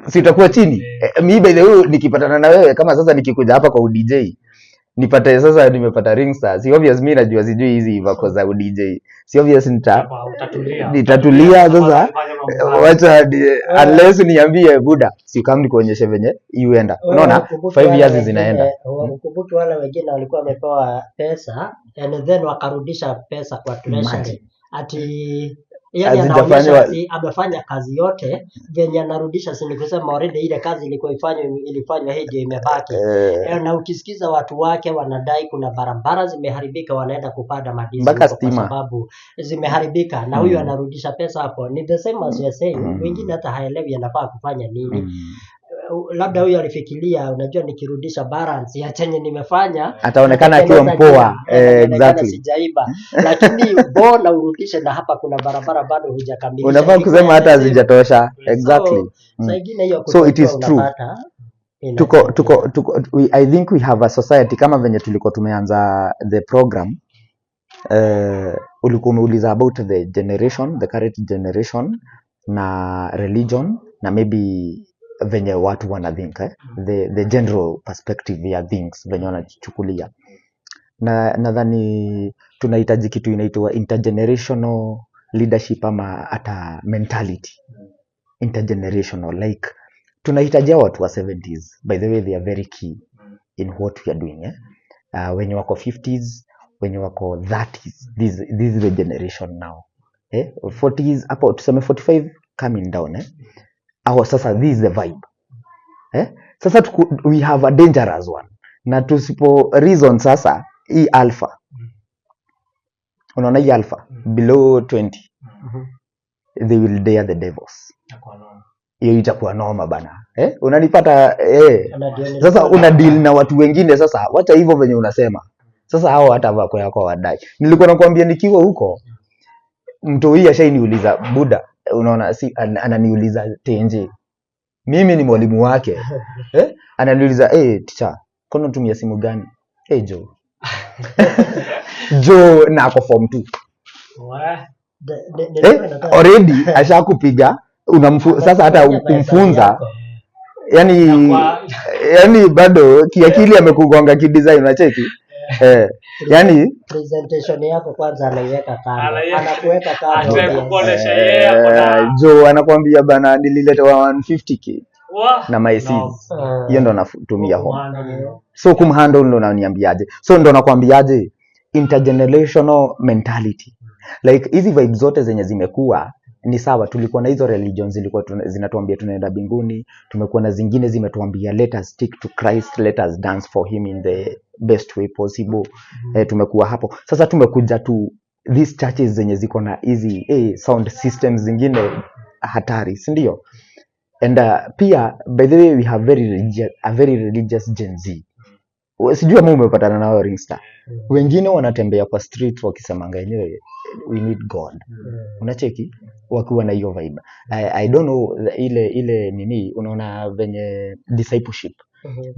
Si utakuwa chini. Mimi by the way nikipatana na wewe kama sasa nikikuja hapa kwa UDJ, nipate sasa nimepata Ringstar, si obvious mimi najua sijui hizi vako za DJ, si obvious nitatulia sasa, wacha unless niambie buda si kama nikuonyeshe venye iuenda, unaona 5 years zinaenda. Ukumbuke wale wengine walikuwa wamepewa pesa and then wakarudisha pesa kwa treasury ati yani anaonyesha amefanya kazi yote venye anarudisha, si nikusema already ile kazi ilikuwa ilifanywa hii ndio imebaki. Na ukisikiza watu wake wanadai kuna barabara zimeharibika, wanaenda kupanda madini kwa sababu zimeharibika, na huyu anarudisha pesa hapo. Ni the same as you say, wengine hata haelewi anafaa kufanya nini. Labda huyu alifikiria, unajua nikirudisha balance ya chenye nimefanya ataonekana akiwa mpoa, exactly sijaiba. Lakini bona urudishe na hapa kuna barabara bado hujakamilisha, unafaa kusema hata hazijatosha, exactly. So it is true, I think we have a society kama venye tulikuwa tumeanza the program, ulikuwa umeuliza about the generation, the current generation na religion na maybe venye watu wana think the general perspective ya things venye wanachukulia, na nadhani tunahitaji kitu inaitwa intergenerational leadership ama hata mentality intergenerational, like tunahitaji watu wa 70s, by the way they are very key in what we are doing, wenye wako 50s, wenye wako 30s, this is the generation now, 40s hapo tuseme 45 coming down, sasa this is the vibe, sasa we have a dangerous one, na tusipo reason sasa hii alpha, unaona hii alpha below 20 they will dare the devils, hiyo itakuwa noma bana, unanipata, sasa una deal na watu wengine. Sasa wacha hivyo venye unasema, sasa hao hata wako yako wadai. Nilikuwa nakwambia nikiwa huko mtu hii ashaniuliza buda, unaona, si ananiuliza tenje, mimi ni mwalimu wake, ananiuliza teacher kono unatumia simu gani? Jo jo nako form 2 already ashakupiga sasa hata kumfunza yani bado kiakili amekugonga kidesign, unacheki yani presentation yako kwanza anaiweka kando, anakuweka kando, anakuonesha yeye hapo, jo anakuambia bana nililetewa 150k na mycs, hiyo ndo natumia home. So kumhandle ndo unaniambiaje? So ndo nakwambiaje, intergenerational mentality, like hizi vibe zote zenye zimekuwa ni sawa. Tulikuwa na hizo religions zilikuwa zinatuambia tunaenda mbinguni, tumekuwa na zingine zimetuambia let us stick to Christ, let us dance for him in the best way possible. Tumekuwa hapo. Sasa tumekuja tu these churches zenye ziko na hizi sound systems zingine hatari, si ndio? And pia by the way we have a very religious Gen Z. Sijui kama umepatana nao Ringstar. Wengine wanatembea kwa street wakisemanga yenyewe we need God. Unacheki wakiwa na hiyo vibe. I don't know ile nini, unaona venye discipleship.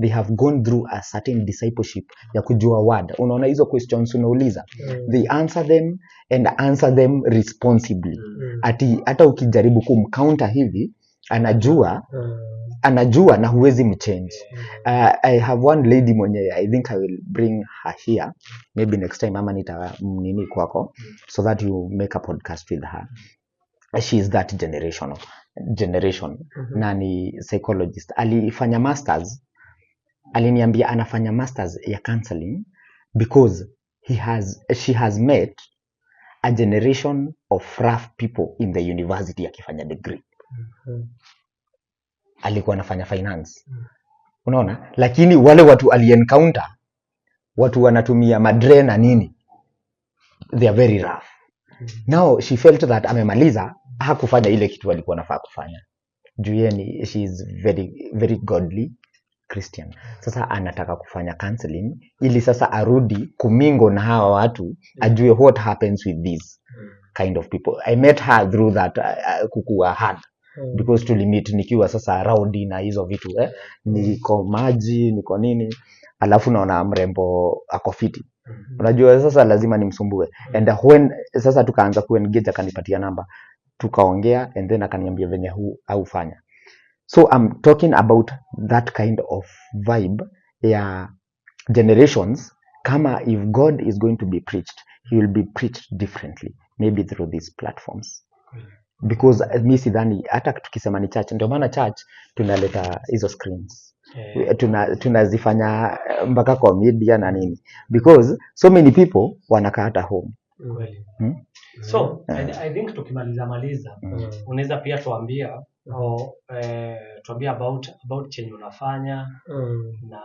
They have gone through a certain discipleship ya kujua word. Unaona hizo questions unauliza, they answer them and answer them responsibly. Hata ukijaribu kumcounter hivi anajua na huwezi mchange. I have one lady mwenye I think I will bring her here maybe next time, ama nita nini kwako so that you make a podcast with her. She is that generation na ni psychologist, alifanya masters, aliniambia anafanya masters ya counseling because she has met a generation of rough people in the university akifanya degree. Alikuwa anafanya finance, unaona, lakini wale watu encounter watu wanatumia madre na nini, they are very rough. Now she felt that amemaliza hakufanya ile kitu alikuwa anafaa kufanya. Jueni she is very very godly Christian. Sasa anataka kufanya counseling ili sasa arudi kumingo na hawa watu, ajue what happens with these kind of people. I met her through that kukua hard because tulimit nikiwa sasa around na hizo vitu niko maji niko nini, alafu naona mrembo ako fiti, unajua sasa lazima nimsumbue. And when sasa tukaanza kuengage, akanipatia namba, tukaongea and then akaniambia venye au fanya. So I'm talking about that kind of vibe ya generations, kama if God is going to be preached, he will be preached differently, maybe through these platforms. Because mi sidhani hata tukisema ni church, ndio maana church tunaleta hizo screens, tunazifanya mpaka kwa media na nini, because so many people wanakaa hata home. So I think tukimaliza unaweza pia tuambia tuambia about change unafanya na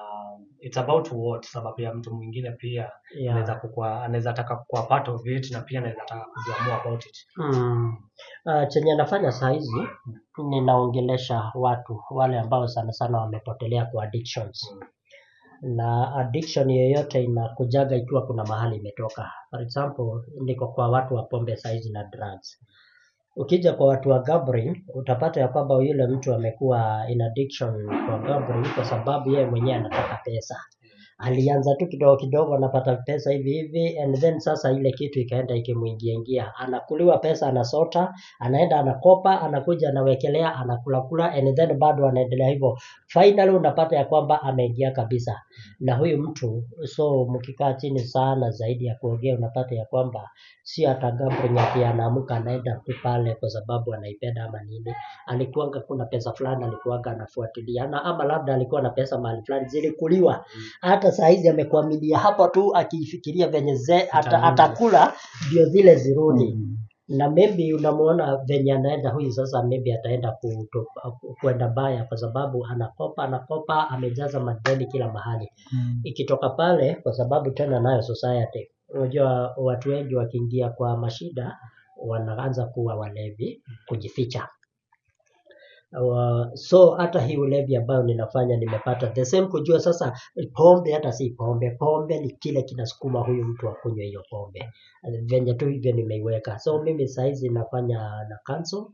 it's about what, sababu ya mtu mwingine pia anaweza taka kuwa part of it na pia anaweza taka kujua more about it. Chenye nafanya saa hizi ninaongelesha watu wale ambao sana sana wamepotelea kwa addictions. Na addiction yoyote inakujaga ikiwa kuna mahali imetoka. For example, niko kwa watu wa pombe saizi na drugs. Ukija kwa watu wa gambling, utapata ya kwamba yule mtu amekuwa in addiction kwa gambling kwa sababu yeye mwenyewe anataka pesa. Alianza tu kidogo kidogo anapata pesa hivi and then sasa ile kitu ikaenda ikimuingia, anakuliwa pesa, anasota, anaenda anakopa, anakuja anawekelea, anakula and then bado anaendelea hivyo. Finally unapata ya kwamba ameingia kabisa. Na huyu mtu, so mkikaa chini sana zaidi ya kuongea, unapata ya kwamba si hata gambling yake, anaamka anaenda tu pale kwa sababu anaipenda ama nini. Alikuanga kuna pesa fulani alikuanga anafuatilia, na ama labda alikuwa na pesa mahali fulani zilikuliwa. Hata saa hizi amekuamilia hapo tu akifikiria venye atakula ndio zile zirudi. Na maybe unamuona venye anaenda huyu sasa, maybe ataenda kwenda baya kwa sababu anakopa amejaza madeni kila mahali. Ikitoka pale, kwa sababu tena nayo society, unajua watu wengi wakiingia kwa mashida wanaanza kuwa walevi, kujificha. So hata hii ulevi ambayo ninafanya nimepata the same, kujua sasa pombe hata si pombe ni kile kinasukuma huyu mtu akunywe hiyo pombe. Venye tu hivyo nimeiweka. So mimi saizi nafanya na cancel,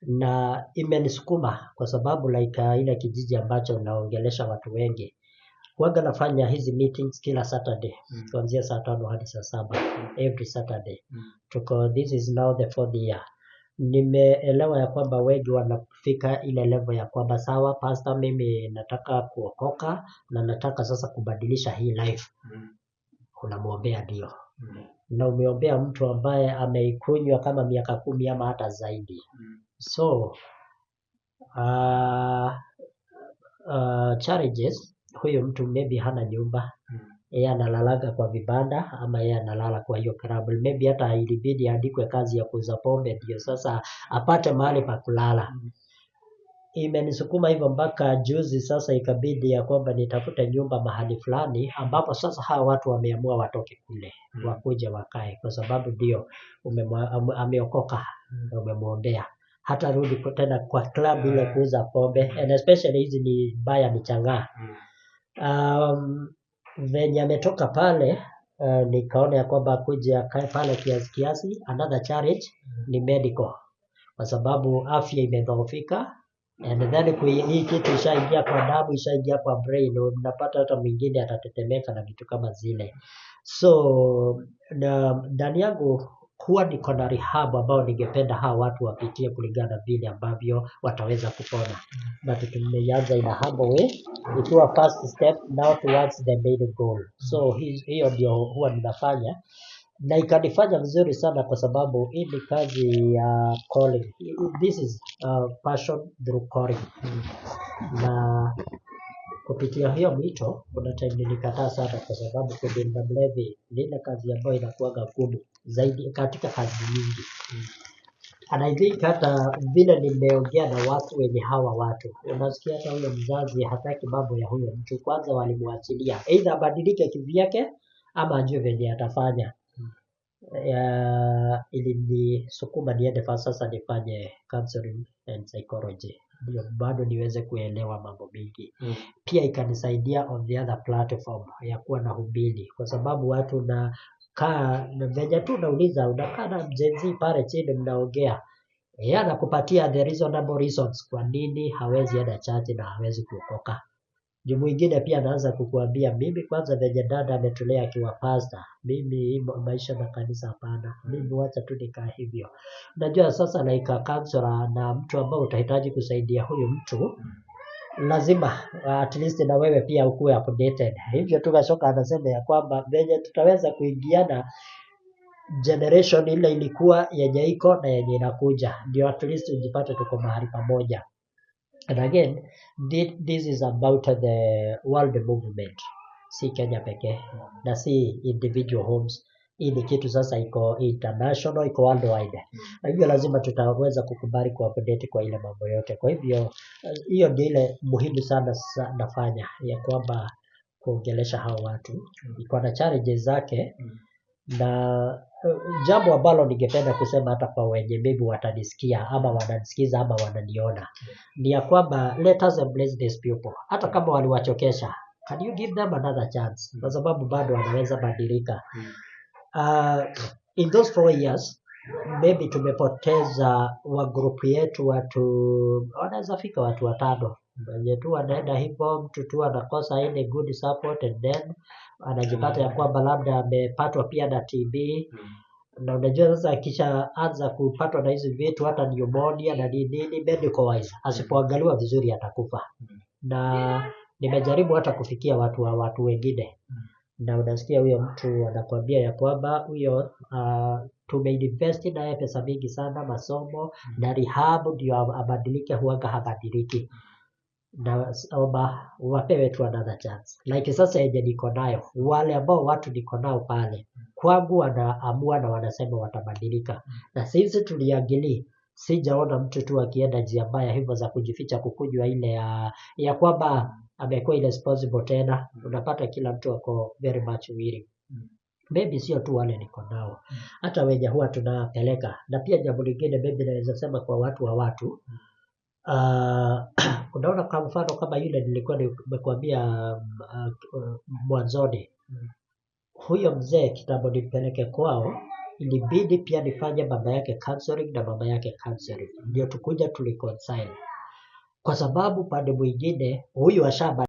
na imenisukuma kwa sababu like ile kijiji ambacho naongelesha watu wengi, huwaga nafanya hizi meetings kila Saturday kuanzia saa 5 hadi saa 7 every Saturday. This is now the 4th year. Nimeelewa ya kwamba wengi wanafika ile level ya kwamba sawa pastor, mimi nataka kuokoka na nataka sasa kubadilisha hii life. Unamuombea ndio. Na umeombea mtu ambaye ameikunywa kama miaka 10 ama hata zaidi. So challenges, huyo mtu maybe hana nyumba. Yeye analalaga kwa vibanda ama yeye analala kwa hiyo club. Maybe hata ilibidi andikwe kazi ya kuuza pombe ndio sasa apate mahali pa kulala. Imenisukuma hivyo mpaka juzi sasa ikabidi ya kwamba nitafute nyumba mahali fulani ambapo sasa hawa watu wameamua watoke kule wakuje wakae, kwa sababu ndio ameokoka na umemuombea. Hata rudi tena kwa club ile kuuza pombe, and especially hizi ni baya ni chang'aa. Venye ametoka pale, nikaona ya kwamba kuja akae pale kiasi. Another challenge ni medical, kwa sababu afya imedhoofika, and then hii kitu ishaingia kwa damu, ishaingia kwa brain, unapata hata mwingine atatetemeka na vitu kama zile. So ndani yangu huwa niko na rehab ambao ningependa hawa watu wapitie kulingana vile ambavyo wataweza kupona. But tumeanza in a humble way, ikiwa first step now towards the main goal. So hiyo ndio huwa ninafanya, na ikanifanya vizuri sana kwa sababu hii ni kazi ya calling. This is passion through calling. Na kupitia hiyo mwito, kuna time nilikataa sana kwa sababu kudinda mlevi ni ile kazi ambayo inakuwaga ngumu zaidi katika kazi nyingi. And I think hata vile nimeongea na watu wenye hawa watu, unasikia hata huyo mzazi hataki mambo ya huyo mtu. Kwanza walimwachilia either abadilike kivyake ama ajue venye atafanya. Ilinisukuma niende sasa nifanye counseling and psychology, ndio bado niweze kuelewa mambo mengi. Pia ikanisaidia on the other platform ya kuwa na hubiri, kwa sababu watu nakaa na venye tu nauliza, unakaa na mjenzi pale chini mnaongea, yeye anakupatia the reasonable reasons kwa nini hawezi enda church na hawezi kuokoka. Juu mwingine pia anaanza kukuambia, mimi kwanza venye dada ametulea akiwa pastor, mimi maisha na kanisa hapana, mimi wacha tu nikaa hivyo. Unajua sasa like counselor na mtu ambao utahitaji kusaidia huyu mtu, lazima at least na wewe pia ukuwe updated. Hivyo tu Gashoka anasema ya kwamba venye tutaweza kuingiana generation ile ilikuwa yenye iko na yenye inakuja, ndio at least ujipate tuko mahali pamoja. And again, this is about the world movement, si Kenya pekee na si individual homes. Hii ni kitu sasa iko international, iko worldwide. Hivyo lazima tutaweza kukubali kuupdate kwa ile mambo yote. Kwa hivyo hiyo ndio ile muhimu sana nafanya ya kwamba kuongelesha hao watu iko na challenges zake, na jambo ambalo ningependa kusema hata kwa wenye maybe watanisikia ama wananisikiza ama wananiona ni ya kwamba let us embrace these people. Hata kama waliwachokesha, can you give them another chance, kwa sababu bado wanaweza badilika. In those 4 years maybe tumepoteza wa group yetu watu wanaweza fika watu 5 wenye tu wanaenda hivyo, mtu tu anakosa ile good support and then anajipata ya kwamba labda amepatwa pia na TB. Na unajua sasa akisha anza kupatwa na hizo vitu hata pneumonia na nini medical wise asipoangaliwa vizuri atakufa. Na nimejaribu hata kufikia watu wengine na unasikia huyo mtu anakuambia ya kwamba huyo tumeinvest naye pesa mingi sana, masomo na rehab ndio abadilike, huanga habadiliki. Na wapewe tu another chance. Like sasa yenye niko nayo, wale ambao watu niko nao pale kwangu wanaamua na wanasema watabadilika. Na sisi tuliangalia, sijaona mtu tu akienda njia mbaya hivyo za kujificha kukunywa ile ya kwamba amekuwa irresponsible tena. Unapata kila mtu ako very much willing. Maybe sio tu wale niko nao, hata wenye huwa tunapeleka. Na pia jambo lingine maybe naweza sema kwa watu wa watu, unaona kwa mfano kama yule nilikuwa nimekuambia mwanzoni, huyo mzee kitambo nipeleke kwao, ilibidi pia nifanye baba yake counseling na mama yake counseling ndio tukuja tuliconcile, kwa sababu pande mwingine huyu ashaba